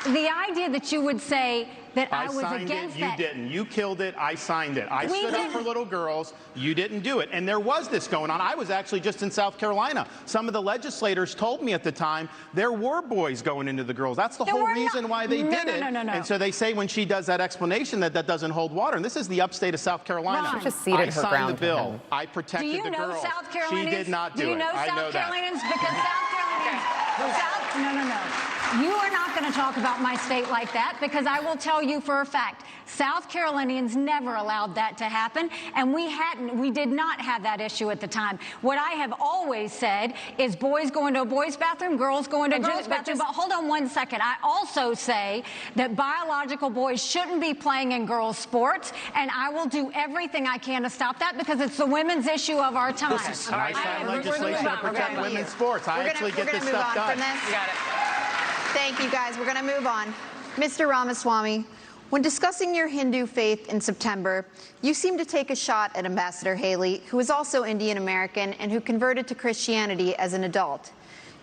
So the idea that you would say that I was signed against it, that. you didn't. You killed it, I signed it. I We stood up didn't. for little girls, you didn't do it. And there was this going on. I was actually just in South Carolina. Some of the legislators told me at the time there were boys going into the girls. That's the There whole were reason not. why they No, did no, it. no, no, no. And so they say when she does that explanation that that doesn't hold water. And this is the upstate of South Carolina. Ron. She just ceded I her signed ground the to bill. him. I Do protected you the know girls. South Carolinians? She did not do you it. know I know South that. Carolinians? Because South Carolinians. No. You are not going to talk about my state like that, because I will tell you for a fact, South Carolinians never allowed that to happen, and we did not have that issue at the time. What I have always said is boys go into a boys' bathroom, girls go into a girls' bathroom. But hold on one second. I also say that biological boys shouldn't be playing in girls' sports, and I will do everything I can to stop that, because it's the women's issue of our time. And I signed legislation to protect women's sports. I actually get this stuff done. You got it. Thank you, guys. We're going to move on. Mr. Ramaswamy, when discussing your Hindu faith in September, you seemed to take a shot at Ambassador Haley, who is also Indian American and who converted to Christianity as an adult.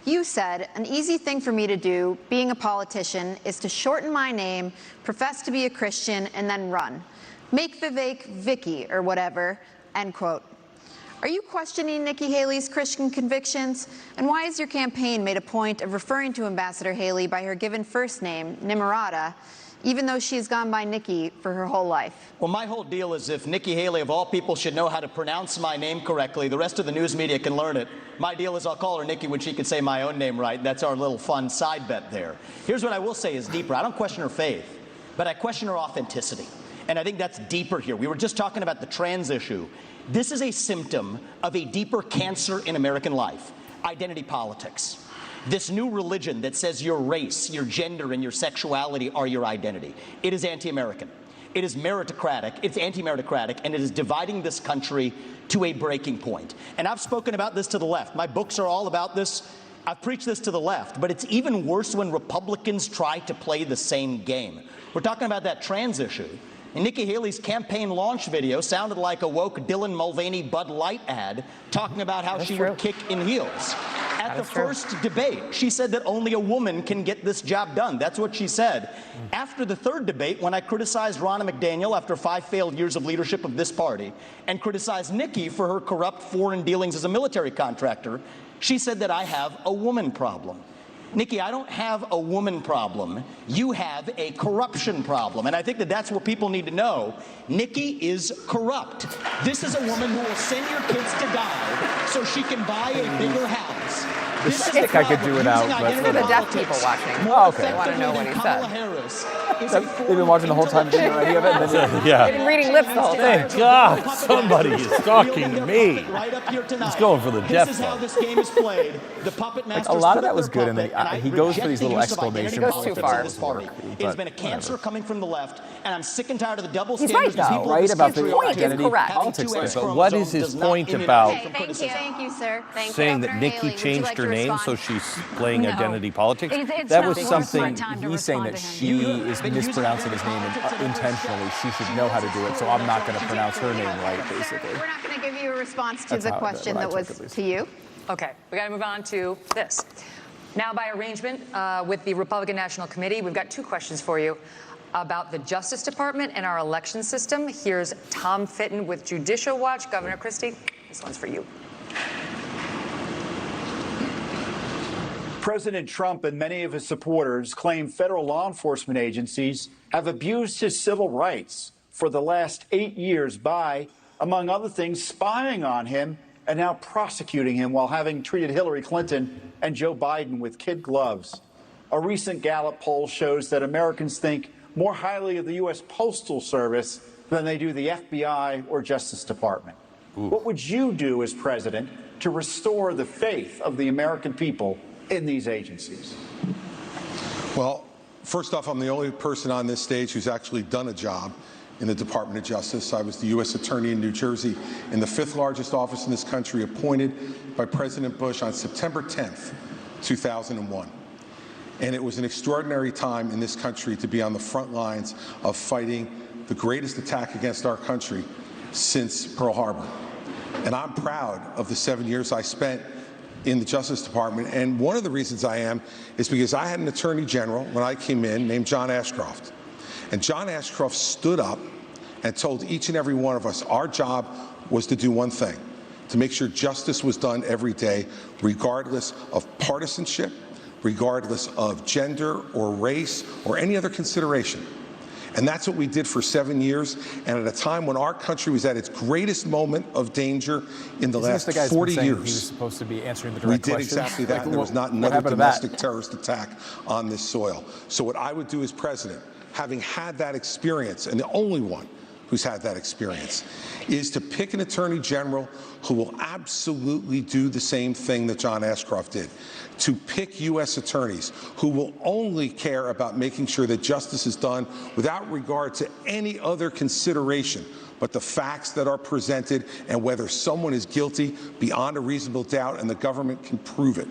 You said, an easy thing for me to do, being a politician, is to shorten my name, profess to be a Christian, and then run. Make Vivek Vicky or whatever, end quote. Are you questioning Nikki Haley's Christian convictions? And why has your campaign made a point of referring to Ambassador Haley by her given first name, Nimarata, even though she's gone by Nikki for her whole life? Well, my whole deal is if Nikki Haley, of all people, should know how to pronounce my name correctly, the rest of the news media can learn it. My deal is I'll call her Nikki when she can say my own name right. That's our little fun side bet there. Here's what I will say is deeper. I don't question her faith, but I question her authenticity. And I think that's deeper here. We were just talking about the trans issue. This is a symptom of a deeper cancer in American life, identity politics. This new religion that says your race, your gender, and your sexuality are your identity. It is anti-American. It is meritocratic, it's anti-meritocratic, and it is dividing this country to a breaking point. And I've spoken about this to the left. My books are all about this. I've preached this to the left, but it's even worse when Republicans try to play the same game. We're talking about that trans issue. And Nikki Haley's campaign launch video sounded like a woke Dylan Mulvaney Bud Light ad talking about how she would kick in heels. At the first debate, she said that only a woman can get this job done. That's what she said. After the third debate, when I criticized Ronna McDaniel after 5 failed years of leadership of this party and criticized Nikki for her corrupt foreign dealings as a military contractor, she said that I have a woman problem. Nikki, I don't have a woman problem. You have a corruption problem. And I think that that's what people need to know. Nikki is corrupt. This is a woman who will send your kids to die so she can buy a bigger house. I think I could do it out, but For the deaf people watching. Oh, okay. They want to know what he said. They've been watching the whole time, didn't know any of it. And then Yeah. They've been reading lips the whole time. Thank God somebody is talking to me. He's going for the deaf This is how vote. this game is played. The puppet Like, masters a lot put of that up was their good, and then puppet, he I goes for reject these the little use of identity exclamation He goes too politics far. in this party. It has been a cancer coming from the left, and I'm sick and tired of the double He's standards right, of though. people Right in this about the country. point is identity correct. politics Having thing. two But what is X his chromosomes does not point immunize about you from criticism. Thank you, sir. Thank you, saying that Governor Nikki Haley. Would you changed like her to name respond? so she's playing No. identity politics? It's That not was worth something. my time to he's saying respond that to him. she is mispronouncing his name intentionally. She should know how to do it, so I'm not going to pronounce her name right, basically. We're not going to give you a response to That's the how- question what I that took, was at least. to you. Okay, we got to move on to this. Now, by arrangement with the Republican National Committee, we've got 2 questions for you about the Justice Department and our election system. Here's Tom Fitton with Judicial Watch. Governor Christie, this one's for you. President Trump and many of his supporters claim federal law enforcement agencies have abused his civil rights for the last 8 years by, among other things, spying on him and now prosecuting him while having treated Hillary Clinton and Joe Biden with kid gloves. A recent Gallup poll shows that Americans think more highly of the U.S. Postal Service than they do the FBI or Justice Department. What would you do as president to restore the faith of the American people in these agencies? Well, first off, I'm the only person on this stage who's actually done a job in the Department of Justice. I was the U.S. Attorney in New Jersey, in the 5th largest office in this country, appointed by President Bush on September 10th, 2001. And it was an extraordinary time in this country to be on the front lines of fighting the greatest attack against our country since Pearl Harbor. And I'm proud of the 7 years I spent in the Justice Department. And one of the reasons I am is because I had an Attorney General when I came in named John Ashcroft. And John Ashcroft stood up and told each and every one of us our job was to do one thing, to make sure justice was done every day, regardless of partisanship, regardless of gender or race or any other consideration. And that's what we did for 7 years. And at a time when our country was at its greatest moment of danger in the last 40 years. He was supposed to be answering the direct questions? We did exactly that. There was not another domestic terrorist attack on this soil. So what I would do as president, having had that experience, and the only one who's had that experience, is to pick an attorney general who will absolutely do the same thing that John Ashcroft did, to pick U.S. attorneys who will only care about making sure that justice is done without regard to any other consideration but the facts that are presented and whether someone is guilty beyond a reasonable doubt and the government can prove it.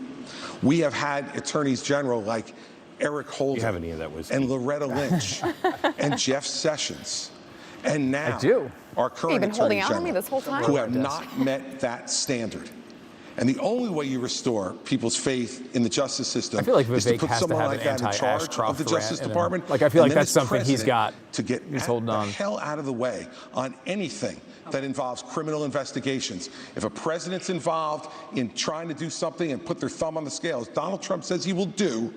We have had attorneys general like Eric Holder and Loretta Lynch and Jeff Sessions. And now, our current attorney general, who have not met that standard. And the only way you restore people's faith in the justice system is to put someone like that in charge of the Justice Department. Like, I feel like that's something he's got. To get the hell out of the way on anything that involves criminal investigations. If a president's involved in trying to do something and put their thumb on the scales, Donald Trump says he will do,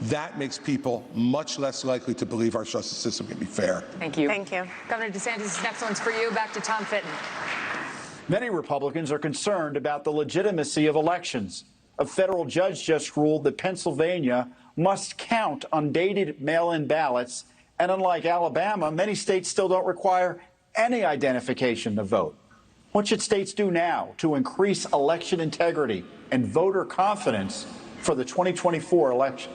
that makes people much less likely to believe our justice system can be fair. Thank you. Thank you. Governor DeSantis, next one's for you. Back to Tom Fitton. Many Republicans are concerned about the legitimacy of elections. A federal judge just ruled that Pennsylvania must count undated mail-in ballots, and unlike Alabama, many states still don't require any identification to vote. What should states do now to increase election integrity and voter confidence for the 2024 election?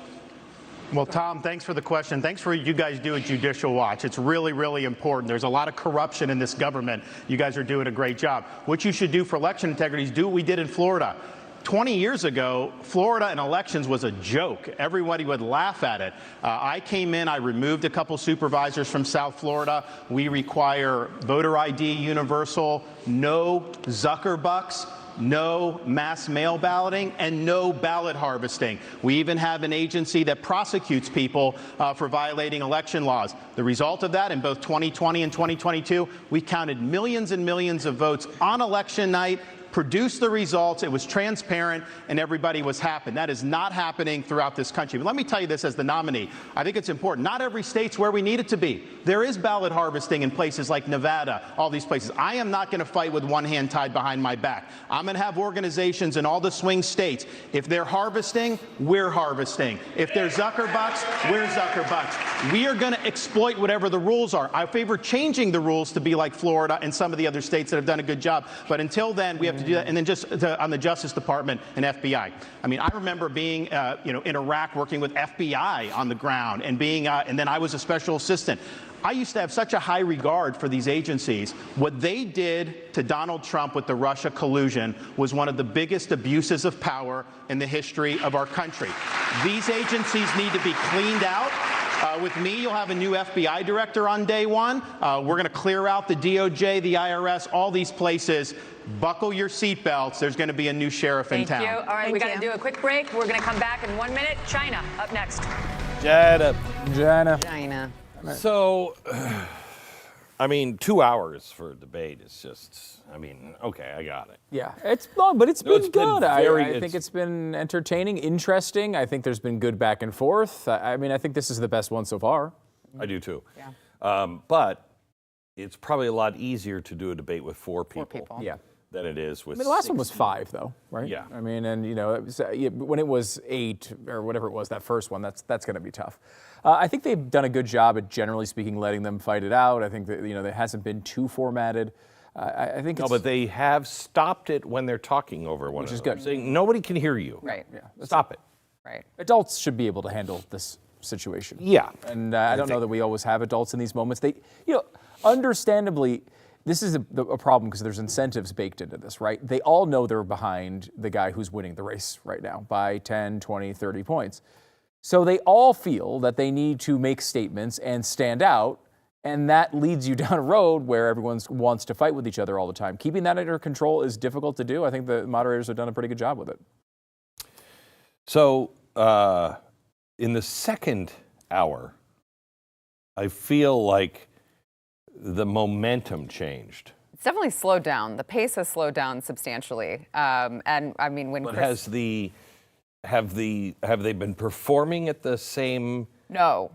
Well, Tom, thanks for the question. Thanks for what you guys do at Judicial Watch. It's really, really important. There's a lot of corruption in this government. You guys are doing a great job. What you should do for election integrity is do what we did in Florida. 20 years ago, Florida and elections was a joke. Everybody would laugh at it. I came in, I removed a couple supervisors from South Florida. We require voter ID universal, no Zuckerbucks, no mass mail balloting, and no ballot harvesting. We even have an agency that prosecutes people for violating election laws. The result of that, in both 2020 and 2022, we counted millions and millions of votes on election night, produced the results, it was transparent, and everybody was happy. That is not happening throughout this country. But let me tell you this as the nominee. I think it's important. Not every state's where we need it to be. There is ballot harvesting in places like Nevada, all these places. I am not going to fight with one hand tied behind my back. I'm going to have organizations in all the swing states. If they're harvesting, we're harvesting. If they're Zuckerbucks, we're Zuckerbucks. We are going to exploit whatever the rules are. I favor changing the rules to be like Florida and some of the other states that have done a good job. But until then, we have to do that. And then just on the Justice Department and FBI. I mean, I remember being, in Iraq working with FBI on the ground and being, and then I was a special assistant. I used to have such a high regard for these agencies. What they did to Donald Trump with the Russia collusion was one of the biggest abuses of power in the history of our country. These agencies need to be cleaned out. With me, you'll have a new FBI director on day one. We're going to clear out the DOJ, the IRS, all these places. Buckle your seatbelts. There's going to be a new sheriff in town. Thank you. All right, we got to do a quick break. We're going to come back in 1 minute. China up next. China. So, I mean, 2 hours for a debate is just, okay, I got it. Yeah, it's long, but it's been good. I think it's it's been entertaining, interesting. I think there's been good back and forth. I think this is the best one so far. I do too. Yeah. But it's probably a lot easier to do a debate with four people. Yeah. Than it is with. The last one was 5, though, right? Yeah. And it was, when it was 8 or whatever it was, that first one, that's going to be tough. I think they've done a good job at, generally speaking, letting them fight it out. I think that there hasn't been too formatted. I think no, but they have stopped it when they're talking over one which another. is good. Saying nobody can hear you. Right. Yeah, Stop it. Right. Adults should be able to handle this situation. Yeah. And I don't know that we always have adults in these moments. They, understandably, this is a problem because there's incentives baked into this, right? They all know they're behind the guy who's winning the race right now by 10, 20, 30 points. So they all feel that they need to make statements and stand out, and that leads you down a road where everyone wants to fight with each other all the time. Keeping that under control is difficult to do. I think the moderators have done a pretty good job with it. So in the second hour, I feel like the momentum changed. It's definitely slowed down. The pace has slowed down substantially. And I mean, when But Chris... have they been performing at the same? No,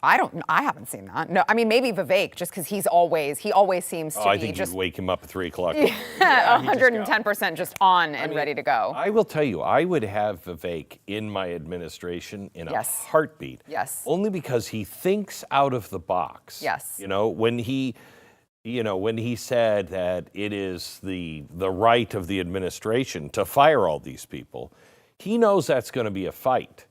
I haven't seen that. No, I mean, maybe Vivek, just because he always seems to I be think just you'd wake him up at 3 o'clock. 110% just on and ready to go. I will tell you, I would have Vivek in my administration in a heartbeat. Yes. Only because he thinks out of the box. Yes. When he said that it is the right of the administration to fire all these people, he knows that's going to be a fight.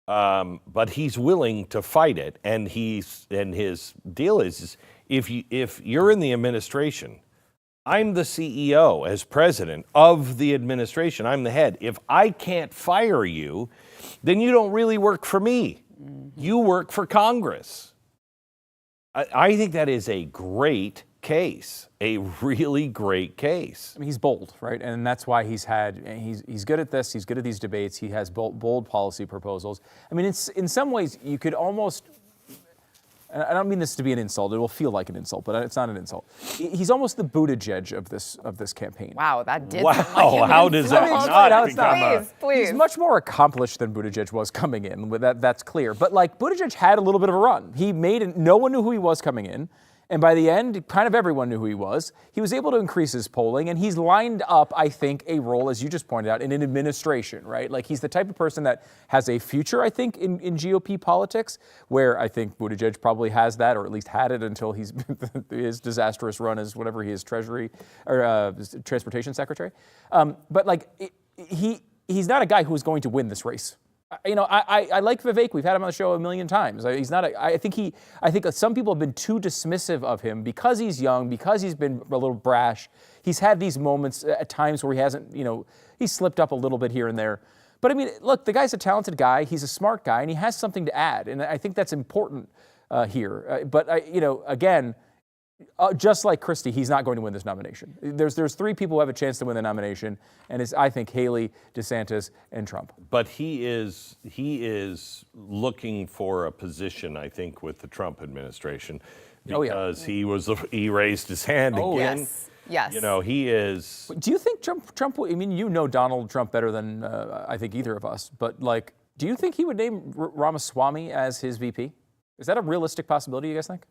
But he's willing to fight it, and his deal is if you're in the administration, I'm the CEO as president of the administration. I'm the head. If I can't fire you, then you don't really work for me. You work for Congress. I think that is a great case, a really great case. I mean, he's bold, right? And that's why he's good at this. He's good at these debates. He has bold policy proposals. I mean, it's in some ways you could almost. I don't mean this to be an insult. It will feel like an insult, but it's not an insult. He's almost the Buttigieg of this campaign. Wow, that did. Wow, how does that not become Please. He's much more accomplished than Buttigieg was coming in. That's clear. But like Buttigieg had a little bit of a run. He made it. No one knew who he was coming in. And by the end, kind of everyone knew who he was. He was able to increase his polling, and he's lined up, I think, a role, as you just pointed out, in an administration, right? Like, he's the type of person that has a future, I think, in GOP politics, where I think Buttigieg probably has that, or at least had it until his disastrous run as whatever he is, Treasury or Transportation Secretary. But like, he's not a guy who is going to win this race. I like Vivek. We've had him on the show a million times. He's not. I think some people have been too dismissive of him because he's young, because he's been a little brash. He's had these moments at times where he hasn't. He's slipped up a little bit here and there. But I mean, look, the guy's a talented guy. He's a smart guy, and he has something to add. And I think that's important here. But again. Just like Christie, he's not going to win this nomination. There's 3 people who have a chance to win the nomination, and it's, I think, Haley, DeSantis, and Trump. But he is looking for a position, I think, with the Trump administration because he raised his hand again. Yes. He is. Do you think Trump? I mean, Donald Trump better than I think either of us. But like, do you think he would name Ramaswamy as his VP? Is that a realistic possibility? You guys think?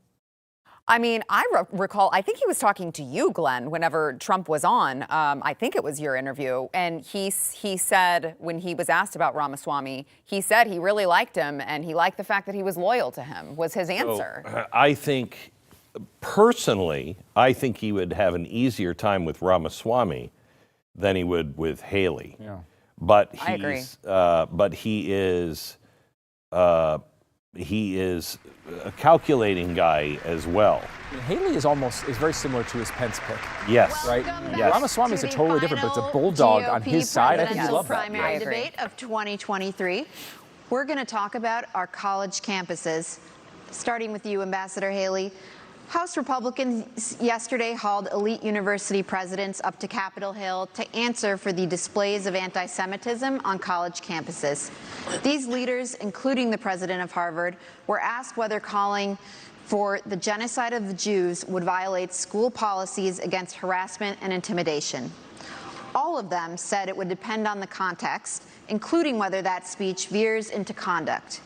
I mean, I recall, I think he was talking to you, Glenn, whenever Trump was on. I think it was your interview. And he said, when he was asked about Ramaswamy, he said he really liked him and he liked the fact that he was loyal to him, was his answer. So, I think, personally, he would have an easier time with Ramaswamy than he would with Haley. Yeah. But I agree. But he is a calculating guy as well. Haley is very similar to his Pence pick. Yes. Right? Yes. Ramaswamy is a totally different, but it's a bulldog on his side. I think you love that. Primary debate of 2023. We're going to talk about our college campuses, starting with you, Ambassador Haley. House Republicans yesterday hauled elite university presidents up to Capitol Hill to answer for the displays of anti-Semitism on college campuses. These leaders, including the president of Harvard, were asked whether calling for the genocide of the Jews would violate school policies against harassment and intimidation. All of them said it would depend on the context, including whether that speech veers into conduct.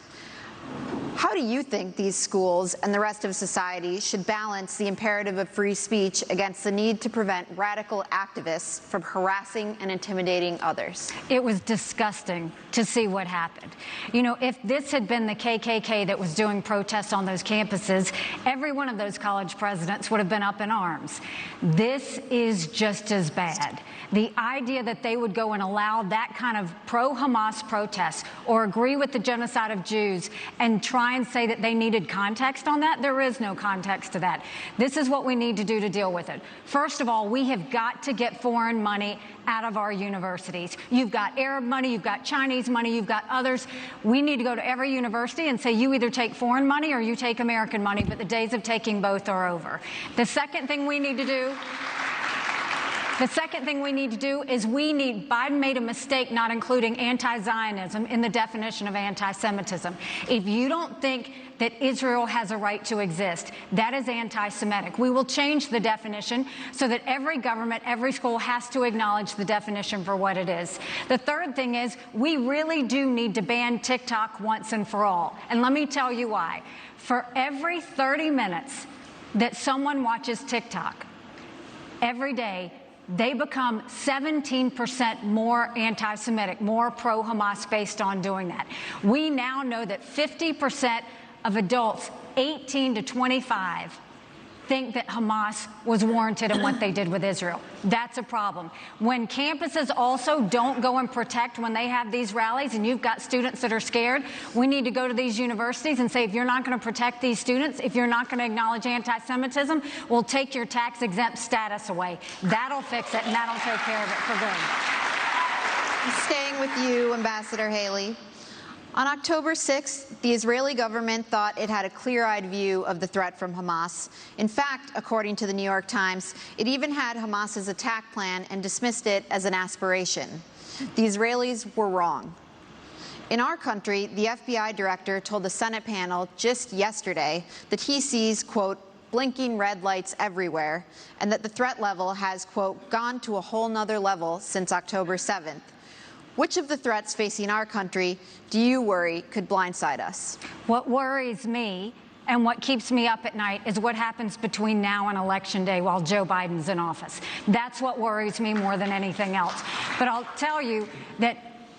How do you think these schools and the rest of society should balance the imperative of free speech against the need to prevent radical activists from harassing and intimidating others? It was disgusting to see what happened. You know, if this had been the KKK that was doing protests on those campuses, every one of those college presidents would have been up in arms. This is just as bad. The idea that they would go and allow that kind of pro-Hamas protest or agree with the genocide of Jews and try and say that they needed context on that, there is no context to that. This is what we need to do to deal with it. First of all, we have got to get foreign money out of our universities. You've got Arab money, you've got Chinese money, you've got others. We need to go to every university and say, you either take foreign money or you take American money, but the days of taking both are over. The second thing we need to do is Biden made a mistake not including anti-Zionism in the definition of anti-Semitism. If you don't think that Israel has a right to exist, that is anti-Semitic. We will change the definition so that every government, every school has to acknowledge the definition for what it is. The third thing is we really do need to ban TikTok once and for all. And let me tell you why. For every 30 minutes that someone watches TikTok, every day, they become 17% more anti-Semitic, more pro-Hamas based on doing that. We now know that 50% of adults 18 to 25 think that Hamas was warranted in what they did with Israel. That's a problem. When campuses also don't go and protect when they have these rallies and you've got students that are scared, we need to go to these universities and say, if you're not going to protect these students, if you're not going to acknowledge anti-Semitism, we'll take your tax-exempt status away. That'll fix it, and that'll take care of it for good. Staying with you, Ambassador Haley. On October 6th, the Israeli government thought it had a clear-eyed view of the threat from Hamas. In fact, according to the New York Times, it even had Hamas's attack plan and dismissed it as an aspiration. The Israelis were wrong. In our country, the FBI director told the Senate panel just yesterday that he sees, quote, blinking red lights everywhere, and that the threat level has, quote, gone to a whole nother level since October 7th. Which of the threats facing our country do you worry could blindside us? What worries me and what keeps me up at night is what happens between now and Election Day while Joe Biden's in office. That's what worries me more than anything else. But I'll tell you that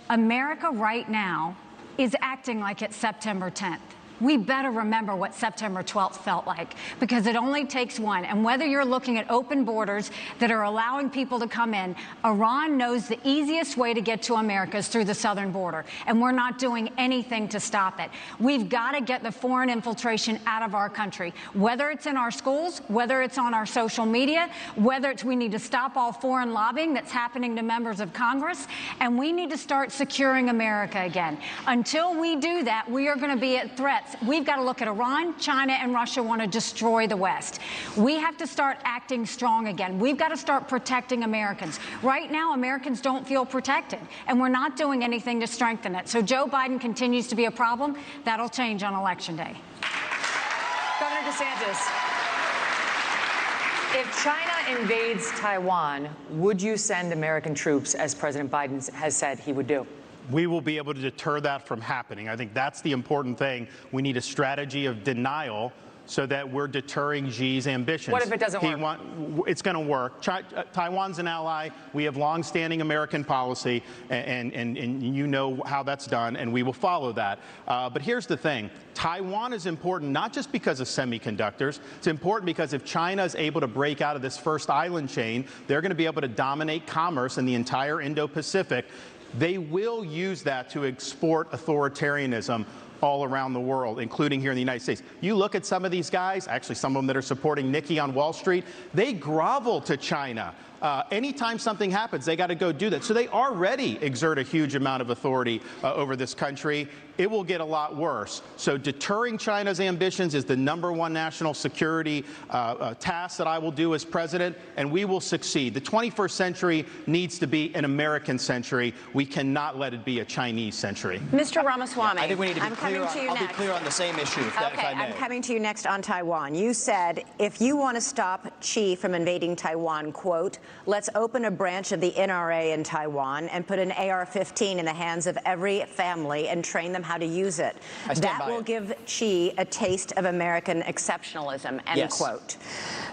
America right now is acting like it's September 10th. We better remember what September 12th felt like, because it only takes one. And whether you're looking at open borders that are allowing people to come in, Iran knows the easiest way to get to America is through the southern border, and we're not doing anything to stop it. We've got to get the foreign infiltration out of our country, whether it's in our schools, whether it's on our social media, whether it's we need to stop all foreign lobbying that's happening to members of Congress, and we need to start securing America again. Until we do that, we are going to be at threat. We've got to look at Iran, China, and Russia want to destroy the West. We have to start acting strong again. We've got to start protecting Americans. Right now, Americans don't feel protected, and we're not doing anything to strengthen it. So Joe Biden continues to be a problem. That'll change on Election Day. Governor DeSantis, if China invades Taiwan, would you send American troops, as President Biden has said he would do? We will be able to deter that from happening. I think that's the important thing. We need a strategy of denial so that we're deterring Xi's ambitions. What if it doesn't work? It's going to work. Taiwan's an ally. We have longstanding American policy, and you know how that's done, and we will follow that. But here's the thing. Taiwan is important not just because of semiconductors. It's important because if China is able to break out of this first island chain, they're going to be able to dominate commerce in the entire Indo-Pacific. They will use that to export authoritarianism all around the world, including here in the United States. You look at some of these guys, actually some of them that are supporting Nikki on Wall Street, they grovel to China. Anytime something happens, they got to go do that. So they already exert a huge amount of authority over this country. It will get a lot worse. So deterring China's ambitions is the #1 national security task that I will do as president, and we will succeed. The 21st century needs to be an American century. We cannot let it be a Chinese century. Mr. Ramaswamy, I think we need to be clear on, I'll be clear on the same issue, if I may. I'm coming to you next on Taiwan. You said if you want to stop Xi from invading Taiwan, quote, let's open a branch of the NRA in Taiwan and put an AR-15 in the hands of every family and train them how to use it. That will give Xi a taste of American exceptionalism, end quote.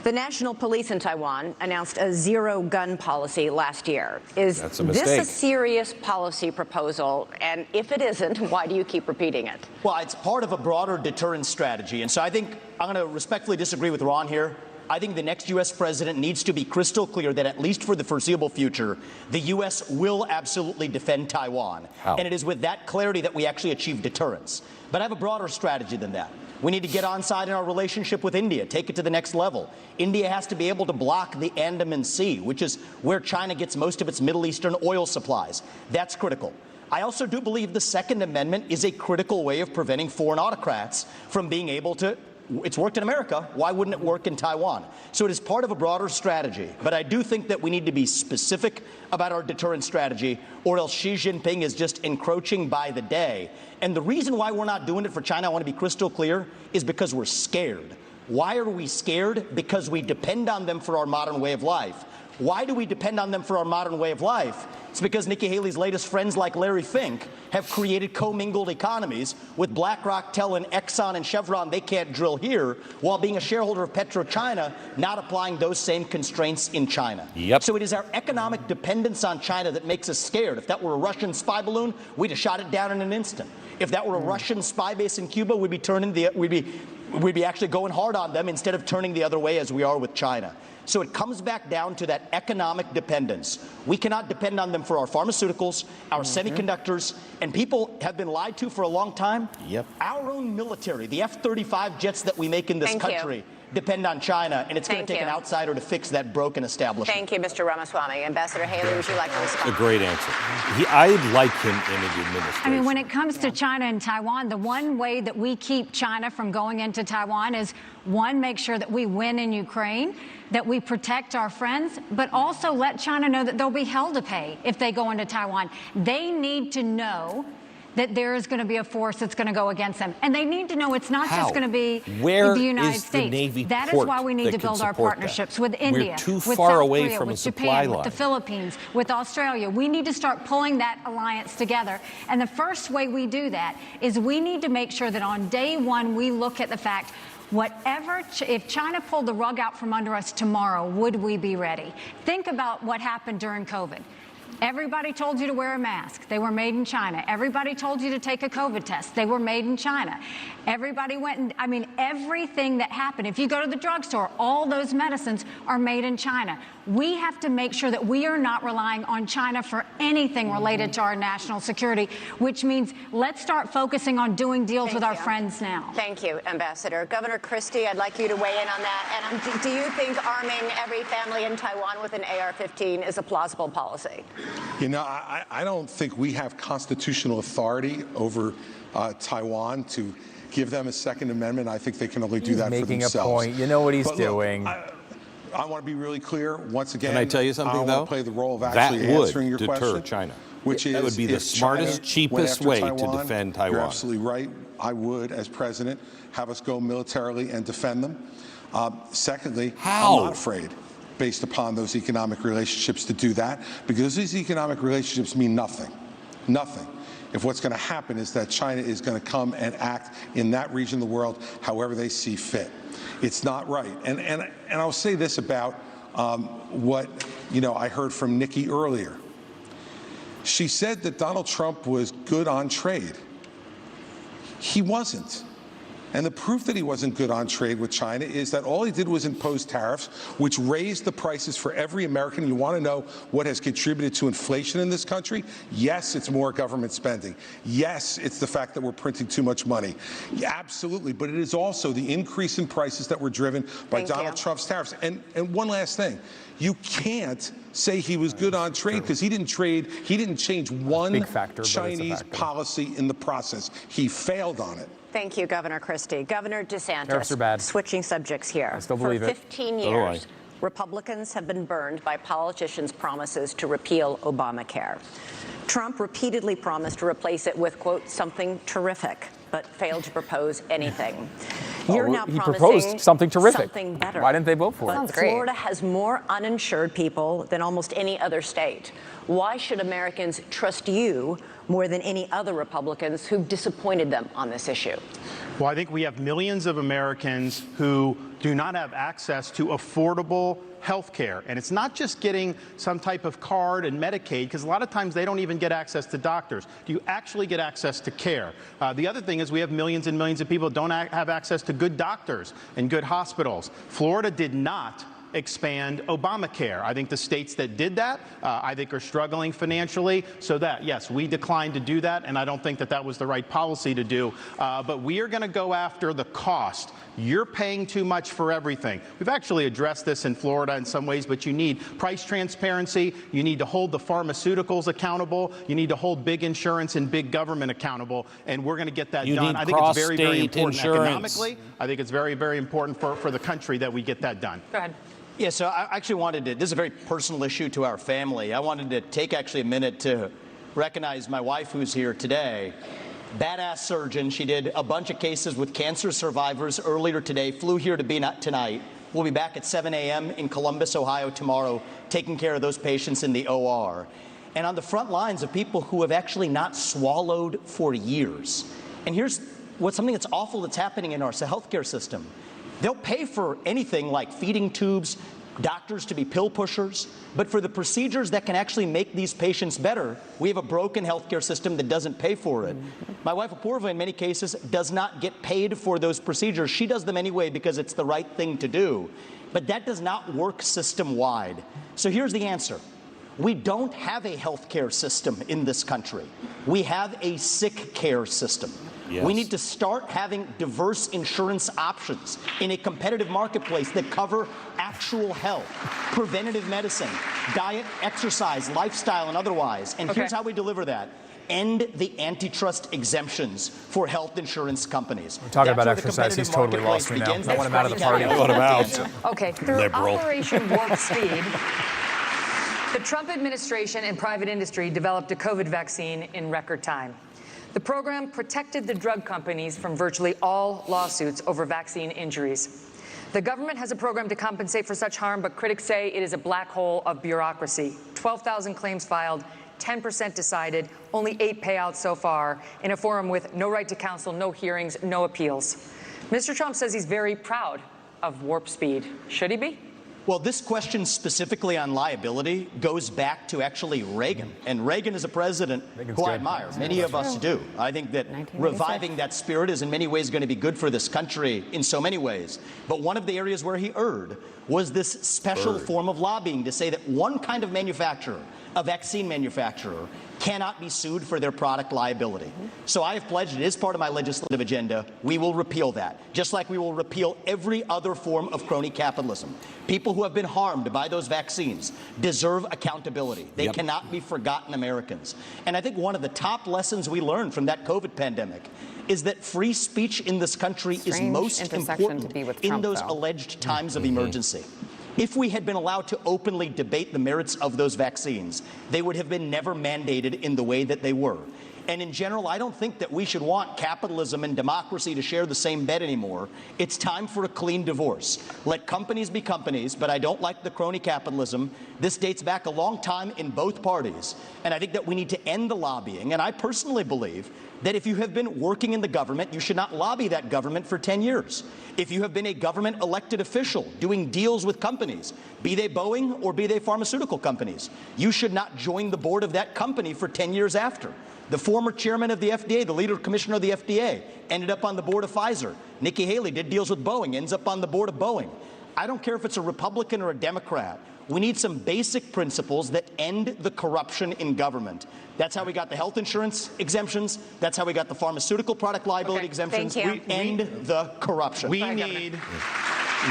The National Police in Taiwan announced a zero-gun policy last year. Is this a serious policy proposal? And if it isn't, why do you keep repeating it? Well, it's part of a broader deterrence strategy. And so I think I'm going to respectfully disagree with Ron here. I think the next U.S. president needs to be crystal clear that at least for the foreseeable future, the U.S. will absolutely defend Taiwan. And it is with that clarity that we actually achieve deterrence. But I have a broader strategy than that. We need to get on side in our relationship with India, take it to the next level. India has to be able to block the Andaman Sea, which is where China gets most of its Middle Eastern oil supplies. That's critical. I also do believe the Second Amendment is a critical way of preventing foreign autocrats from being able to. It's worked in America. Why wouldn't it work in Taiwan? So it is part of a broader strategy. But I do think that we need to be specific about our deterrence strategy, or else Xi Jinping is just encroaching by the day. And the reason why we're not doing it for China, I want to be crystal clear, is because we're scared. Why are we scared? Because we depend on them for our modern way of life. Why do we depend on them for our modern way of life? It's because Nikki Haley's latest friends like Larry Fink have created commingled economies with BlackRock telling Exxon and Chevron they can't drill here, while being a shareholder of PetroChina, not applying those same constraints in China. So it is our economic dependence on China that makes us scared. If that were a Russian spy balloon, we'd have shot it down in an instant. If that were a Russian spy base in Cuba, we'd be actually going hard on them instead of turning the other way as we are with China. So it comes back down to that economic dependence. We cannot depend on them for our pharmaceuticals, our semiconductors, and people have been lied to for a long time. Our own military, the F-35 jets that we make in this country, depend on China, and it's going to take an outsider to fix that broken establishment. Thank you, Mr. Ramaswamy. Ambassador Haley, would you like to respond? A great answer. I'd like him in an administration. I mean, when it comes to China and Taiwan, the one way that we keep China from going into Taiwan is, one, make sure that we win in Ukraine, that we protect our friends, but also let China know that they'll be hell to pay if they go into Taiwan. They need to know that there is going to be a force that's going to go against them. And they need to know it's not just going to be the United States. That is why we need to build our partnerships with India, We're too with far South away Korea, from with a supply Japan, line. with the Philippines, with Australia. We need to start pulling that alliance together. And the first way we do that is we need to make sure that on day one we look at the fact, if China pulled the rug out from under us tomorrow, would we be ready? Think about what happened during COVID. Everybody told you to wear a mask. They were made in China. Everybody told you to take a COVID test. They were made in China. Everybody went and, I mean, everything that happened. If you go to the drugstore, all those medicines are made in China. We have to make sure that we are not relying on China for anything related to our national security, which means let's start focusing on doing deals with our friends now. Thank you, Ambassador. Governor Christie, I'd like you to weigh in on that. And do you think arming every family in Taiwan with an AR-15 is a plausible policy? You know, I don't think we have constitutional authority over Taiwan to give them a Second Amendment. I think they can only do that for themselves. He's making a point. You know what he's doing. I want to be really clear. Once again, Can I tell you something, I though? want to play the role of actually answering your that would question. deter China. Which is, that would be the if smartest, China cheapest went after way Taiwan, to defend Taiwan. You're absolutely right. I would, as president, have us go militarily and defend them. Secondly, I'm not afraid, based upon those economic relationships, to do that, because these economic relationships mean nothing. Nothing. If what's going to happen is that China is going to come and act in that region of the world however they see fit. It's not right. And I'll say this about what I heard from Nikki earlier. She said that Donald Trump was good on trade. He wasn't. And the proof that he wasn't good on trade with China is that all he did was impose tariffs, which raised the prices for every American. You want to know what has contributed to inflation in this country? Yes, it's more government spending. Yes, it's the fact that we're printing too much money. Yeah, absolutely. But it is also the increase in prices that were driven by Donald Trump's tariffs. And one last thing. You can't say he was good on trade because he didn't change one Chinese policy in the process. He failed on it. Thank you, Governor Christie. Governor DeSantis, Tariffs are bad. switching subjects here. I still believe For it. 15 years, Republicans have been burned by politicians' promises to repeal Obamacare. Trump repeatedly promised to replace it with, quote, something terrific, but failed to propose anything. You're now he promising proposed something terrific. Something better. Why didn't they vote for it? But Florida has more uninsured people than almost any other state. Why should Americans trust you more than any other Republicans who've disappointed them on this issue? Well, I think we have millions of Americans who do not have access to affordable health care. And it's not just getting some type of card and Medicaid, because a lot of times they don't even get access to doctors. Do you actually get access to care? The other thing is we have millions and millions of people who don't have access to good doctors and good hospitals. Florida did not expand Obamacare. I think the states that did that, I think, are struggling financially. So that, yes, we declined to do that, and I don't think that that was the right policy to do. But we are going to go after the cost. You're paying too much for everything. We've actually addressed this in Florida in some ways, but you need price transparency. You need to hold the pharmaceuticals accountable. You need to hold big insurance and big government accountable, and we're going to get that done. I think it's very, very important economically. I think it's very, very important for the country that we get that done. Go ahead. Yeah, so I actually wanted to, this is a very personal issue to our family. I wanted to take actually a minute to recognize my wife who's here today. Badass surgeon. She did a bunch of cases with cancer survivors earlier today, flew here to be tonight. We'll be back at 7 a.m. in Columbus, Ohio tomorrow, taking care of those patients in the OR. And on the front lines of people who have actually not swallowed for years. And here's something that's awful that's happening in our healthcare system. They'll pay for anything like feeding tubes, doctors to be pill pushers, but for the procedures that can actually make these patients better, we have a broken healthcare system that doesn't pay for it. My wife, Apoorva, in many cases, does not get paid for those procedures. She does them anyway because it's the right thing to do. But that does not work system-wide. So here's the answer. We don't have a healthcare system in this country. We have a sick care system. Yes. We need to start having diverse insurance options in a competitive marketplace that cover actual health, preventative medicine, diet, exercise, lifestyle, and otherwise. And here's how we deliver that. End the antitrust exemptions for health insurance companies. We're talking about exercise. He's totally lost me now. I want him out of the party. I want him out. Okay, through Operation Warp Speed, the Trump administration and private industry developed a COVID vaccine in record time. The program protected the drug companies from virtually all lawsuits over vaccine injuries. The government has a program to compensate for such harm, but critics say it is a black hole of bureaucracy. 12,000 claims filed, 10% decided, only 8 payouts so far, in a forum with no right to counsel, no hearings, no appeals. Mr. Trump says he's very proud of Warp Speed. Should he be? Well, this question specifically on liability goes back to actually Reagan. And Reagan is a president who I admire. Many of us do. I think that reviving that spirit is in many ways going to be good for this country in so many ways. But one of the areas where he erred was this special form of lobbying to say that one kind of manufacturer, a vaccine manufacturer, cannot be sued for their product liability. So I have pledged, it is part of my legislative agenda, we will repeal that, just like we will repeal every other form of crony capitalism. People who have been harmed by those vaccines deserve accountability. They cannot be forgotten Americans. And I think one of the top lessons we learned from that COVID pandemic is that free speech in this country is most important in those alleged times of emergency. If we had been allowed to openly debate the merits of those vaccines, they would have been never mandated in the way that they were. And in general, I don't think that we should want capitalism and democracy to share the same bed anymore. It's time for a clean divorce. Let companies be companies, but I don't like the crony capitalism. This dates back a long time in both parties. And I think that we need to end the lobbying. And I personally believe that if you have been working in the government, you should not lobby that government for 10 years. If you have been a government elected official doing deals with companies, be they Boeing or be they pharmaceutical companies, you should not join the board of that company for 10 years after. The former chairman of the FDA, the leader commissioner of the FDA, ended up on the board of Pfizer. Nikki Haley did deals with Boeing, ends up on the board of Boeing. I don't care if it's a Republican or a Democrat. We need some basic principles that end the corruption in government. That's how we got the health insurance exemptions. That's how we got the pharmaceutical product liability exemptions. We end the corruption. We need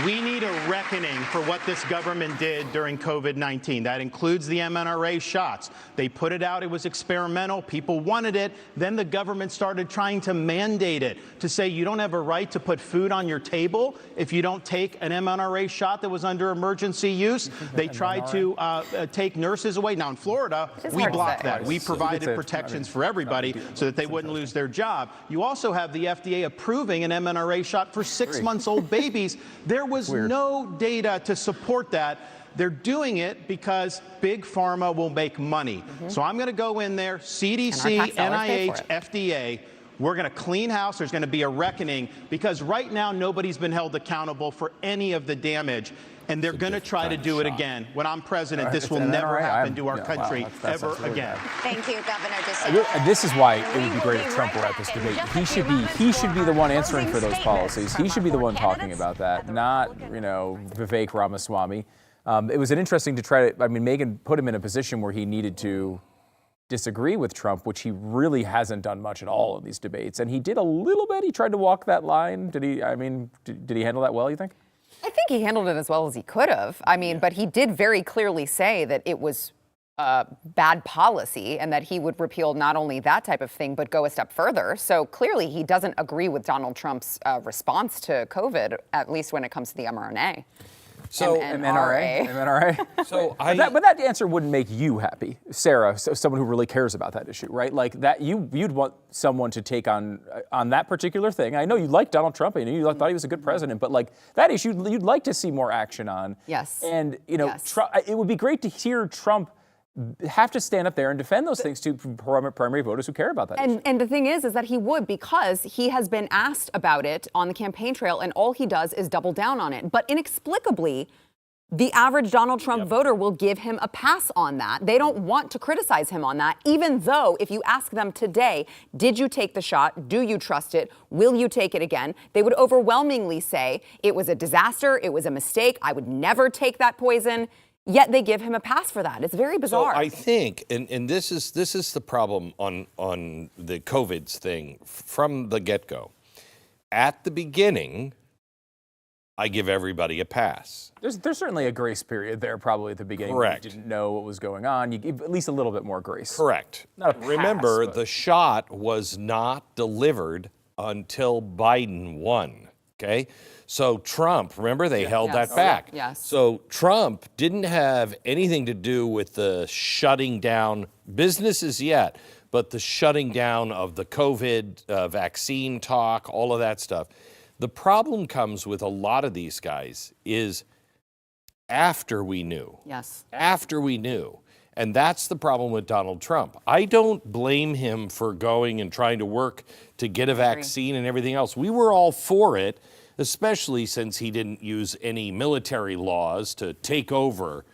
We need a reckoning for what this government did during COVID-19. That includes the mRNA shots. They put it out. It was experimental. People wanted it. Then the government started trying to mandate it, to say you don't have a right to put food on your table if you don't take an mRNA shot that was under emergency use. They tried to take nurses away. Now, in Florida, we blocked that. We provided protections for everybody so that they wouldn't lose their job. You also have the FDA approving an mRNA shot for 6-month-old babies. There was no data to support that. They're doing it because Big Pharma will make money. So I'm going to go in there, CDC, NIH, FDA. We're going to clean house. There's going to be a reckoning because right now nobody's been held accountable for any of the damage. And they're going to try to do it again. When I'm president, this will never happen to our country ever again. Thank you, Governor DeSantis. This is why it would be great if Trump were at this debate. He should be the one answering for those policies. He should be the one talking about that, not, Vivek Ramaswamy. It was interesting to try to, Megyn put him in a position where he needed to disagree with Trump, which he really hasn't done much at all in these debates. And he did a little bit. He tried to walk that line. Did he handle that well, you think? I think he handled it as well as he could have. But he did very clearly say that it was bad policy and that he would repeal not only that type of thing, but go a step further. So clearly he doesn't agree with Donald Trump's response to COVID, at least when it comes to the mRNA. So mRNA. So but that answer wouldn't make you happy, Sarah, someone who really cares about that issue, right? Like that, you'd want someone to take on that particular thing. I know you like Donald Trump, and you thought he was a good president, but like that issue, you'd like to see more action on. Yes. And it would be great to hear Trump have to stand up there and defend those things to primary voters who care about that issue. And the thing is that he would, because he has been asked about it on the campaign trail, and all he does is double down on it. But inexplicably, the average Donald Trump voter will give him a pass on that. They don't want to criticize him on that, even though if you ask them today, did you take the shot? Do you trust it? Will you take it again? They would overwhelmingly say it was a disaster. It was a mistake. I would never take that poison. Yet they give him a pass for that. It's very bizarre. So I think, and this is the problem on the COVID thing from the get-go. At the beginning, I give everybody a pass. There's certainly a grace period there, probably at the beginning. Correct. You didn't know what was going on. You give at least a little bit more grace. Correct. Not a pass, Remember, but the shot was not delivered until Biden won. Okay? So Trump, remember, they held that back. Yes. So Trump didn't have anything to do with the shutting down businesses yet, but the shutting down of the COVID vaccine talk, all of that stuff. The problem comes with a lot of these guys is after we knew. Yes. After we knew. And that's the problem with Donald Trump. I don't blame him for going and trying to work to get a vaccine and everything else. We were all for it, especially since he didn't use any military laws to take over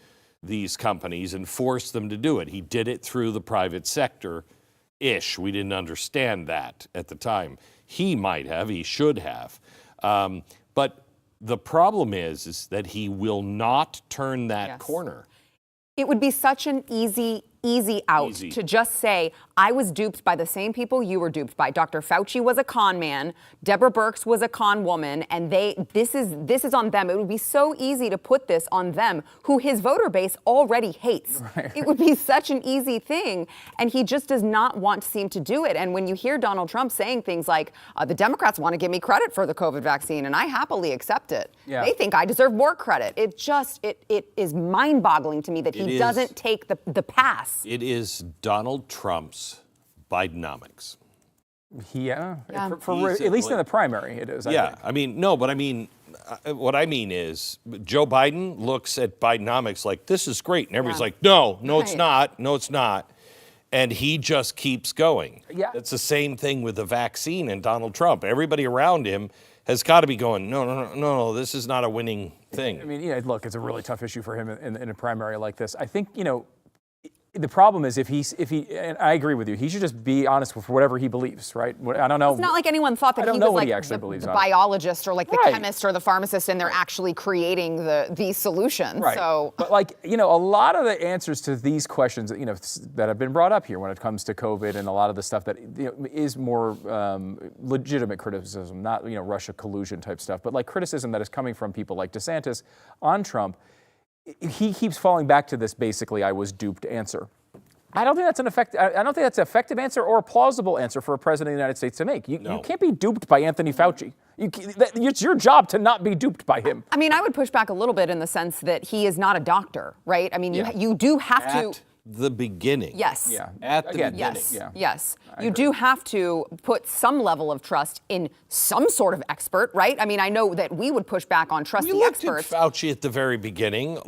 these companies and force them to do it. He did it through the private sector-ish. We didn't understand that at the time. He might have, he should have. But the problem is that he will not turn that corner. It would be such an easy out to just say, I was duped by the same people you were duped by. Dr. Fauci was a con man, Deborah Birx was a con woman, and this is on them. It would be so easy to put this on them, who his voter base already hates. Right. It would be such an easy thing, and he just does not want to seem to do it. And when you hear Donald Trump saying things like, the Democrats want to give me credit for the COVID vaccine, and I happily accept it. Yeah. They think I deserve more credit. It is mind-boggling to me that he doesn't take the pass. It is Donald Trump's Bidenomics. At least in the primary, it is. I think. What I mean is Joe Biden looks at Bidenomics like, this is great. And everybody's like, no, it's not. No, it's not. And he just keeps going. Yeah. It's the same thing with the vaccine and Donald Trump. Everybody around him has got to be going, no, this is not a winning thing. Look, it's a really tough issue for him in a primary like this. I think, The problem is if he, and I agree with you, he should just be honest with whatever he believes, right? I don't know. It's not like anyone thought that he was like the biologist or like the chemist or the pharmacist, and they're actually creating these solutions. Right. So, but like, a lot of the answers to these questions, that have been brought up here when it comes to COVID and a lot of the stuff that is more legitimate criticism, not Russia collusion type stuff, but like criticism that is coming from people like DeSantis on Trump. He keeps falling back to this basically "I was duped" answer. I don't think that's I don't think that's an effective answer or a plausible answer for a president of the United States to make. You can't be duped by Anthony Fauci. It's your job to not be duped by him. I mean, I would push back a little bit in the sense that he is not a doctor, right? I mean, you do have to. The beginning. Yes. Yeah. At the beginning. Yes. Yeah. Yes. You do have to put some level of trust in some sort of expert, right? I mean, I know that we would push back on trusty experts. Looked at Fauci at the very beginning.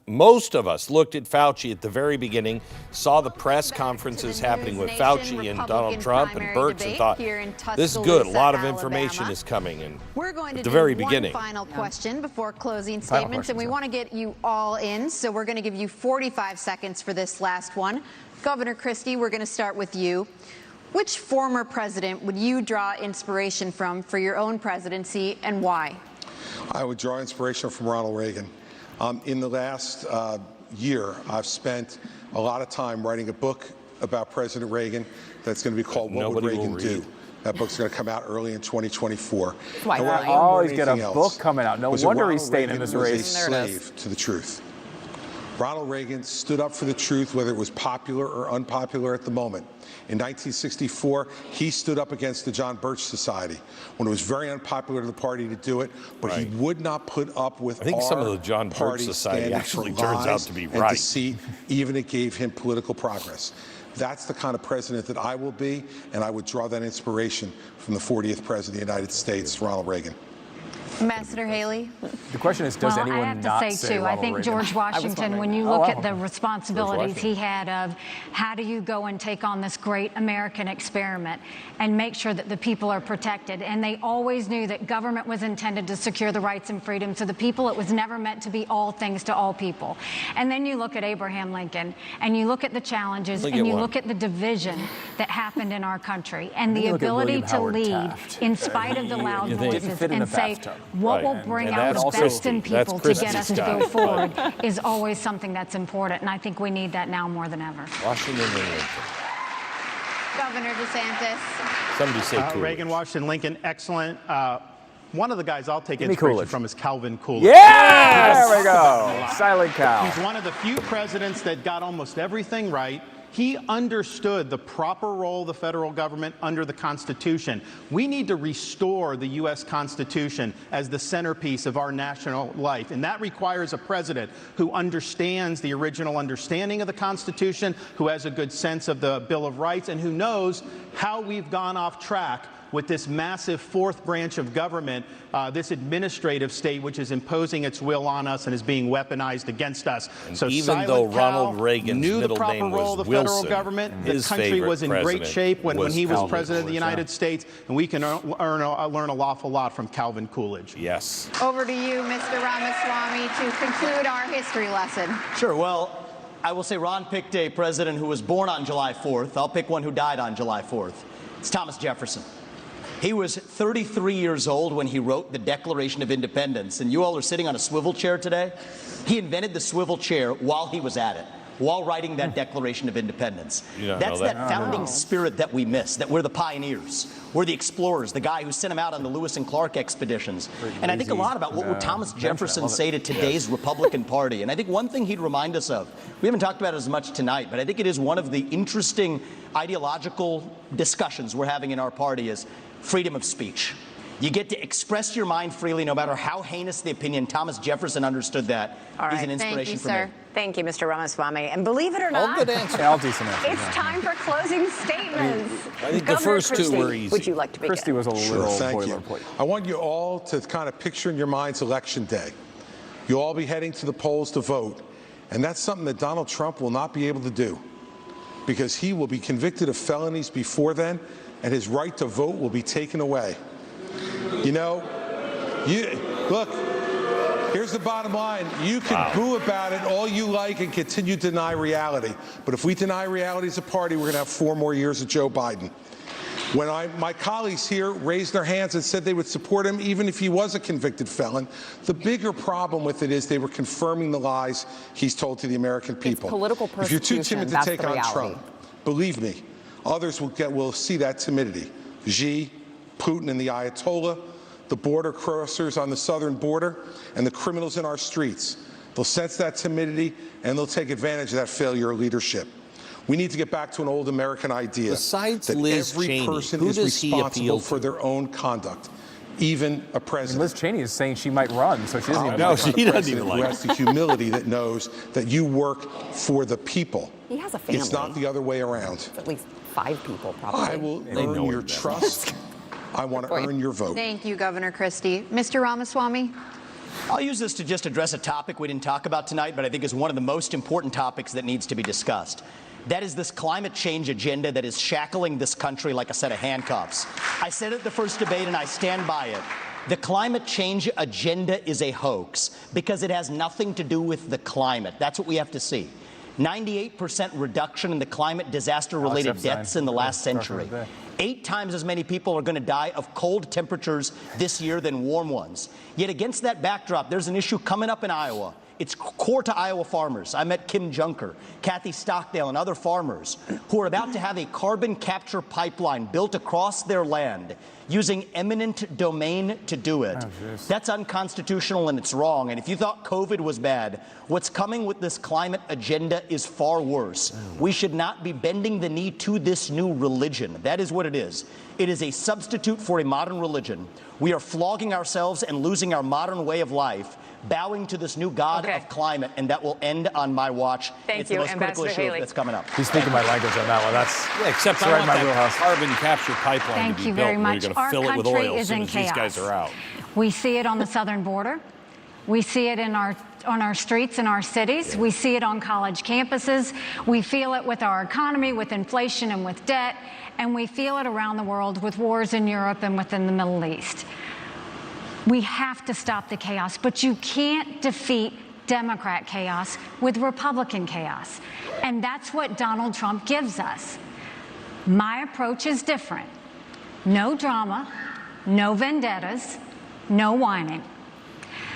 Most of us looked at Fauci at the very beginning, saw the press conferences happening with Fauci and Donald Trump and Birx and thought, this is good. A lot of information is coming in. We're going to at the do very one beginning. final question before closing statements, and we want to get you all in, so we're going to give you 45 seconds for this last one. Governor Christie, we're going to start with you. Which former president would you draw inspiration from for your own presidency, and why? I would draw inspiration from Ronald Reagan. In the last year, I've spent a lot of time writing a book about President Reagan that's going to be called What Would Reagan Do? That book's going to come out early in 2024. He's got a book coming out. No wonder he's staying in this race. Was a slave to the truth. Ronald Reagan stood up for the truth, whether it was popular or unpopular at the moment. In 1964, he stood up against the John Birch Society when it was very unpopular to the party to do it, but he would not put up with some of the John Birch Society actually turns out to be right. And deceit, even it gave him political progress. That's the kind of president that I will be, and I would draw that inspiration from the 40th president of the United States, Ronald Reagan. Ambassador Haley? The question is, does anyone I have to not say, too, Ronald I think Reagan? George Washington, when you look at the responsibilities he had of how do you go and take on this great American experiment and make sure that the people are protected. And they always knew that government was intended to secure the rights and freedoms of the people. It was never meant to be all things to all people. And then you look at Abraham Lincoln, and you look at the challenges, and you look at the division that happened in our country, and the ability to lead in spite of the loud voices and say, what will bring out the best in people to get us to go forward is always something that's important, and I think we need that now more than ever. Washington and Lincoln. Governor DeSantis. Somebody say Coolidge. Reagan, Washington, Lincoln, excellent. One of the guys I'll take inspiration from is Calvin Coolidge. Yeah! There we go. Silent Cal. He's one of the few presidents that got almost everything right. He understood the proper role of the federal government under the Constitution. We need to restore the U.S. Constitution as the centerpiece of our national life. And that requires a president who understands the original understanding of the Constitution, who has a good sense of the Bill of Rights, and who knows how we've gone off track with this massive fourth branch of government, this administrative state, which is imposing its will on us and is being weaponized against us. And so even though Ronald Reagan's knew the middle proper name role was of the federal Wilson, government, the his country favorite was in great president shape when he was Calvin president of the Coolidge. United States, and we can learn an awful lot from Calvin Coolidge. Yes. Over to you, Mr. Ramaswamy, to conclude our history lesson. Sure. Well, I will say Ron picked a president who was born on July 4th. I'll pick one who died on July 4th. It's Thomas Jefferson. He was 33 years old when he wrote the Declaration of Independence, and you all are sitting on a swivel chair today. He invented the swivel chair while he was at it, while writing that Declaration of Independence. That's that founding spirit that we miss, that we're the pioneers, we're the explorers, the guy who sent them out on the Lewis and Clark expeditions. And I think a lot about what would Thomas Jefferson say to today's Republican Party. And I think one thing he'd remind us of, we haven't talked about it as much tonight, but I think it is one of the interesting ideological discussions we're having in our party is freedom of speech. You get to express your mind freely no matter how heinous the opinion. Thomas Jefferson understood that. All right. He's an inspiration for me. Thank you, Mr. Ramaswamy. And believe it or not, I'll do some answers. it's time for closing statements. I think Governor the first Christie, two were easy. would you like to begin? Christie was a little boilerplate. I want you all to kind of picture in your minds Election Day. You'll all be heading to the polls to vote, and that's something that Donald Trump will not be able to do because he will be convicted of felonies before then, and his right to vote will be taken away. You know, look, Here's the bottom line. You can boo about it all you like and continue to deny reality. But if we deny reality as a party, we're going to have 4 more years of Joe Biden. When my colleagues here raised their hands and said they would support him even if he was a convicted felon, the bigger problem with it is they were confirming the lies he's told to the American people. It's political If you're too persecution, timid to that's take the on reality. Trump, believe me, others will see that timidity. Xi, Putin, and the Ayatollah, the border crossers on the southern border, and the criminals in our streets. They'll sense that timidity, and they'll take advantage of that failure of leadership. We need to get back to an old American idea Besides that Liz every Cheney, person who is does he responsible appeal for to? their own conduct, even a president. Liz Cheney is saying she might run, so she doesn't even No, like she it. doesn't even Who like has the humility that knows that you work for the people. He has a family. It's not the other way around. It's at least 5 people, probably. I will earn your trust. I want to earn your vote. Thank you, Governor Christie. Mr. Ramaswamy? I'll use this to just address a topic we didn't talk about tonight, but I think is one of the most important topics that needs to be discussed. That is this climate change agenda that is shackling this country like a set of handcuffs. I said it at the first debate, and I stand by it. The climate change agenda is a hoax because it has nothing to do with the climate. That's what we have to see. 98% reduction in the climate disaster-related deaths in the last century. 8 times as many people are going to die of cold temperatures this year than warm ones. Yet against that backdrop, there's an issue coming up in Iowa. It's core to Iowa farmers. I met Kim Junker, Kathy Stockdale, and other farmers who are about to have a carbon capture pipeline built across their land using eminent domain to do it. That's unconstitutional and it's wrong. And if you thought COVID was bad, what's coming with this climate agenda is far worse. We should not be bending the knee to this new religion. That is what it is. It is a substitute for a modern religion. We are flogging ourselves and losing our modern way of life, bowing to this new god of climate, and that will end on my watch. Thank it's you, the most critical Ambassador issue Haley. that's coming up. He's speaking my language on that one. That's except that's I right want in my that wheelhouse. carbon capture pipeline Thank to be you built very where much. you're going to Our fill it with country oil as is soon in as these guys chaos. are out. We see it on the southern border. We see it on our streets in our cities. We see it on college campuses. We feel it with our economy, with inflation and with debt. And we feel it around the world with wars in Europe and within the Middle East. We have to stop the chaos, but you can't defeat Democrat chaos with Republican chaos. And that's what Donald Trump gives us. My approach is different. No drama, no vendettas, no whining.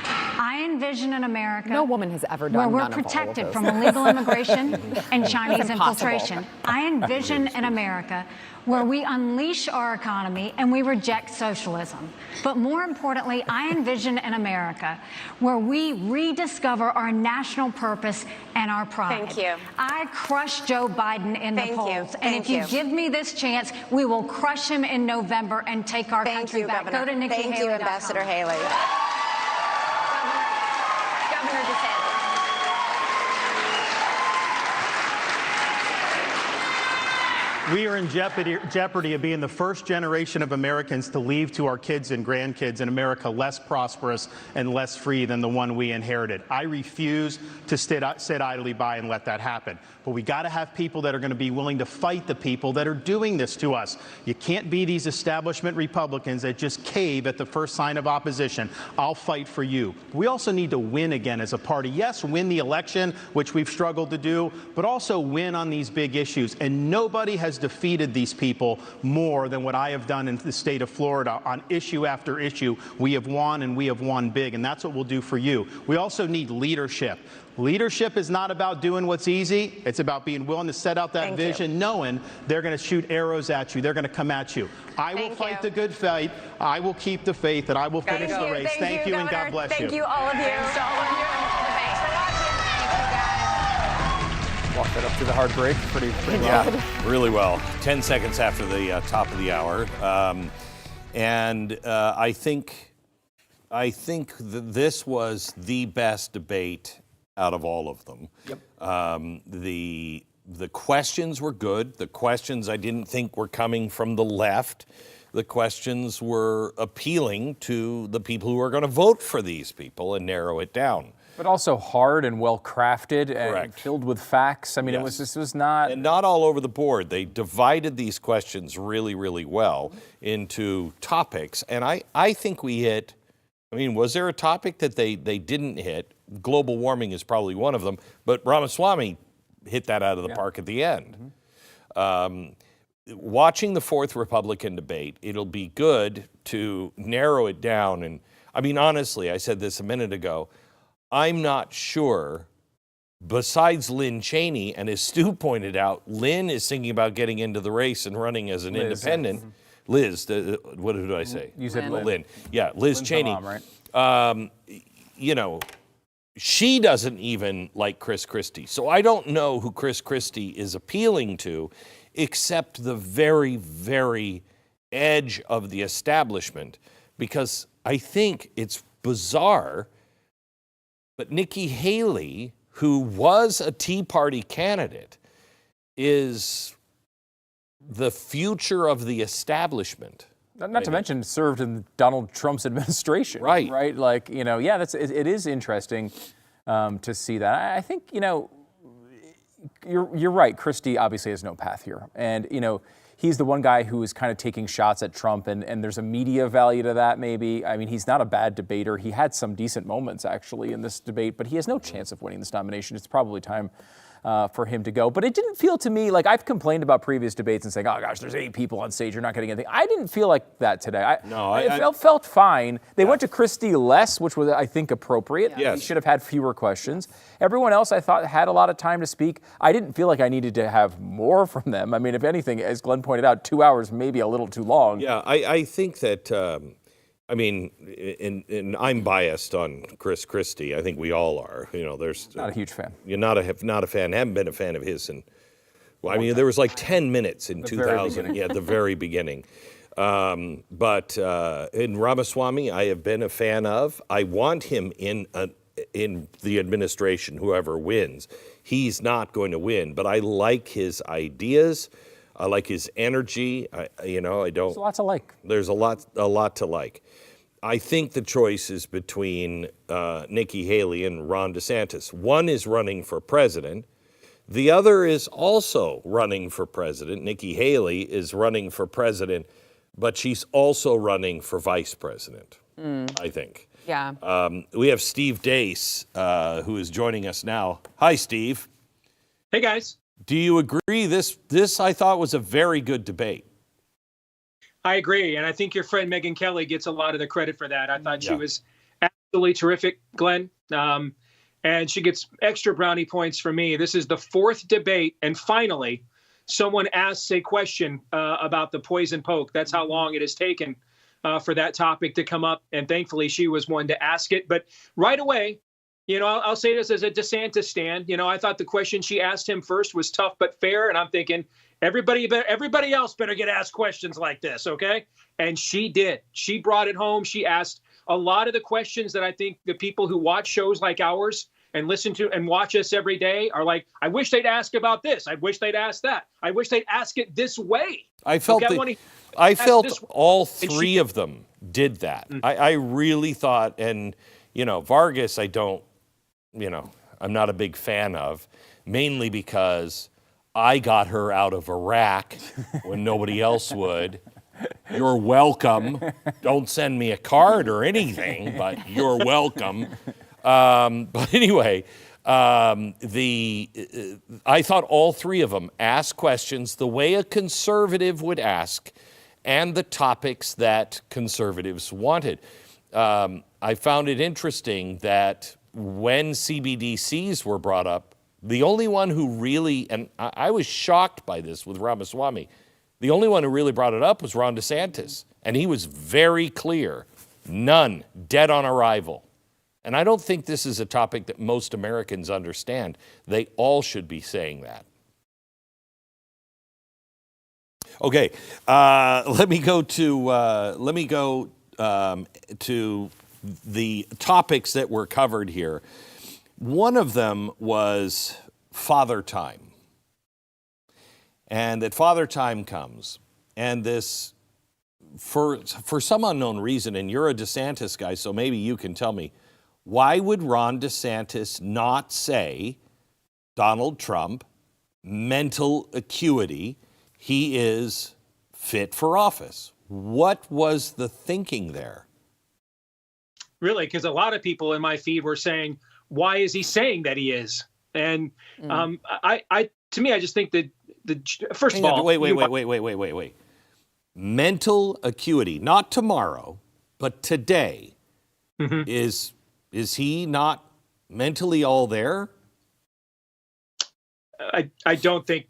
I envision an America No woman has ever where done we're none of all of protected those from illegal immigration and Chinese It's impossible. infiltration. I envision an America where we unleash our economy and we reject socialism. But more importantly, I envision an America where we rediscover our national purpose and our pride. Thank you. I crush Joe Biden in Thank the you. polls. And if Thank you you. give me this chance, we will crush him in November and take our country back. Go to Thank you, Ambassador Haley. Governor DeSantis. We are in jeopardy of being the first generation of Americans to leave to our kids and grandkids an America less prosperous and less free than the one we inherited. I refuse to sit idly by and let that happen. But we got to have people that are going to be willing to fight the people that are doing this to us. You can't be these establishment Republicans that just cave at the first sign of opposition. I'll fight for you. We also need to win again as a party. Yes, win the election, which we've struggled to do, but also win on these big issues. And nobody has defeated these people more than what I have done in the state of Florida on issue after issue. We have won, and we have won big, and that's what we'll do for you. We also need leadership. Leadership is not about doing what's easy. It's about being willing to set out that vision, knowing they're going to shoot arrows at you. They're going to come at you. I will fight the good fight. I will keep the faith, and I will finish the race. Thank you, and God bless you. Thank you, all of you. Thanks to all of you. Thanks for watching. Thank you, guys. Walked that up to the hard break pretty well. Yeah, really well. 10 seconds after the top of the hour. I think this was the best debate out of all of them. Yep. The questions were good. The questions I didn't think were coming from the left. The questions were appealing to the people who are going to vote for these people and narrow it down. But also hard and well crafted and filled with facts. I mean, this was not... And not all over the board. They divided these questions really, really well into topics. And I think we hit I mean, was there a topic that they didn't hit? Global warming is probably one of them, but Ramaswamy hit that out of the park at the end. Watching the fourth Republican debate, it'll be good to narrow it down. And I mean, honestly, I said this a minute ago, I'm not sure, besides Lynn Cheney, and as Stu pointed out, Lynn is thinking about getting into the race and running as an independent. Liz, what did I say? You said Lynn. Lynn. Yeah, Liz Lynn's Cheney. the mom, right? You know, she doesn't even like Chris Christie. So I don't know who Chris Christie is appealing to, except the very, very edge of the establishment, because I think it's bizarre, but Nikki Haley, who was a Tea Party candidate, is the future of the establishment. Not to mention served in Donald Trump's administration. Right. Right? Like, you know, yeah, it is interesting to see that. I think, you know, you're right. Christie obviously has no path here. And, you know, he's the one guy who is kind of taking shots at Trump, and there's a media value to that maybe. I mean, he's not a bad debater. He had some decent moments, actually, in this debate, but he has no chance of winning this nomination. It's probably time for him to go. But it didn't feel to me like I've complained about previous debates and saying, oh gosh, there's 8 people on stage, you're not getting anything. I didn't feel like that today. It felt fine. They went to Christie less, which was, I think, appropriate. Yes. He should have had fewer questions. Everyone else, I thought, had a lot of time to speak. I didn't feel like I needed to have more from them. I mean, if anything, as Glenn pointed out, 2 hours maybe a little too long. Yeah, I think that, I mean, and I'm biased on Chris Christie. I think we all are. You know, there's not a huge fan. You're not a fan. Haven't been a fan of his. And well, I mean, there was like 10 minutes in 2000. Yeah, the very beginning. But in Ramaswamy, I have been a fan of. I want him in the administration, whoever wins. He's not going to win, but I like his ideas. I like his energy. I don't. There's a lot to like. There's a lot to like. I think the choice is between Nikki Haley and Ron DeSantis. One is running for president. The other is also running for president. Nikki Haley is running for president, but she's also running for vice president, I think. Yeah. We have Steve Deace, who is joining us now. Hi, Steve. Hey, guys. Do you agree? This I thought was a very good debate. I agree. And I think your friend Megyn Kelly gets a lot of the credit for that. I thought she was absolutely terrific, Glenn. And she gets extra brownie points from me. This is the 4th debate. And finally, someone asks a question about the poison poke. That's how long it has taken for that topic to come up. And thankfully, she was one to ask it. But right away, you know, I'll say this as a DeSantis stan. You know, I thought the question she asked him first was tough but fair. And I'm thinking, everybody else better get asked questions like this, okay? And she did. She brought it home. She asked a lot of the questions that I think the people who watch shows like ours and listen to and watch us every day are like, I wish they'd ask about this. I wish they'd ask that. I wish they'd ask it this way. I felt all 3 of them did that. I really thought, and, you know, Vargas, I'm not a big fan of, mainly because I got her out of Iraq when nobody else would. You're welcome. Don't send me a card or anything, but you're welcome. But anyway, I thought all 3 of them asked questions the way a conservative would ask, and the topics that conservatives wanted. I found it interesting that when CBDCs were brought up, the only one who really, and I was shocked by this with Ramaswamy, the only one who really brought it up was Ron DeSantis. And he was very clear, none, dead on arrival. And I don't think this is a topic that most Americans understand. They all should be saying that. Okay, let me go to the topics that were covered here. One of them was Father Time. And that Father Time comes. And this, for some unknown reason, and you're a DeSantis guy, so maybe you can tell me, why would Ron DeSantis not say Donald Trump, mental acuity, he is fit for office? What was the thinking there? really, because a lot of people in my feed were saying, why is he saying that he is? And to me, I just think that first of all, wait. Mental acuity, not tomorrow, but today. Is he not mentally all there? I don't think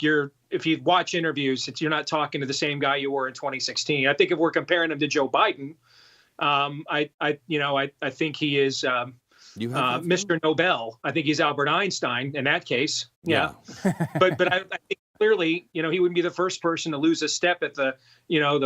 if you watch interviews, you're not talking to the same guy you were in 2016. I think if we're comparing him to Joe Biden, I think he is Mr. Nobel. I think he's Albert Einstein in that case. Yeah. but I think clearly, he wouldn't be the first person to lose a step at the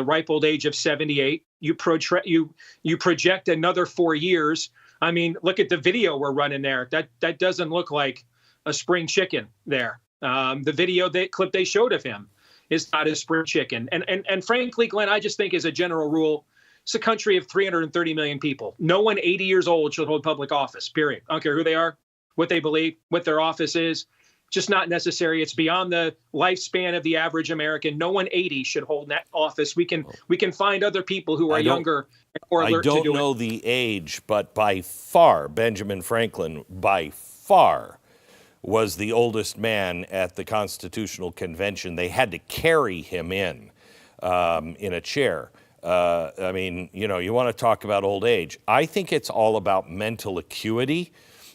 ripe old age of 78. You project another 4 years. I mean, look at the video we're running there. That doesn't look like a spring chicken there. The video clip they showed of him is not a spring chicken. And frankly, Glenn, I just think as a general rule, it's a country of 330 million people. No one 80 years old should hold public office, period. I don't care who they are, what they believe, what their office is. Just not necessary. It's beyond the lifespan of the average American. No one 80 should hold that office. We can find other people who are younger and more alert to do it. I don't know the age, but by far, Benjamin Franklin, by far, was the oldest man at the Constitutional Convention. They had to carry him in a chair. I mean, you want to talk about old age. I think it's all about mental acuity.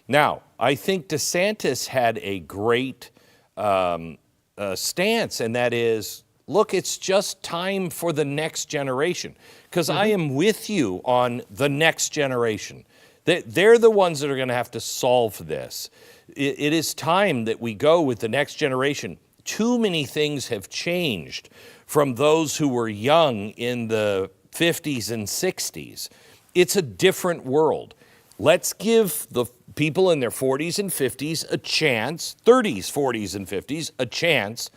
Now, I think DeSantis had a great stance, and that is, look, it's just time for the next generation. Because I am with you on the next generation. They're the ones that are going to have to solve this. It is time that we go with the next generation. Too many things have changed from those who were young in the 50s and 60s. It's a different world. Let's give the people in their 40s and 50s a chance, 30s, 40s, and 50s, a chance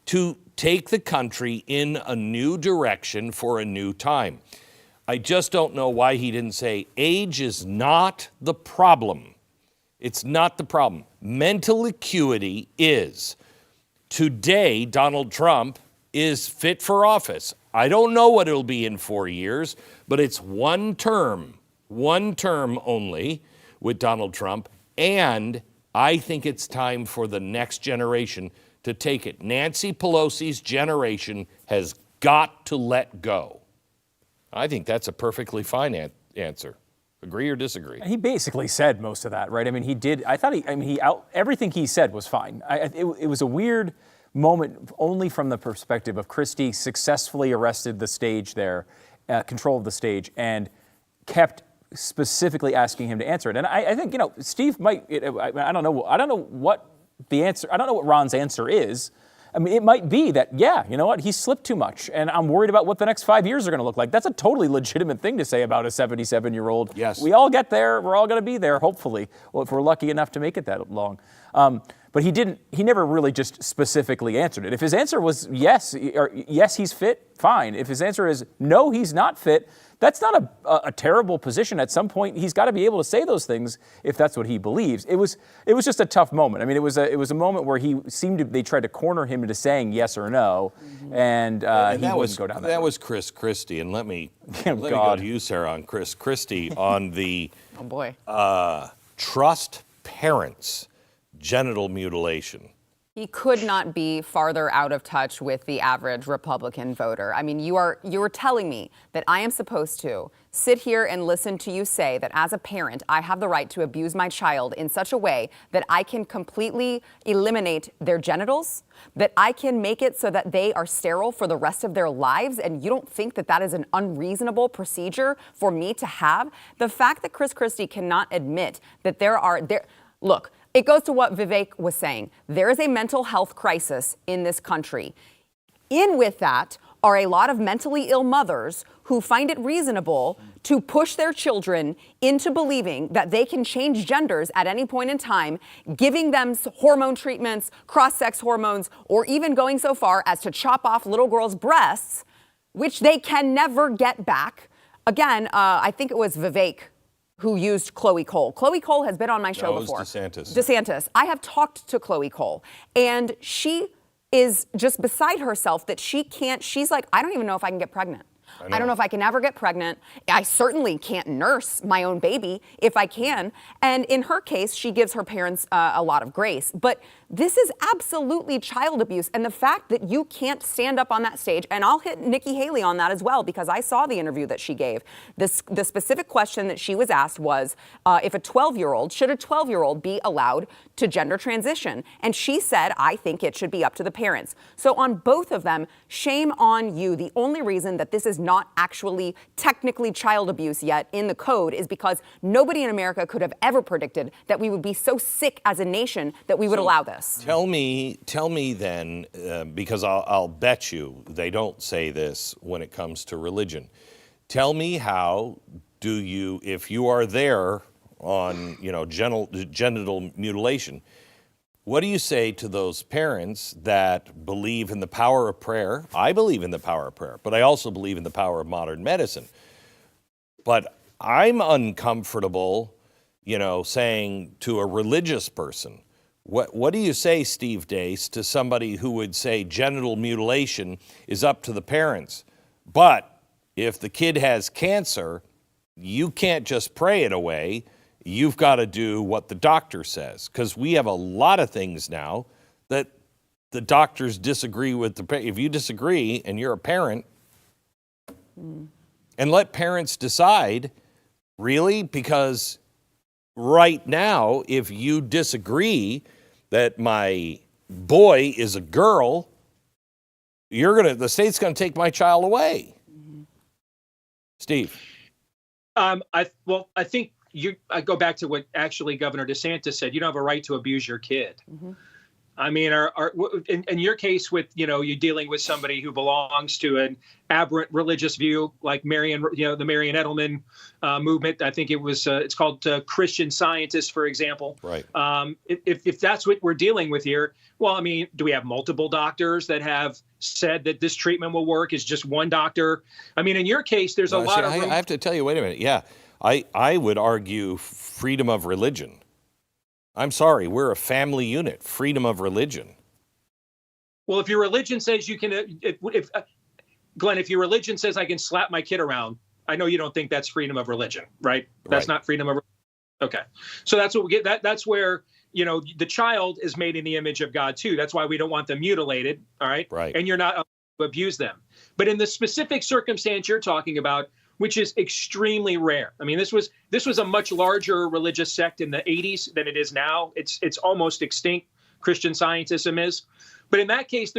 to take the country in a new direction for a new time. I just don't know why he didn't say age is not the problem. It's not the problem. Mental acuity is. Today, Donald Trump is fit for office. I don't know what it'll be in 4 years, but it's one term only with Donald Trump, and I think it's time for the next generation to take it. Nancy Pelosi's generation has got to let go. I think that's a perfectly fine answer. Agree or disagree? He basically said most of that, right? I mean, he did. I thought everything he said was fine. It was a weird moment only from the perspective of Christie successfully arrested the stage there, control of the stage, and kept specifically asking him to answer it. And I think, Steve might, I don't know what the answer, I don't know what Ron's answer is. I mean, it might be that, he slipped too much, and I'm worried about what the next 5 years are going to look like. That's a totally legitimate thing to say about a 77-year-old. Yes. We all get there. We're all going to be there, hopefully, if we're lucky enough to make it that long. But he never really just specifically answered it. If his answer was yes, or yes, he's fit, fine. If his answer is no, he's not fit, that's not a terrible position. At some point, he's got to be able to say those things if that's what he believes. It was just a tough moment. I mean, it was a moment where they tried to corner him into saying yes or no, and he wouldn't go down that road. That was Chris Christie, and let me go to you, Sarah, on Chris Christie on the trust parents genital mutilation. He could not be farther out of touch with the average Republican voter. I mean, you are telling me that I am supposed to sit here and listen to you say that as a parent, I have the right to abuse my child in such a way that I can completely eliminate their genitals, that I can make it so that they are sterile for the rest of their lives, and you don't think that that is an unreasonable procedure for me to have? The fact that Chris Christie cannot admit that look, it goes to what Vivek was saying. There is a mental health crisis in this country. In with that are a lot of mentally ill mothers who find it reasonable to push their children into believing that they can change genders at any point in time, giving them hormone treatments, cross-sex hormones, or even going so far as to chop off little girls' breasts, which they can never get back. Again, I think it was Vivek who used Chloe Cole. Chloe Cole has been on my show before. DeSantis. I have talked to Chloe Cole, and she is just beside herself that she's like, I don't even know if I can get pregnant. I don't know if I can ever get pregnant. I certainly can't nurse my own baby if I can. And in her case, she gives her parents a lot of grace. But this is absolutely child abuse. And the fact that you can't stand up on that stage, and I'll hit Nikki Haley on that as well, because I saw the interview that she gave. The specific question that she was asked was, if a 12-year-old, should a 12-year-old be allowed to gender transition? And she said, I think it should be up to the parents. So on both of them, shame on you. The only reason that this is not actually technically child abuse yet in the code is because nobody in America could have ever predicted that we would be so sick as a nation that we would allow this. Tell me then, because I'll bet you they don't say this when it comes to religion. Tell me, how do you, if you are there on, genital mutilation, what do you say to those parents that believe in the power of prayer? I believe in the power of prayer, but I also believe in the power of modern medicine. But I'm uncomfortable, saying to a religious person, what do you say, Steve Deace, to somebody who would say genital mutilation is up to the parents? But if the kid has cancer, you can't just pray it away. You've got to do what the doctor says, because we have a lot of things now that the doctors disagree with. If you disagree and you're a parent, and let parents decide, really, because right now, if you disagree that my boy is a girl, the state's going to take my child away. Steve. I think I go back to what actually Governor DeSantis said. You don't have a right to abuse your kid. I mean, in your case with, you're dealing with somebody who belongs to an aberrant religious view like Marian, the Marian Edelman movement. I think it's called Christian Scientists, for example. Right. If that's what we're dealing with here, well, I mean, do we have multiple doctors that have said that this treatment will work? Is just one doctor? I mean, in your case, there's a lot of room. I have to tell you, wait a minute. Yeah, I would argue freedom of religion. I'm sorry, we're a family unit, freedom of religion. Well, if your religion says you can, Glenn, if your religion says I can slap my kid around, I know you don't think that's freedom of religion, right? That's not freedom of religion. Okay. So that's what we get. That's where, the child is made in the image of God too. That's why we don't want them mutilated. All right. Right. And you're not allowed to abuse them. But in the specific circumstance you're talking about, which is extremely rare. I mean, this was a much larger religious sect in the 80s than it is now. It's almost extinct. Christian Scientism is. But in that case,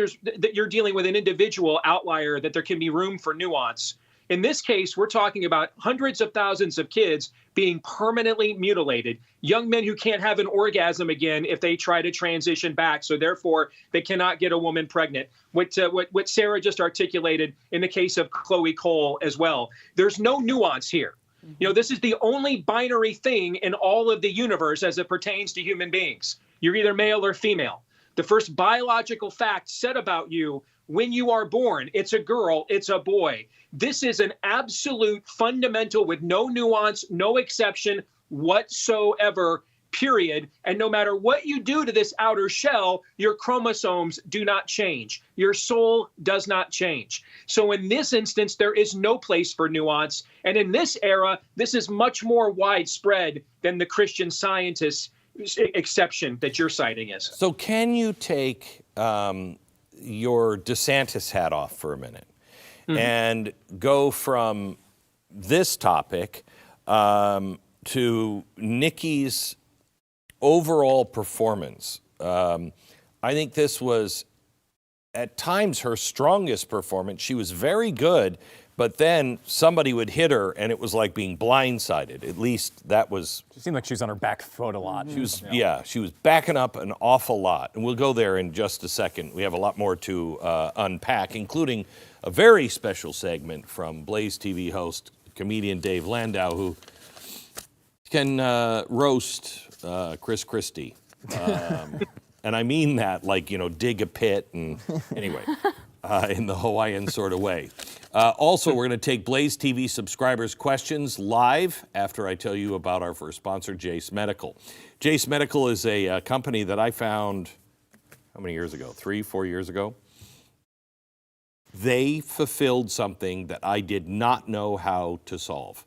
you're dealing with an individual outlier that there can be room for nuance. In this case, we're talking about hundreds of thousands of kids being permanently mutilated, young men who can't have an orgasm again if they try to transition back. So therefore, they cannot get a woman pregnant. What Sarah just articulated in the case of Chloe Cole as well. There's no nuance here. This is the only binary thing in all of the universe as it pertains to human beings. You're either male or female. The first biological fact said about you when you are born, it's a girl, it's a boy. This is an absolute fundamental with no nuance, no exception whatsoever, period. And no matter what you do to this outer shell, your chromosomes do not change. Your soul does not change. So in this instance, there is no place for nuance. And in this era, this is much more widespread than the Christian Scientists exception that you're citing is. So can you take your DeSantis hat off for a minute and go from this topic to Nikki's overall performance? I think this was at times her strongest performance. She was very good, but then somebody would hit her and it was like being blindsided. At least that was... She seemed like she was on her back foot a lot. She was, she was backing up an awful lot. And we'll go there in just a second. We have a lot more to unpack, including a very special segment from BlazeTV host, comedian Dave Landau, who can roast Chris Christie. And I mean that like, dig a pit and anyway, in the Hawaiian sort of way. Also, we're going to take BlazeTV subscribers' questions live after I tell you about our first sponsor, Jace Medical. Jace Medical is a company that I found, how many years ago? 3, 4 years ago? They fulfilled something that I did not know how to solve.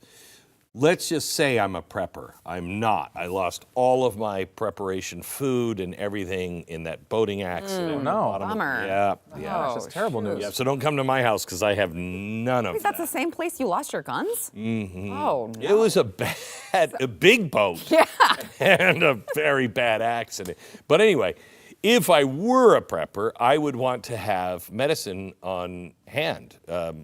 Let's just say I'm a prepper. I'm not. I lost all of my preparation food and everything in that boating accident. No. Bummer. Yeah. That's terrible news. Yeah, so don't come to my house because I have none of Wait, that's the same place you lost your guns? Mm-hmm. Oh, no. It was a big boat. Yeah. And a very bad accident. But anyway, if I were a prepper, I would want to have medicine on hand.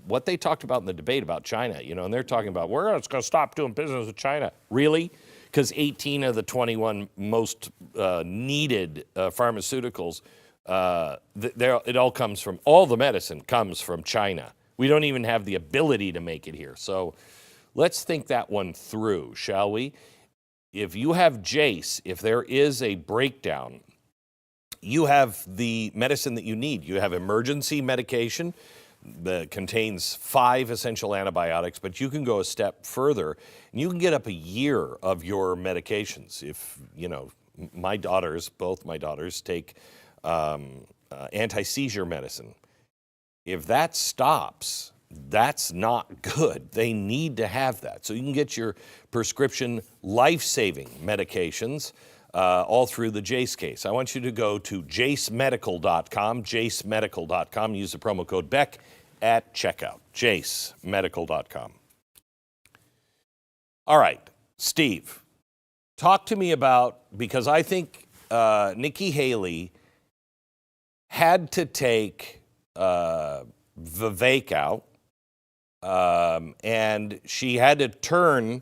What they talked about in the debate about China, and they're talking about, we're just going to stop doing business with China. Really? Because 18 of the 21 most needed pharmaceuticals, all the medicine comes from China. We don't even have the ability to make it here. So let's think that one through, shall we? If you have Jace, if there is a breakdown, you have the medicine that you need. You have emergency medication that contains 5 essential antibiotics, but you can go a step further and you can get up a year of your medications. If, both my daughters take anti-seizure medicine. If that stops, that's not good. They need to have that. So you can get your prescription life-saving medications all through the Jace case. I want you to go to jacemedical.com, jacemedical.com, use the promo code Beck at checkout, jacemedical.com. All right, Steve, talk to me about, because I think Nikki Haley had to take Vivek out, and she had to turn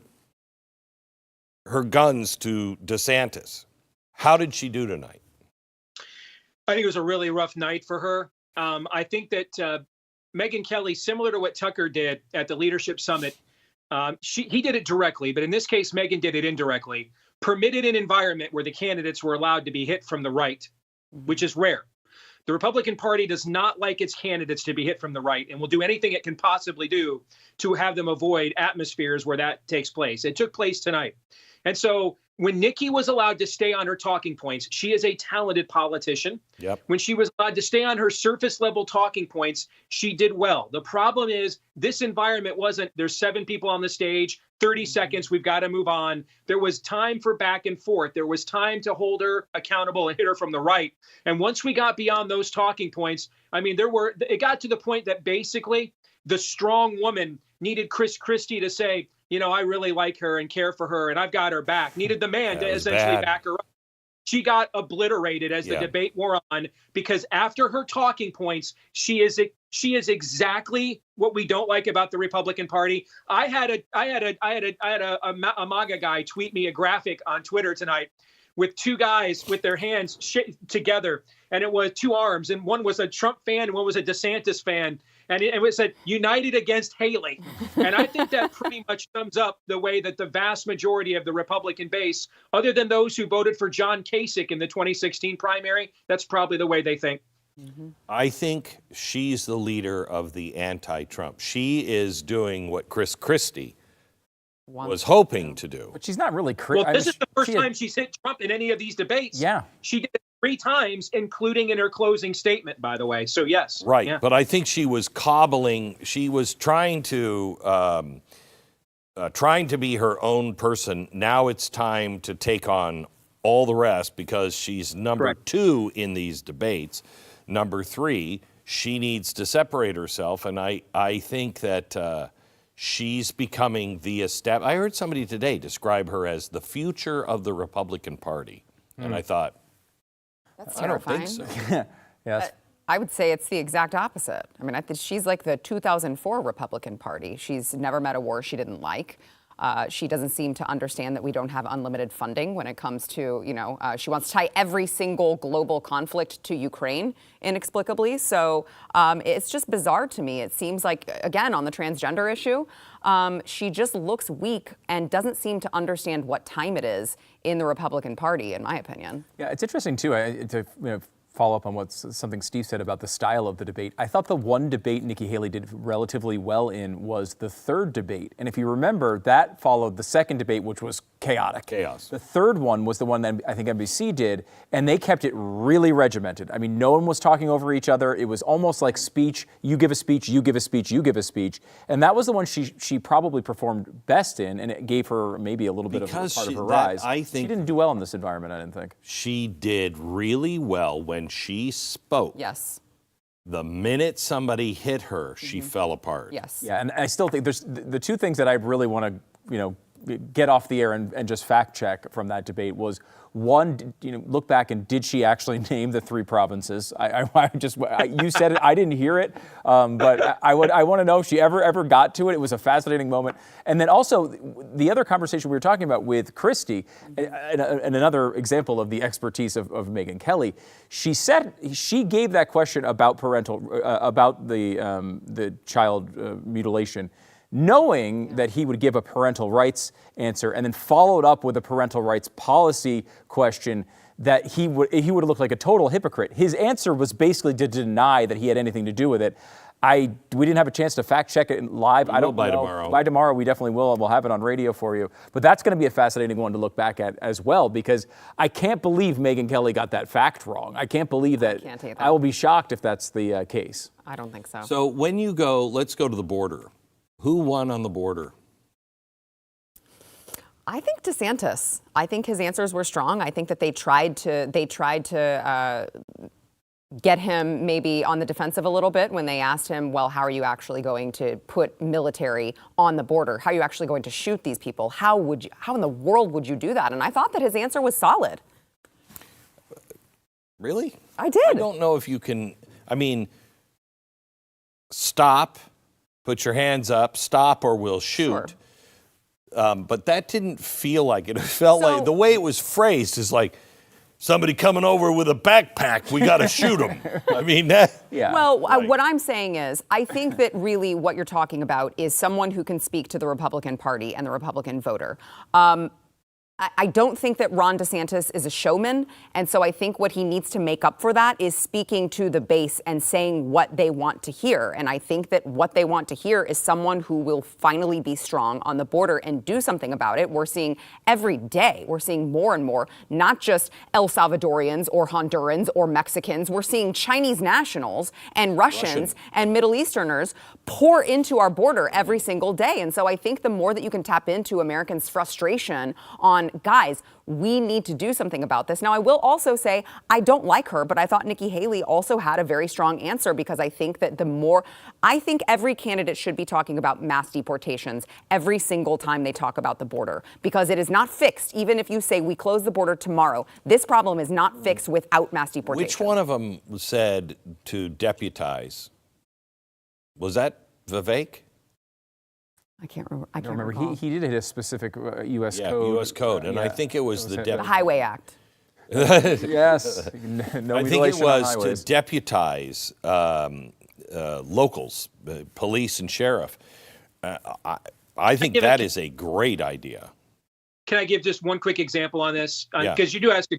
her guns to DeSantis. How did she do tonight? I think it was a really rough night for her. I think that Megyn Kelly, similar to what Tucker did at the Leadership Summit, he did it directly, but in this case, Megyn did it indirectly, permitted an environment where the candidates were allowed to be hit from the right, which is rare. The Republican Party does not like its candidates to be hit from the right and will do anything it can possibly do to have them avoid atmospheres where that takes place. It took place tonight. And so when Nikki was allowed to stay on her talking points, she is a talented politician. Yep. When she was allowed to stay on her surface level talking points, she did well. The problem is this environment wasn't, there's 7 people on the stage, 30 seconds, we've got to move on. There was time for back and forth. There was time to hold her accountable and hit her from the right. And once we got beyond those talking points, it got to the point that basically the strong woman needed Chris Christie to say, I really like her and care for her and I've got her back. Needed the man to essentially back her up. She got obliterated as the debate wore on because after her talking points, she is exactly what we don't like about the Republican Party. I had a MAGA guy tweet me a graphic on Twitter tonight with 2 guys with their hands together, and it was 2 arms, and one was a Trump fan and one was a DeSantis fan. And it said, united against Haley. And I think that pretty much sums up the way that the vast majority of the Republican base, other than those who voted for John Kasich in the 2016 primary, that's probably the way they think. Mm-hmm. I think she's the leader of the anti-Trump. She is doing what Chris Christie was hoping to do. But she's not really Well, this is the first time she's hit Trump in any of these debates. Yeah. She did it 3 times, including in her closing statement, by the way. So, yes. Right. Yeah. But I think she was she was trying to be her own person. Now it's time to take on all the rest because she's number 2 in these debates. Number 3, she needs to separate herself. And I think that she's becoming I heard somebody today describe her as the future of the Republican Party. And I thought, that's I don't terrifying. think so. Yes. I would say it's the exact opposite. I think she's like the 2004 Republican Party. She's never met a war she didn't like. She doesn't seem to understand that we don't have unlimited funding when it comes to, she wants to tie every single global conflict to Ukraine inexplicably. So it's just bizarre to me. It seems like, again, on the transgender issue, she just looks weak and doesn't seem to understand what time it is in the Republican Party, in my opinion. Yeah, it's interesting, too, to follow up on something Steve said about the style of the debate. I thought the one debate Nikki Haley did relatively well in was the third debate. And if you remember, that followed the second debate, which was chaotic. Chaos. The third one was the one that I think NBC did, and they kept it really regimented. I mean, no one was talking over each other. It was almost like speech. You give a speech, you give a speech, you give a speech. And that was the one she probably performed best in, and it gave her maybe a little bit of part of her rise. I think she didn't do well in this environment, I didn't think. She did really well when she spoke. Yes. The minute somebody hit her, she fell apart. Yes. Yeah, and I still think there's the two things that I really want to, get off the air and just fact check from that debate was, one, look back and did she actually name the 3 provinces? You said it, I didn't hear it, but I want to know if she ever got to it. It was a fascinating moment. And then also the other conversation we were talking about with Christie, and another example of the expertise of Megyn Kelly, she said she gave that question about about the child mutilation, knowing that he would give a parental rights answer, and then followed up with a parental rights policy question that he would have looked like a total hypocrite. His answer was basically to deny that he had anything to do with it. We didn't have a chance to fact check it live. I don't know. Tomorrow. By tomorrow, we definitely will, and we'll have it on radio for you. But that's going to be a fascinating one to look back at as well, because I can't believe Megyn Kelly got that fact wrong. I can't believe that. I will be shocked if that's the case. I don't think so. So when you go, let's go to the border. Who won on the border? I think DeSantis. I think his answers were strong. I think that they tried to get him maybe on the defensive a little bit when they asked him, well, how are you actually going to put military on the border? How are you actually going to shoot these people? How in the world would you do that? And I thought that his answer was solid. Really? I did. I don't know if you can, stop, put your hands up, stop or we'll shoot. Sure. But that didn't feel like it. It felt like the way it was phrased is like somebody coming over with a backpack, we got to shoot them. Yeah. Well, what I'm saying is, I think that really what you're talking about is someone who can speak to the Republican Party and the Republican voter. I don't think that Ron DeSantis is a showman, and so I think what he needs to make up for that is speaking to the base and saying what they want to hear. And I think that what they want to hear is someone who will finally be strong on the border and do something about it. We're seeing every day, we're seeing more and more, not just El Salvadorians or Hondurans or Mexicans. We're seeing Chinese nationals and Russians and Middle Easterners pour into our border every single day. And so I think the more that you can tap into Americans' frustration on, guys, we need to do something about this. Now, I will also say I don't like her, but I thought Nikki Haley also had a very strong answer, because I think that I think every candidate should be talking about mass deportations every single time they talk about the border, because it is not fixed. Even if you say we close the border tomorrow, this problem is not fixed without mass deportation. Which one of them said to deputize? Was that Vivek? I can't remember. I don't remember. He did hit a specific U.S. code. U.S. code, and I think it was the Highway Act. Yes. No, I think it was to deputize locals, police and sheriff. I think that is a great idea. Can I give just one quick example on this? Because you do ask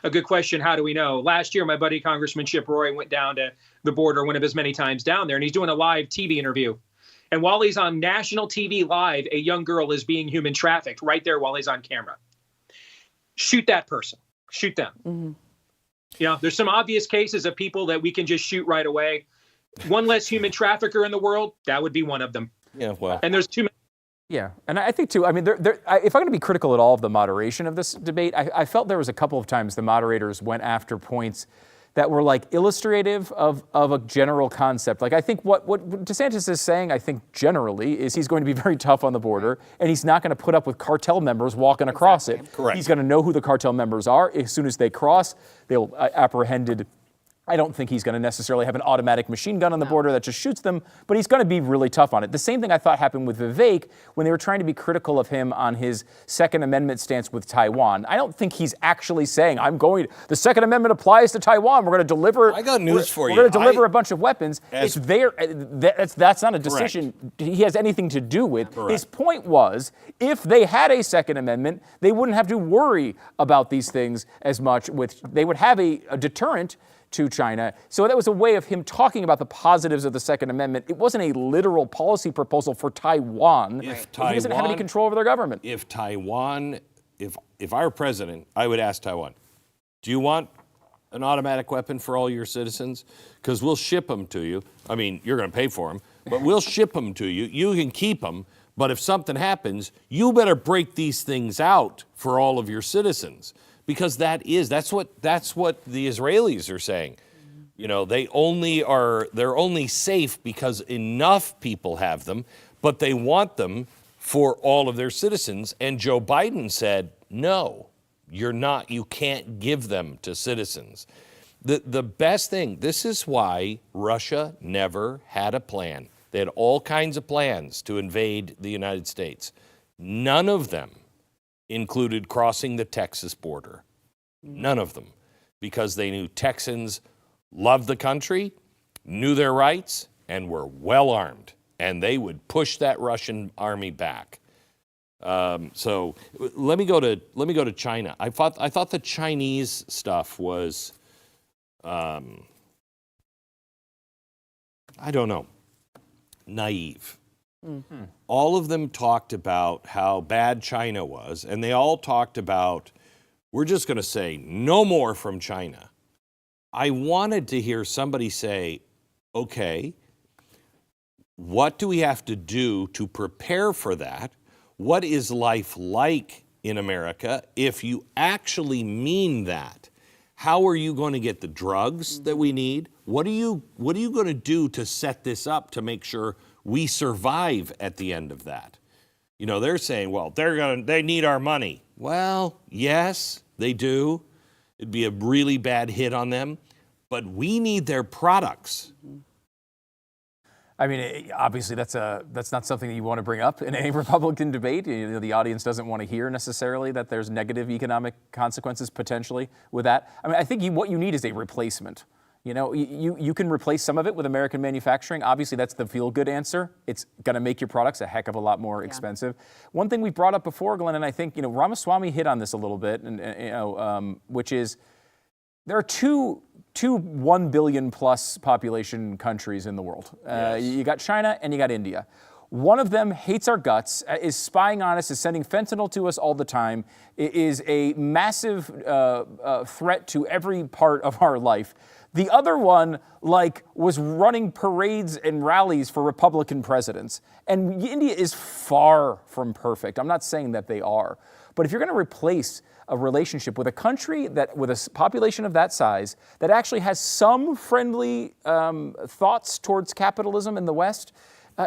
a good question. How do we know? Last year, my buddy Congressman Chip Roy went down to the border one of his many times down there, and he's doing a live TV interview. And while he's on national TV live, a young girl is being human trafficked right there while he's on camera. Shoot that person. Shoot them. Mm-hmm. There's some obvious cases of people that we can just shoot right away. One less human trafficker in the world, that would be one of them. Yeah, well. And there's too many. Yeah, and I think too, if I'm going to be critical at all of the moderation of this debate, I felt there was a couple of times the moderators went after points that were like illustrative of a general concept. Like I think what DeSantis is saying, I think generally, is he's going to be very tough on the border, and he's not going to put up with cartel members walking across it. Correct. He's going to know who the cartel members are. As soon as they cross, they'll apprehended I don't think he's going to necessarily have an automatic machine gun on the border that just shoots them, but he's going to be really tough on it. The same thing I thought happened with Vivek when they were trying to be critical of him on his Second Amendment stance with Taiwan. I don't think he's actually saying, the Second Amendment applies to Taiwan. We're going to deliver. I got news for you. We're going to deliver a bunch of weapons. That's not a decision he has anything to do with. Correct. His point was, if they had a Second Amendment, they wouldn't have to worry about these things as much. They would have a deterrent to China. So that was a way of him talking about the positives of the Second Amendment. It wasn't a literal policy proposal for Taiwan. He doesn't have any control over their government. If I were president, I would ask Taiwan, do you want an automatic weapon for all your citizens? Because we'll ship them to you. I mean, you're going to pay for them, but we'll ship them to you. You can keep them, but if something happens, you better break these things out for all of your citizens. Because that's what the Israelis are saying. You know, they're only safe because enough people have them, but they want them for all of their citizens. And Joe Biden said, no, you're not. You can't give them to citizens. The best thing, this is why Russia never had a plan. They had all kinds of plans to invade the United States. None of them included crossing the Texas border. None of them. Because they knew Texans loved the country, knew their rights, and were well armed. And they would push that Russian army back. So let me go to China. I thought the Chinese stuff was, I don't know, naive. Mm-hmm. All of them talked about how bad China was, and they all talked about, we're just going to say no more from China. I wanted to hear somebody say, okay, what do we have to do to prepare for that? What is life like in America if you actually mean that? How are you going to get the drugs that we need? What are you going to do to set this up to make sure we survive at the end of that? You know, they're saying, well, they need our money. Well, yes, they do. It'd be a really bad hit on them, but we need their products. I mean, obviously, that's not something that you want to bring up in any Republican debate. You know, the audience doesn't want to hear necessarily that there's negative economic consequences potentially with that. I mean, I think what you need is a replacement. You know, you can replace some of it with American manufacturing. Obviously, that's the feel-good answer. It's going to make your products a heck of a lot more expensive. One thing we brought up before, Glenn, and I think, you know, Ramaswamy hit on this a little bit, and you know, which is there are two 1 billion plus population countries in the world. Yes. You got China and you got India. One of them hates our guts, is spying on us, is sending fentanyl to us all the time, is a massive threat to every part of our life. The other one, was running parades and rallies for Republican presidents. And India is far from perfect. I'm not saying that they are. But if you're going to replace a relationship with a country with a population of that size that actually has some friendly thoughts towards capitalism in the West,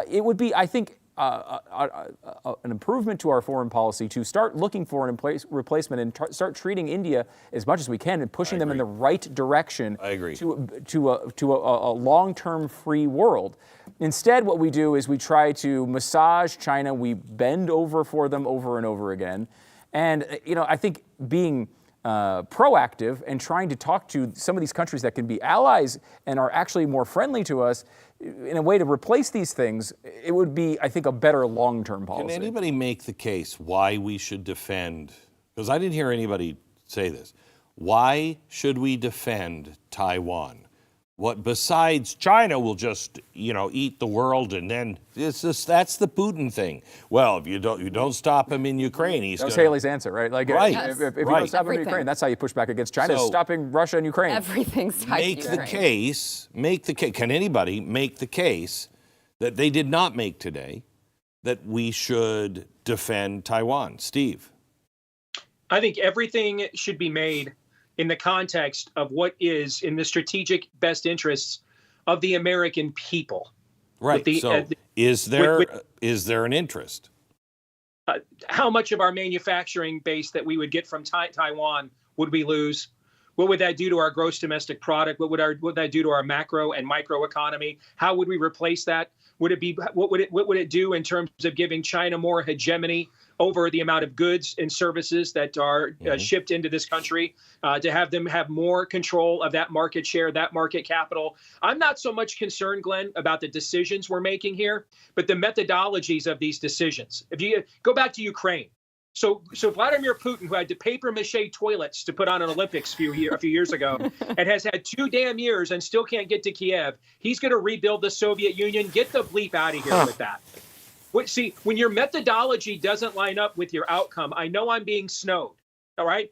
it would be, I think, an improvement to our foreign policy to start looking for an replacement and start treating India as much as we can and pushing them in the right direction. I agree. To a long-term free world. Instead, what we do is we try to massage China. We bend over for them over and over again. And, you know, I think being proactive and trying to talk to some of these countries that can be allies and are actually more friendly to us in a way to replace these things, it would be, I think, a better long-term policy. Can anybody make the case why we should defend, because I didn't hear anybody say this, why should we defend Taiwan? What besides China will just, you know, eat the world, and then that's the Putin thing. Well, if you don't stop him in Ukraine, he's that was gonna... Haley's answer, right? Like, right. If you don't stop him in Ukraine, that's how you push back against China. So, stopping Russia and Ukraine. Everything's tied to Ukraine. Make the case. Can anybody make the case that they did not make today that we should defend Taiwan? Steve, I think everything should be made in the context of what is in the strategic best interests of the American people. Right. Is there an interest? How much of our manufacturing base that we would get from Taiwan would we lose? What would that do to our gross domestic product? What would that do to our macro and micro economy? How would we replace that? What would it do in terms of giving China more hegemony over the amount of goods and services that are shipped into this country, to have them have more control of that market share, that market capital? I'm not so much concerned, Glenn, about the decisions we're making here, but the methodologies of these decisions. If you go back to Ukraine, so Vladimir Putin, who had to paper mache toilets to put on an Olympics a few years ago, and has had 2 damn years and still can't get to Kiev, he's going to rebuild the Soviet Union. Get the bleep out of here with that. See, when your methodology doesn't line up with your outcome, I know I'm being snowed. All right.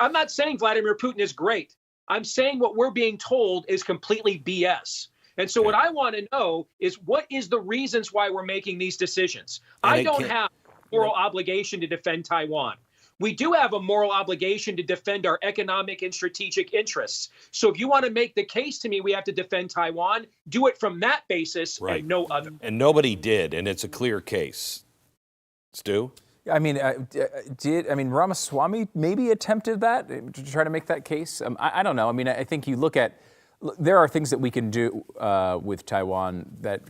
I'm not saying Vladimir Putin is great. I'm saying what we're being told is completely BS. And so what I want to know is, what is the reasons why we're making these decisions? I don't have a moral obligation to defend Taiwan. We do have a moral obligation to defend our economic and strategic interests. So if you want to make the case to me we have to defend Taiwan, do it from that basis and no other. And nobody did, and it's a clear case. Stu? I mean, Ramaswamy maybe attempted that to try to make that case. I don't know. I mean, I think you look at, there are things that we can do with Taiwan that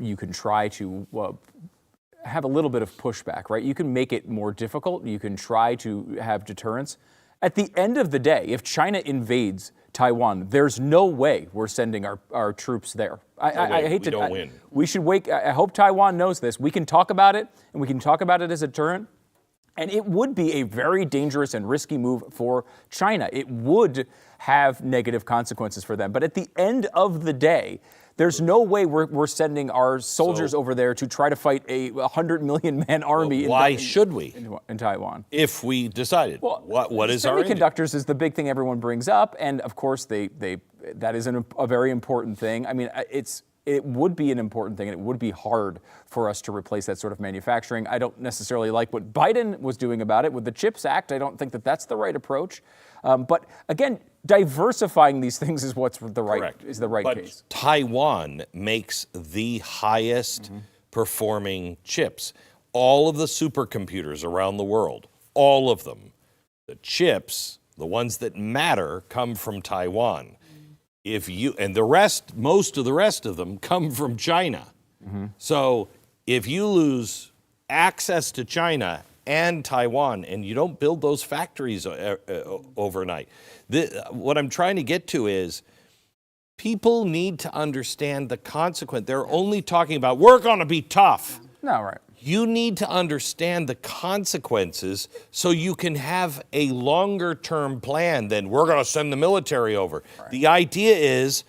you can try to have a little bit of pushback, right? You can make it more difficult. You can try to have deterrence. At the end of the day, if China invades Taiwan, there's no way we're sending our troops there. I hate to. Don't win. We should wake. I hope Taiwan knows this. We can talk about it, and we can talk about it as a deterrent. And it would be a very dangerous and risky move for China. It would have negative consequences for them. But at the end of the day, there's no way we're sending our soldiers over there to try to fight a 100 million man army. Why should we? In Taiwan. If we decided, what is our semiconductors is the big thing everyone brings up, and of course that is a very important thing. I mean, it would be an important thing, and it would be hard for us to replace that sort of manufacturing. I don't necessarily like what Biden was doing about it with the CHIPS Act. I don't think that that's the right approach. But again, diversifying these things is the right case. Taiwan makes the highest performing chips. All of the supercomputers around the world, all of them, the chips, the ones that matter, come from Taiwan. Most of the rest of them come from China. So if you lose access to China and Taiwan, and you don't build those factories overnight, what I'm trying to get to is, people need to understand the consequence. They're only talking about, we're going to be tough. No, right. You need to understand the consequences so you can have a longer-term plan than we're going to send the military over. Right. The idea is,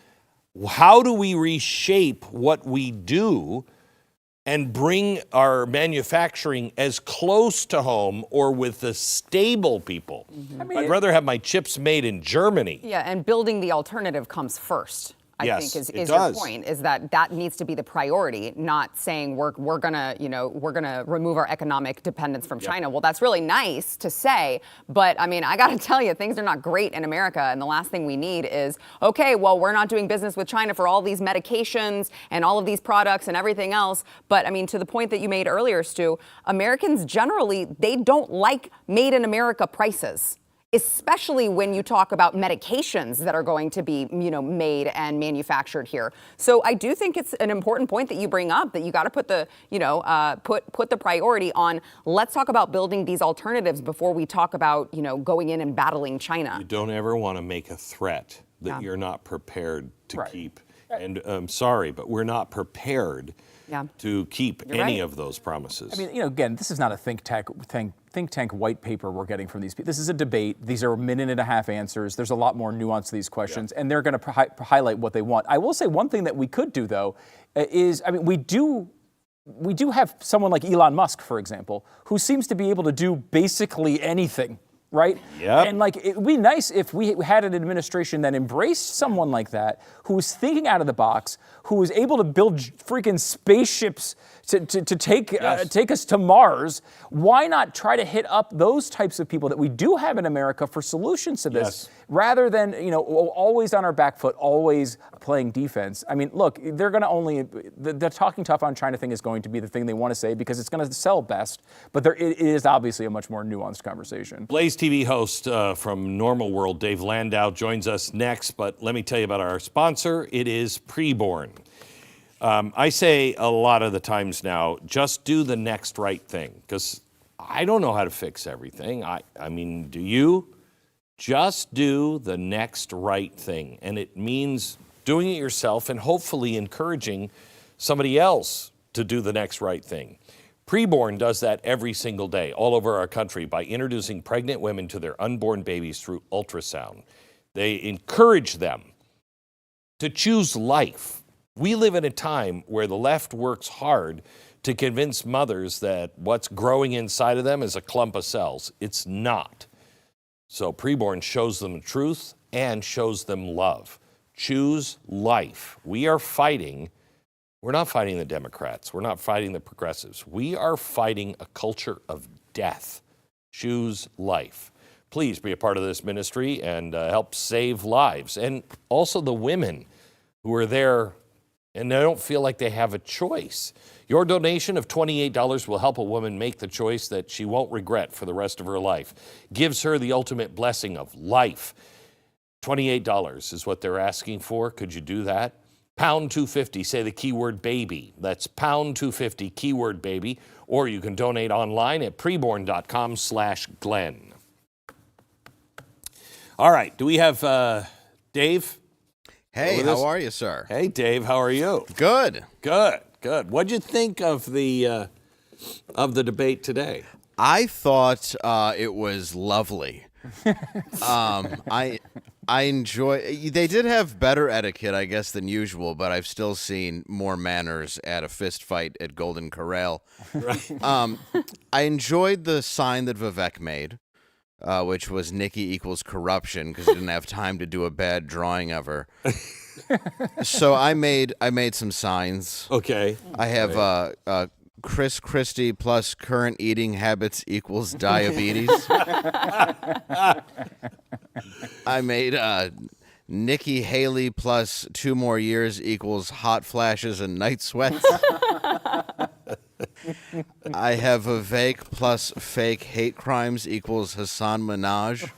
how do we reshape what we do and bring our manufacturing as close to home or with the stable people? I'd rather have my chips made in Germany. Yeah, and building the alternative comes first. I think is your point, is that needs to be the priority, not saying we're gonna remove our economic dependence from China. Well, that's really nice to say, but I mean, I gotta tell you, things are not great in America, and the last thing we need is, okay, well, we're not doing business with China for all these medications and all of these products and everything else. But I mean, to the point that you made earlier, Stu, Americans generally, they don't like made in America prices, especially when you talk about medications that are going to be, made and manufactured here. So I do think it's an important point that you bring up, that you got to put the, put the priority on, let's talk about building these alternatives before we talk about, going in and battling China. You don't ever want to make a threat that you're not prepared to keep. And I'm sorry, but we're not prepared to keep any of those promises. I mean, again, this is not a think tank white paper we're getting from these people. This is a debate. These are 1.5 minute answers. There's a lot more nuance to these questions, and they're going to highlight what they want. I will say one thing that we could do, though, is, I mean, we do have someone like Elon Musk, for example, who seems to be able to do basically anything. Right? Yep. And it would be nice if we had an administration that embraced someone like that, who was thinking out of the box, who was able to build freaking spaceships to take us to Mars. Why not try to hit up those types of people that we do have in America for solutions to this, rather than, always on our back foot, always playing defense? I mean, look, they're going to the talking tough on China thing is going to be the thing they want to say because it's going to sell best, but it is obviously a much more nuanced conversation. Blaze TV host from Normal World, Dave Landau, joins us next. But let me tell you about our sponsor. It is Preborn. I say a lot of the times now, just do the next right thing, because I don't know how to fix everything. I mean, do you? Just do the next right thing. And it means doing it yourself and hopefully encouraging somebody else to do the next right thing. Preborn does that every single day all over our country by introducing pregnant women to their unborn babies through ultrasound. They encourage them to choose life. We live in a time where the left works hard to convince mothers that what's growing inside of them is a clump of cells. It's not. So Preborn shows them the truth and shows them love. Choose life. We're not fighting the Democrats. We're not fighting the progressives. We are fighting a culture of death. Choose life. Please be a part of this ministry and help save lives. And also the women who are there and they don't feel like they have a choice. Your donation of $28 will help a woman make the choice that she won't regret for the rest of her life. Gives her the ultimate blessing of life. $28 is what they're asking for. Could you do that? Pound 250, say the keyword baby. That's pound 250, keyword baby. Or you can donate online at preborn.com/Glenn. All right, do we have Dave? Hey, how are you, sir? Hey, Dave, how are you? Good. Good. What'd you think of the debate today? I thought it was lovely. I enjoy. They did have better etiquette, I guess, than usual, but I've still seen more manners at a fist fight at Golden Corral. Right. I enjoyed the sign that Vivek made, which was Nikki equals corruption, because he didn't have time to do a bad drawing of her. So I made some signs. Okay. I have Chris Christie plus current eating habits equals diabetes. I made Nikki Haley plus 2 more years equals hot flashes and night sweats. I have Vivek plus fake hate crimes equals Hassan Minaj.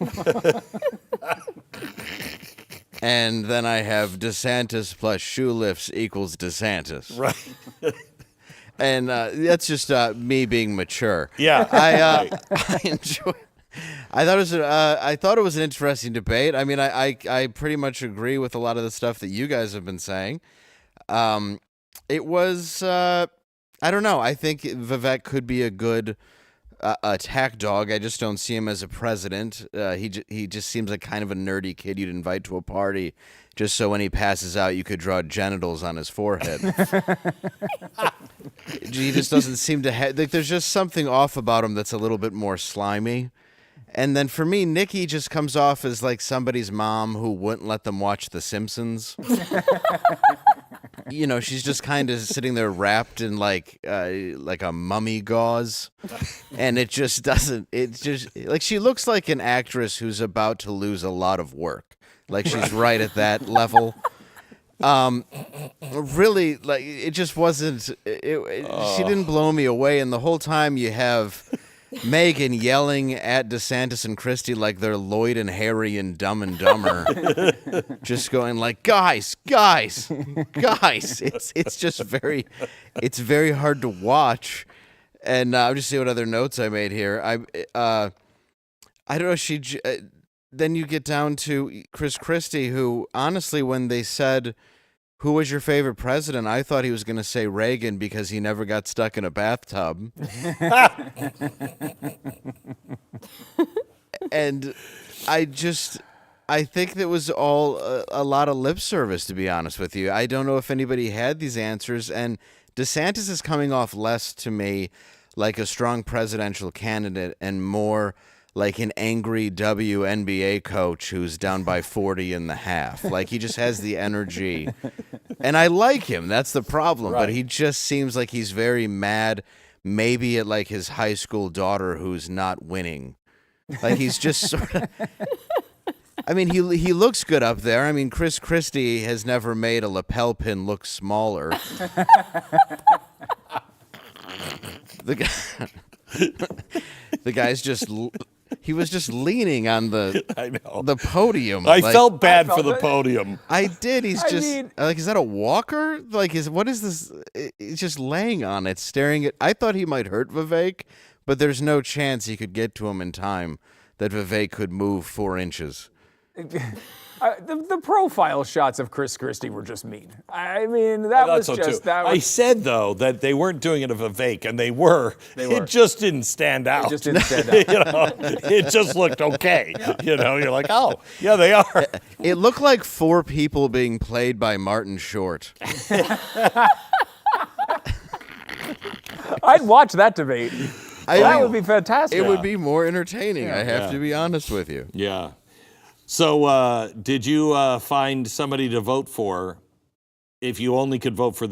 And then I have DeSantis plus shoe lifts equals DeSantis. Right. And that's just me being mature. Yeah. I enjoy. I thought it was an interesting debate. I mean, I pretty much agree with a lot of the stuff that you guys have been saying. It was I don't know. I think Vivek could be a good attack dog. I just don't see him as a president. He just seems like kind of a nerdy kid you'd invite to a party just so when he passes out you could draw genitals on his forehead. He just doesn't seem to have, like, there's just something off about him that's a little bit more slimy. And then for me, Nikki just comes off as like somebody's mom who wouldn't let them watch The Simpsons. You know, she's just kind of sitting there wrapped in like a mummy gauze, and it just doesn't. It's just like she looks like an actress who's about to lose a lot of work. Like she's right at that level. Really, like it just wasn't. She didn't blow me away, and the whole time you have Megyn yelling at DeSantis and Christie like they're Lloyd and Harry and Dumb and Dumber, just going like, guys. It's just very hard to watch. And I'm just seeing what other notes I made here. I don't know. Then you get down to Chris Christie, who honestly, when they said, "Who was your favorite president?" I thought he was going to say Reagan because he never got stuck in a bathtub. And I think that was all a lot of lip service, to be honest with you. I don't know if anybody had these answers. And DeSantis is coming off less to me like a strong presidential candidate and more like an angry WNBA coach who's down by 40 in the half. Like, he just has the energy. And I like him. That's the problem. Right. But he just seems like he's very mad, maybe at like his high school daughter who's not winning. Like, he's just sort of... I mean, he looks good up there. I mean, Chris Christie has never made a lapel pin look smaller. The guy's just... he was just leaning on the podium. I felt bad for the podium. I did. He's like, is that a walker? Like, what is this? He's just laying on it, staring at. I thought he might hurt Vivek, but there's no chance he could get to him in time that Vivek could move 4 inches. The profile shots of Chris Christie were just mean. I mean, that was just that. I said though that they weren't doing it of Vivek, and they were. It just didn't stand out. It just didn't stand out. It just looked okay. You're like, oh, yeah, they are. It looked like 4 people being played by Martin Short. I'd watch that debate. That would be fantastic. It would be more entertaining. I have to be honest with you. Yeah. So, did you find somebody to vote for? If you only could vote for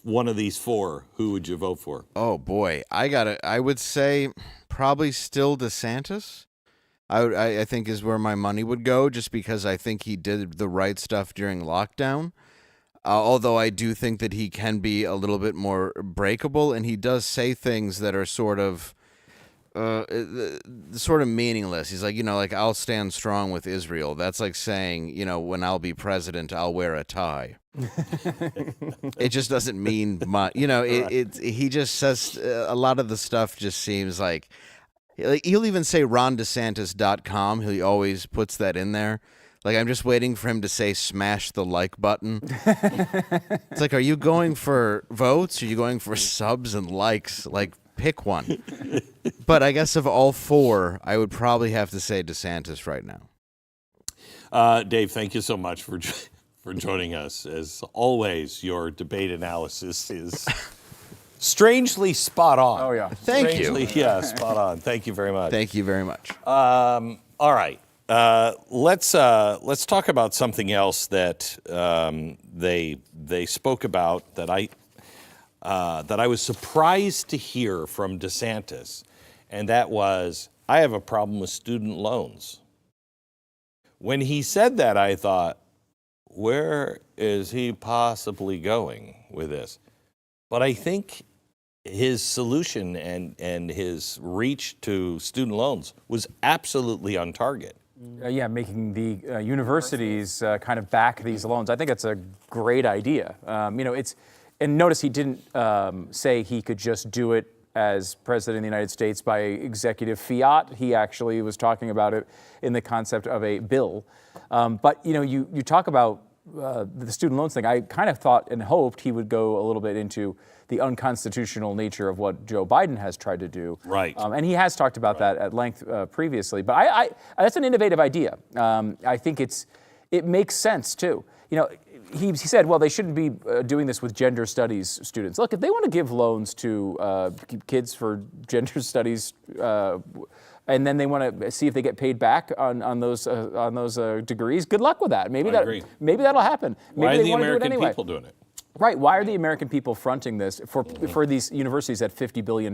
one of these 4, who would you vote for? Oh boy, I would say probably still DeSantis. I think is where my money would go, just because I think he did the right stuff during lockdown. Although I do think that he can be a little bit more breakable, and he does say things that are sort of meaningless. He's like, like, I'll stand strong with Israel. That's like saying, when I'll be president, I'll wear a tie. It just doesn't mean much. He just says a lot of the stuff just seems like he'll even say RonDeSantis.com. He always puts that in there. Like, I'm just waiting for him to say smash the like button. It's like, are you going for votes? Are you going for subs and likes? Like, pick one. But I guess of all 4, I would probably have to say DeSantis right now. Dave, thank you so much for joining us. As always, your debate analysis is strangely spot on. Oh, yeah. Thank you. Yeah, spot on. Thank you very much. Thank you very much. All right. Let's talk about something else that they spoke about that I was surprised to hear from DeSantis, and that was, I have a problem with student loans. When he said that, I thought, where is he possibly going with this? But I think his solution and his reach to student loans was absolutely on target. Making the universities kind of back these loans. I think that's a great idea. And notice he didn't say he could just do it as president of the United States by executive fiat. He actually was talking about it in the concept of a bill. But you talk about the student loans thing. I kind of thought and hoped he would go a little bit into the unconstitutional nature of what Joe Biden has tried to do. Right. And he has talked about that at length previously. But I that's an innovative idea. I think it makes sense too. He said, well, they shouldn't be doing this with gender studies students. Look, if they want to give loans to kids for gender studies, and then they want to see if they get paid back on those degrees, good luck with that. Maybe that'll happen. Maybe Why are they the want to do it American anyway. people doing it? Right. Why are the American people fronting this for these universities at $50 billion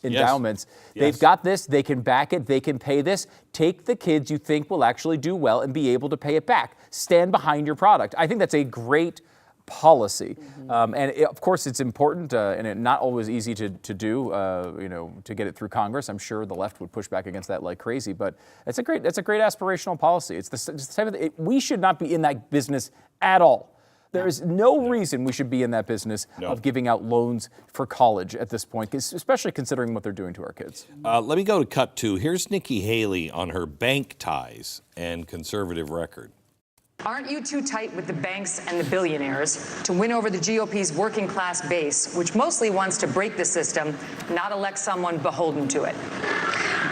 endowments? Yes. They've got this. They can back it. They can pay this. Take the kids you think will actually do well and be able to pay it back. Stand behind your product. I think that's a great policy. Of course, it's important and not always easy to do, to get it through Congress. I'm sure the left would push back against that like crazy, but that's a great aspirational policy. It's the type of we should not be in that business at all. There is no reason we should be in that business of giving out loans for college at this point, especially considering what they're doing to our kids. Let me go to cut 2. Here's Nikki Haley on her bank ties and conservative record. Aren't you too tight with the banks and the billionaires to win over the GOP's working class base, which mostly wants to break the system, not elect someone beholden to it?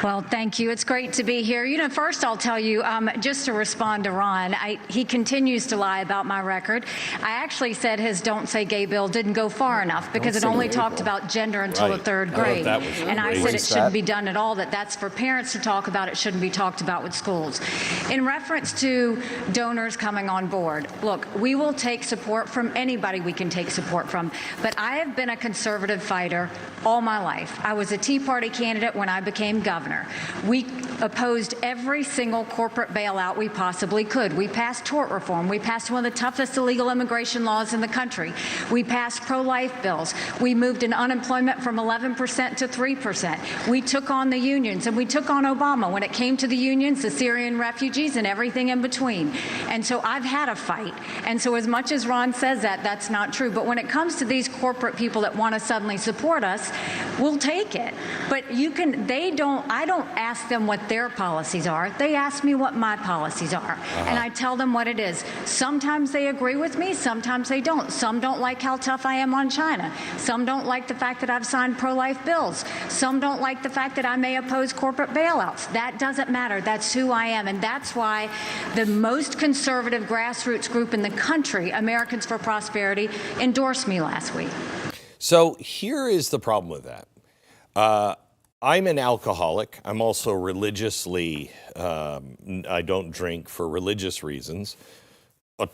Well, thank you. It's great to be here. First I'll tell you, just to respond to Ron, he continues to lie about my record. I actually said his Don't Say Gay bill didn't go far enough because it only talked about gender until the 3rd grade. And I said it shouldn't be done at all, that's for parents to talk about. It shouldn't be talked about with schools. In reference to donors coming on board, look, we will take support from anybody we can take support from. But I have been a conservative fighter all my life. I was a Tea Party candidate when I became governor. governor. We opposed every single corporate bailout we possibly could. We passed tort reform. We passed one of the toughest illegal immigration laws in the country. We passed pro-life bills. We moved in unemployment from 11% to 3%. We took on the unions, and we took on Obama when it came to the unions, the Syrian refugees, and everything in between. And so I've had a fight. And so as much as Ron says that, that's not true. But when it comes to these corporate people that want to suddenly support us, we'll take it. But I don't ask them what their policies are. They ask me what my policies are. And I tell them what it is. Sometimes they agree with me, sometimes they don't. Some don't like how tough I am on China. Some don't like the fact that I've signed pro-life bills. Some don't like the fact that I may oppose corporate bailouts. That doesn't matter. That's who I am. And that's why the most conservative grassroots group in the country, Americans for Prosperity, endorsed me last week. So here is the problem with that. I'm an alcoholic. I'm also religiously, I don't drink for religious reasons.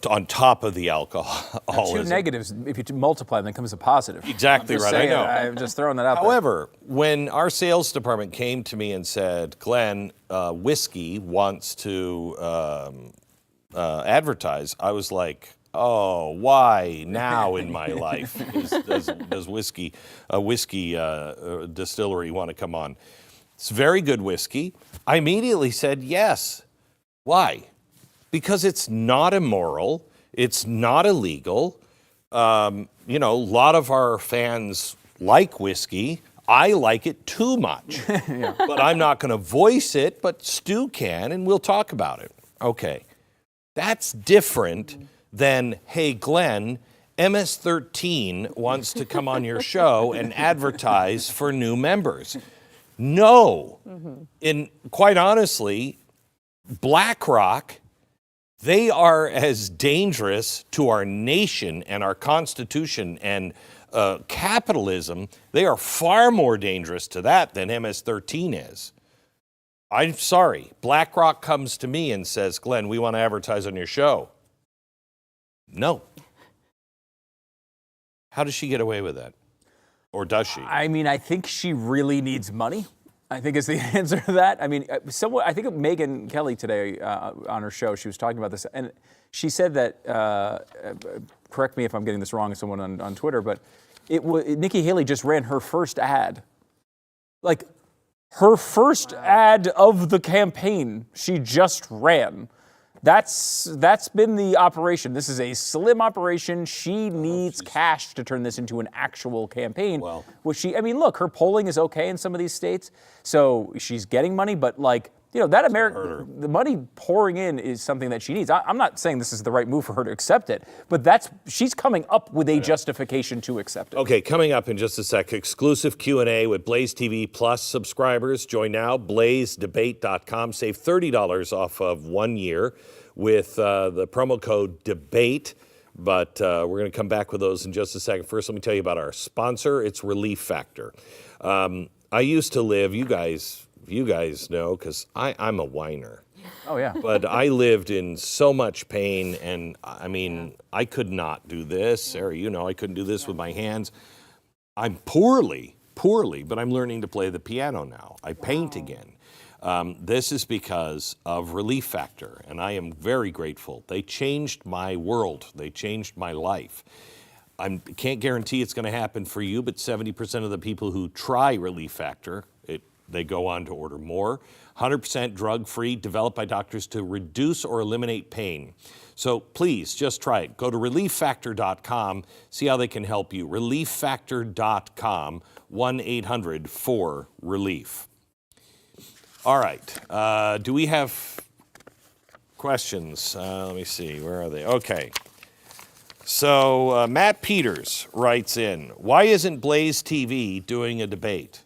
On top of the alcoholism. Two negatives, if you multiply them, then comes a positive. Exactly right, I know. I'm just throwing that out there. However, when our sales department came to me and said, Glenn, whiskey wants to advertise, I was like, oh, why now in my life does whiskey, a whiskey distillery want to come on? It's very good whiskey. I immediately said yes. Why? Because it's not immoral, it's not illegal. A lot of our fans like whiskey. I like it too much. But I'm not going to voice it, but Stu can, and we'll talk about it. Okay. That's different than, hey, Glenn, MS-13 wants to come on your show and advertise for new members. No. And quite honestly, BlackRock, they are as dangerous to our nation and our Constitution and capitalism. They are far more dangerous to that than MS-13 is. I'm sorry. BlackRock comes to me and says, Glenn, we want to advertise on your show. No. How does she get away with that? Or does she? I mean, I think she really needs money. I think is the answer to that. I mean, I think of Megyn Kelly today on her show, she was talking about this, and she said that, correct me if I'm getting this wrong as someone on Twitter, but Nikki Haley just ran her first ad. Like, her first ad of the campaign, she just ran. That's been the operation. This is a slim operation. She needs cash to turn this into an actual campaign. Well, look, her polling is okay in some of these states, so she's getting money, but the money pouring in is something that she needs. I'm not saying this is the right move for her to accept it, but she's coming up with a justification to accept it. Okay, coming up in just a sec, exclusive Q&A with Blaze TV Plus subscribers. Join now, blazedebate.com. Save $30 off of 1 year with the promo code DEBATE. But we're going to come back with those in just a second. First, let me tell you about our sponsor. It's Relief Factor. I used to live, you guys know, because I'm a whiner. Oh, yeah. But I lived in so much pain, and I mean, I could not do this. Sarah, I couldn't do this with my hands. I'm poorly, but I'm learning to play the piano now. I paint again. This is because of Relief Factor, and I am very grateful. They changed my world. They changed my life. I can't guarantee it's going to happen for you, but 70% of the people who try Relief Factor, they go on to order more. 100% drug-free, developed by doctors to reduce or eliminate pain. So please, just try it. Go to relieffactor.com, see how they can help you. Relieffactor.com, 1-800-4-RELIEF. All right. Do we have questions? Let me see. Where are they? Okay. So Matt Peters writes in, why isn't Blaze TV doing a debate?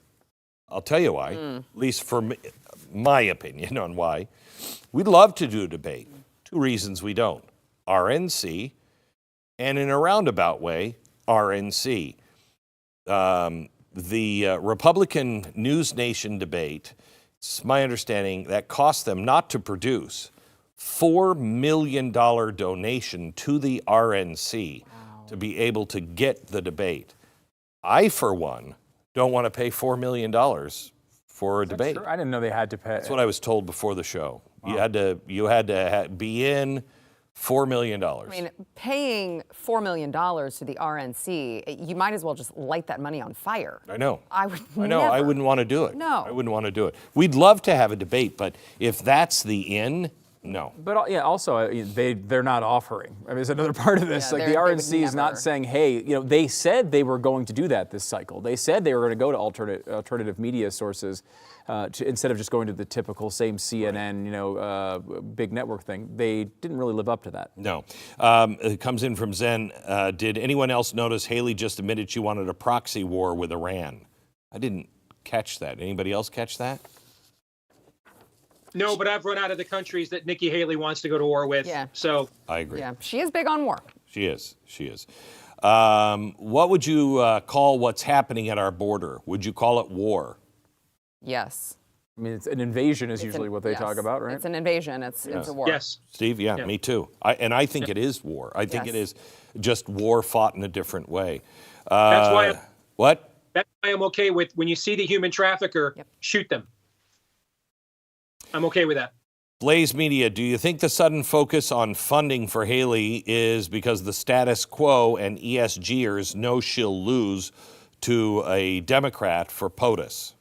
I'll tell you why, at least for my opinion on why. We'd love to do a debate. Two reasons we don't. RNC, and in a roundabout way, RNC. The Republican News Nation debate, it's my understanding that cost them not to produce $4 million donation to the RNC to be able to get the debate. I, for one, don't want to pay $4 million for a debate. True? I didn't know they had to pay. That's what I was told before the show. Wow. You had to be in $4 million. I mean, paying $4 million to the RNC, you might as well just light that money on fire. I know. I would. I wouldn't want to do it. No. I wouldn't want to do it. We'd love to have a debate, but if that's the in, no. But yeah, also they're not offering. I mean, it's another part of this. Yeah, like the RNC is not saying, hey, they said they were going to do that this cycle. They said they were going to go to alternative media sources instead of just going to the typical same CNN, big network thing. They didn't really live up to that. No. It comes in from Zen. Did anyone else notice Haley just admitted she wanted a proxy war with Iran? I didn't catch that. Anybody else catch that? No, but I've run out of the countries that Nikki Haley wants to go to war with. Yeah. So I agree. Yeah, she is big on war. She is. What would you call what's happening at our border? Would you call it war? Yes. I mean, it's an invasion is usually what they talk about, right? It's an invasion. It's a war. Yes. Steve, yeah, me too. I think it is war. I think it is just war fought in a different way. That's why. What? That's why I'm okay with when you see the human trafficker, shoot them. I'm okay with that. Blaze Media, do you think the sudden focus on funding for Haley is because the status quo and ESGers know she'll lose to a Democrat for POTUS?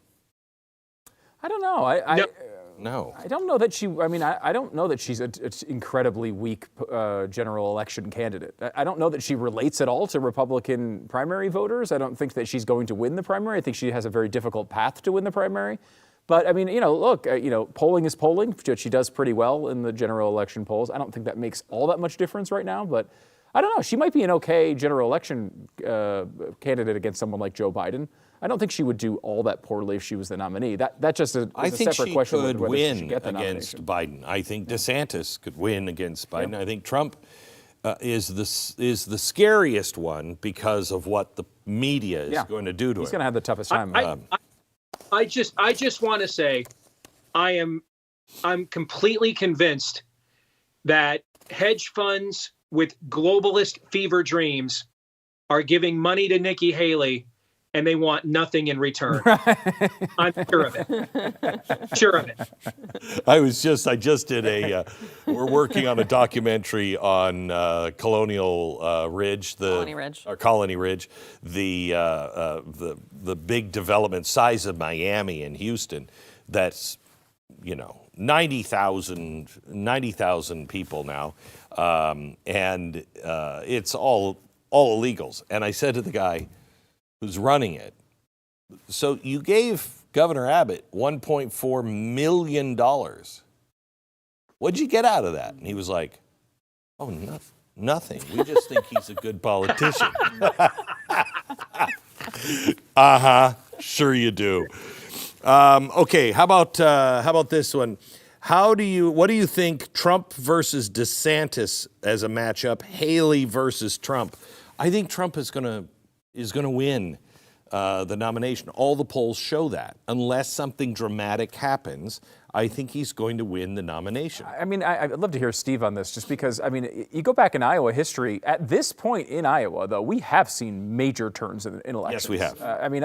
I don't know. No. I don't know that she. I mean, I don't know that she's an incredibly weak general election candidate. I don't know that she relates at all to Republican primary voters. I don't think that she's going to win the primary. I think she has a very difficult path to win the primary. But I mean, look, polling is polling. She does pretty well in the general election polls. I don't think that makes all that much difference right now. But I don't know. She might be an okay general election candidate against someone like Joe Biden. I don't think she would do all that poorly if she was the nominee. That's just a separate question. I think she could win get the against Biden. I think DeSantis could win against Biden. Yeah. I think Trump is the scariest one because of what the media is going to do to him. He's going to have the toughest time. I just want to say, I'm completely convinced that hedge funds with globalist fever dreams are giving money to Nikki Haley, and they want nothing in return. I'm sure of it. Sure of it. I just did we're working on a documentary on Colonial Ridge, Colony Ridge, the big development size of Miami and Houston. That's 90,000 people now, and it's all illegals. And I said to the guy who's running it, so you gave Governor Abbott $1.4 million. What'd you get out of that? And he was like, oh, nothing. We just think he's a good politician. Sure you do. Okay, how about this one? What do you think Trump versus DeSantis as a matchup? Haley versus Trump. I think Trump is going to win the nomination. All the polls show that. Unless something dramatic happens, I think he's going to win the nomination. I mean, I'd love to hear Steve on this, just because, I mean, you go back in Iowa history, at this point in Iowa, though, we have seen major turns in elections. Yes, we have. I mean,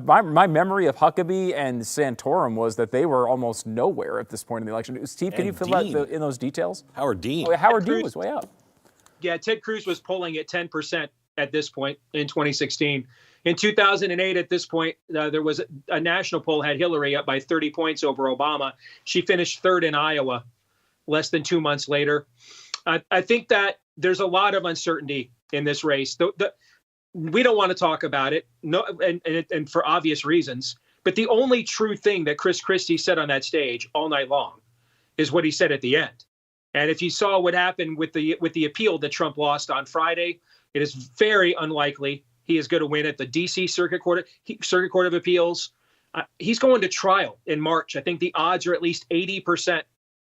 my memory of Huckabee and Santorum was that they were almost nowhere at this point in the election. Steve, can you fill out in those details? Howard Dean. Oh, Howard Dean was way up. Yeah, Ted Cruz was polling at 10% at this point in 2016. In 2008, at this point, there was a national poll had Hillary up by 30 points over Obama. She finished third in Iowa less than 2 months later. I think that there's a lot of uncertainty in this race. We don't want to talk about it, and for obvious reasons. But the only true thing that Chris Christie said on that stage all night long is what he said at the end. And if you saw what happened with the appeal that Trump lost on Friday, it is very unlikely he is going to win at the D.C. Circuit Court of Appeals. He's going to trial in March. I think the odds are at least 80%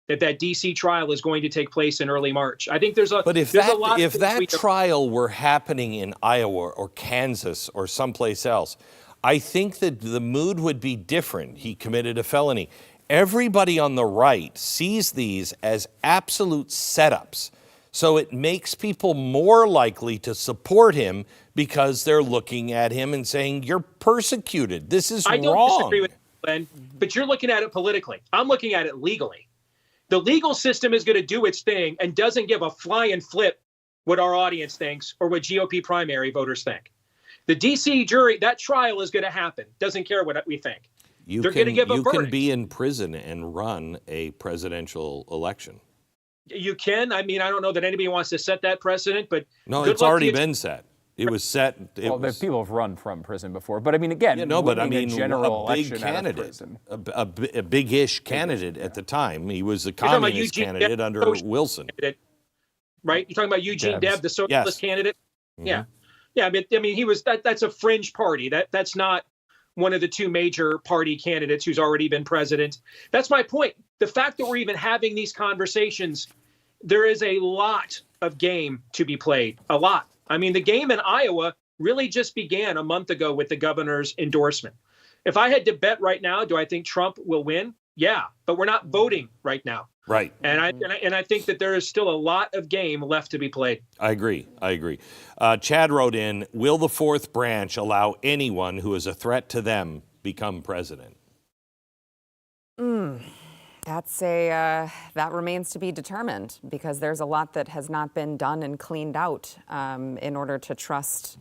that D.C. trial is going to take place in early March. I think there's a But if that trial were happening in Iowa or Kansas or someplace else, I think that the mood would be different. He committed a felony. Everybody on the right sees these as absolute setups. So it makes people more likely to support him because they're looking at him and saying, you're persecuted. This is wrong. Glenn, but you're looking at it politically. I'm looking at it legally. The legal system is going to do its thing and doesn't give a flying flip what our audience thinks or what GOP primary voters think. The D.C. jury, that trial is going to happen. Doesn't care what we think. They're going to give a verdict. You can be in prison and run a presidential election. You can. I mean, I don't know that anybody wants to set that precedent, but no, it's already been set. It was set. People have run from prison before, but I mean, again, yeah, no, but I mean, general a big candidate, a big-ish candidate at the time. He was a communist candidate under Wilson, right? You're talking about Eugene Debs, the socialist candidate. Mm-hmm. Yeah. I mean, he was that's a fringe party. That's not one of the two major party candidates who's already been president. That's my point. The fact that we're even having these conversations, there is a lot of game to be played. A lot. I mean, the game in Iowa really just began a month ago with the governor's endorsement. If I had to bet right now, do I think Trump will win? Yeah, but we're not voting right now. Right. And I think that there is still a lot of game left to be played. I agree. Chad wrote in, will the fourth branch allow anyone who is a threat to them become president? That remains to be determined, because there's a lot that has not been done and cleaned out in order to trust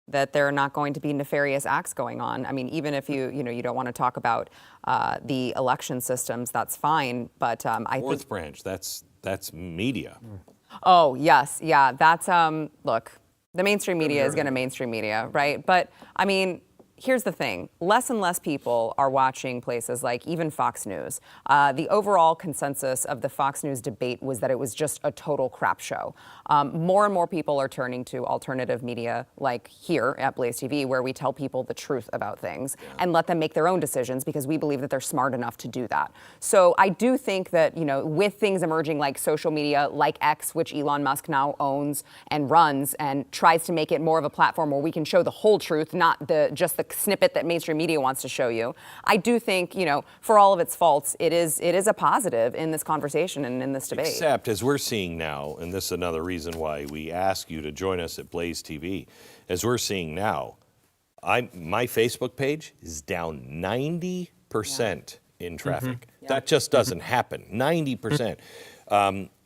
that there are not going to be nefarious acts going on. I mean, even if you don't want to talk about the election systems, that's fine. But I think fourth branch, that's media. Oh yes, yeah. That's look, the mainstream media is going to mainstream media, right? But I mean, here's the thing. Less and less people are watching places like even Fox News. The overall consensus of the Fox News debate was that it was just a total crap show. More and more people are turning to alternative media like here at BlazeTV, where we tell people the truth about things and let them make their own decisions, because we believe that they're smart enough to do that. So I do think that, with things emerging like social media, like X, which Elon Musk now owns and runs and tries to make it more of a platform where we can show the whole truth, not just the snippet that mainstream media wants to show you. I do think, for all of its faults, it is a positive in this conversation and in this debate. Except, as we're seeing now, and this is another reason why we ask you to join us at BlazeTV, as we're seeing now, my Facebook page is down 90% in traffic. Mm-hmm. That just doesn't happen. 90%.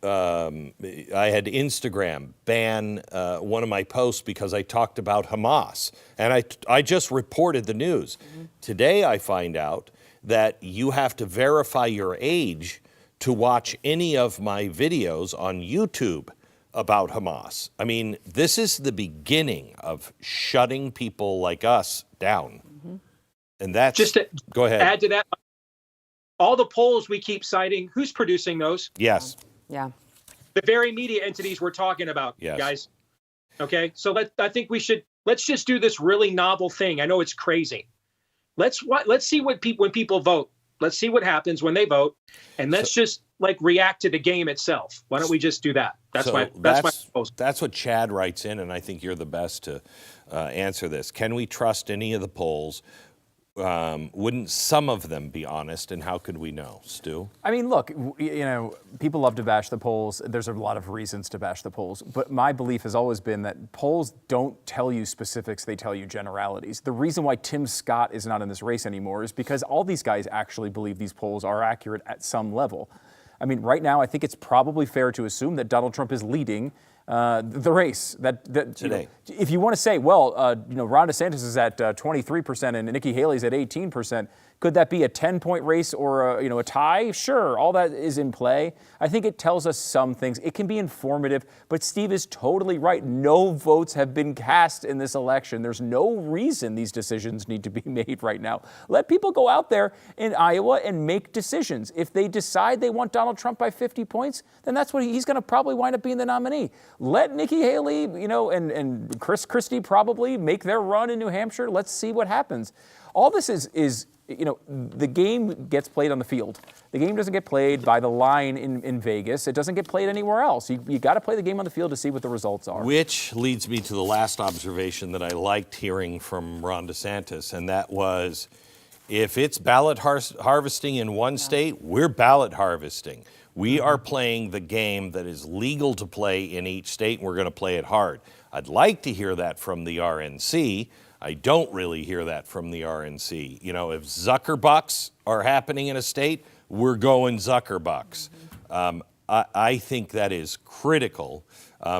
I had Instagram ban one of my posts because I talked about Hamas, and I just reported the news. Mm-hmm. Today I find out that you have to verify your age to watch any of my videos on YouTube about Hamas. I mean, this is the beginning of shutting people like us down. Mm-hmm. And that's just to go ahead. Add to that, all the polls we keep citing, who's producing those? Yes. Yeah. The very media entities we're talking about, guys. Okay, so I think let's just do this really novel thing. I know it's crazy. Let's see when people vote. Let's see what happens when they vote, and let's just react to the game itself. Why don't we just do that? That's my proposal. That's what Chad writes in, and I think you're the best to answer this. Can we trust any of the polls? Wouldn't some of them be honest, and how could we know, Stu? I mean, look, people love to bash the polls. There's a lot of reasons to bash the polls, but my belief has always been that polls don't tell you specifics, they tell you generalities. The reason why Tim Scott is not in this race anymore is because all these guys actually believe these polls are accurate at some level. I mean, right now, I think it's probably fair to assume that Donald Trump is leading the race. Today. If you want to say, well, Ron DeSantis is at 23% and Nikki Haley's at 18%, could that be a 10-point race or a tie? Sure, all that is in play. I think it tells us some things. It can be informative, but Steve is totally right. No votes have been cast in this election. There's no reason these decisions need to be made right now. Let people go out there in Iowa and make decisions. If they decide they want Donald Trump by 50 points, then that's what he's going to probably wind up being the nominee. Let Nikki Haley, and Chris Christie probably make their run in New Hampshire. Let's see what happens. All this is the game gets played on the field. The game doesn't get played by the line in Vegas. It doesn't get played anywhere else. You got to play the game on the field to see what the results are. Which leads me to the last observation that I liked hearing from Ron DeSantis, and that was, if it's ballot harvesting in one state, we're ballot harvesting. We are playing the game that is legal to play in each state, and we're going to play it hard. I'd like to hear that from the RNC. I don't really hear that from the RNC. You know, if Zuckerbucks are happening in a state, we're going Zuckerbucks. I think that is critical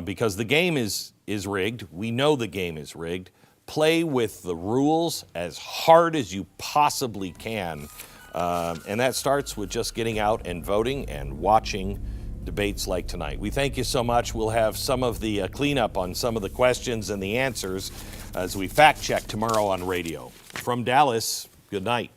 because the game is rigged. We know the game is rigged. Play with the rules as hard as you possibly can. And that starts with just getting out and voting and watching debates like tonight. We thank you so much. We'll have some of the cleanup on some of the questions and the answers as we fact check tomorrow on radio. From Dallas, good night.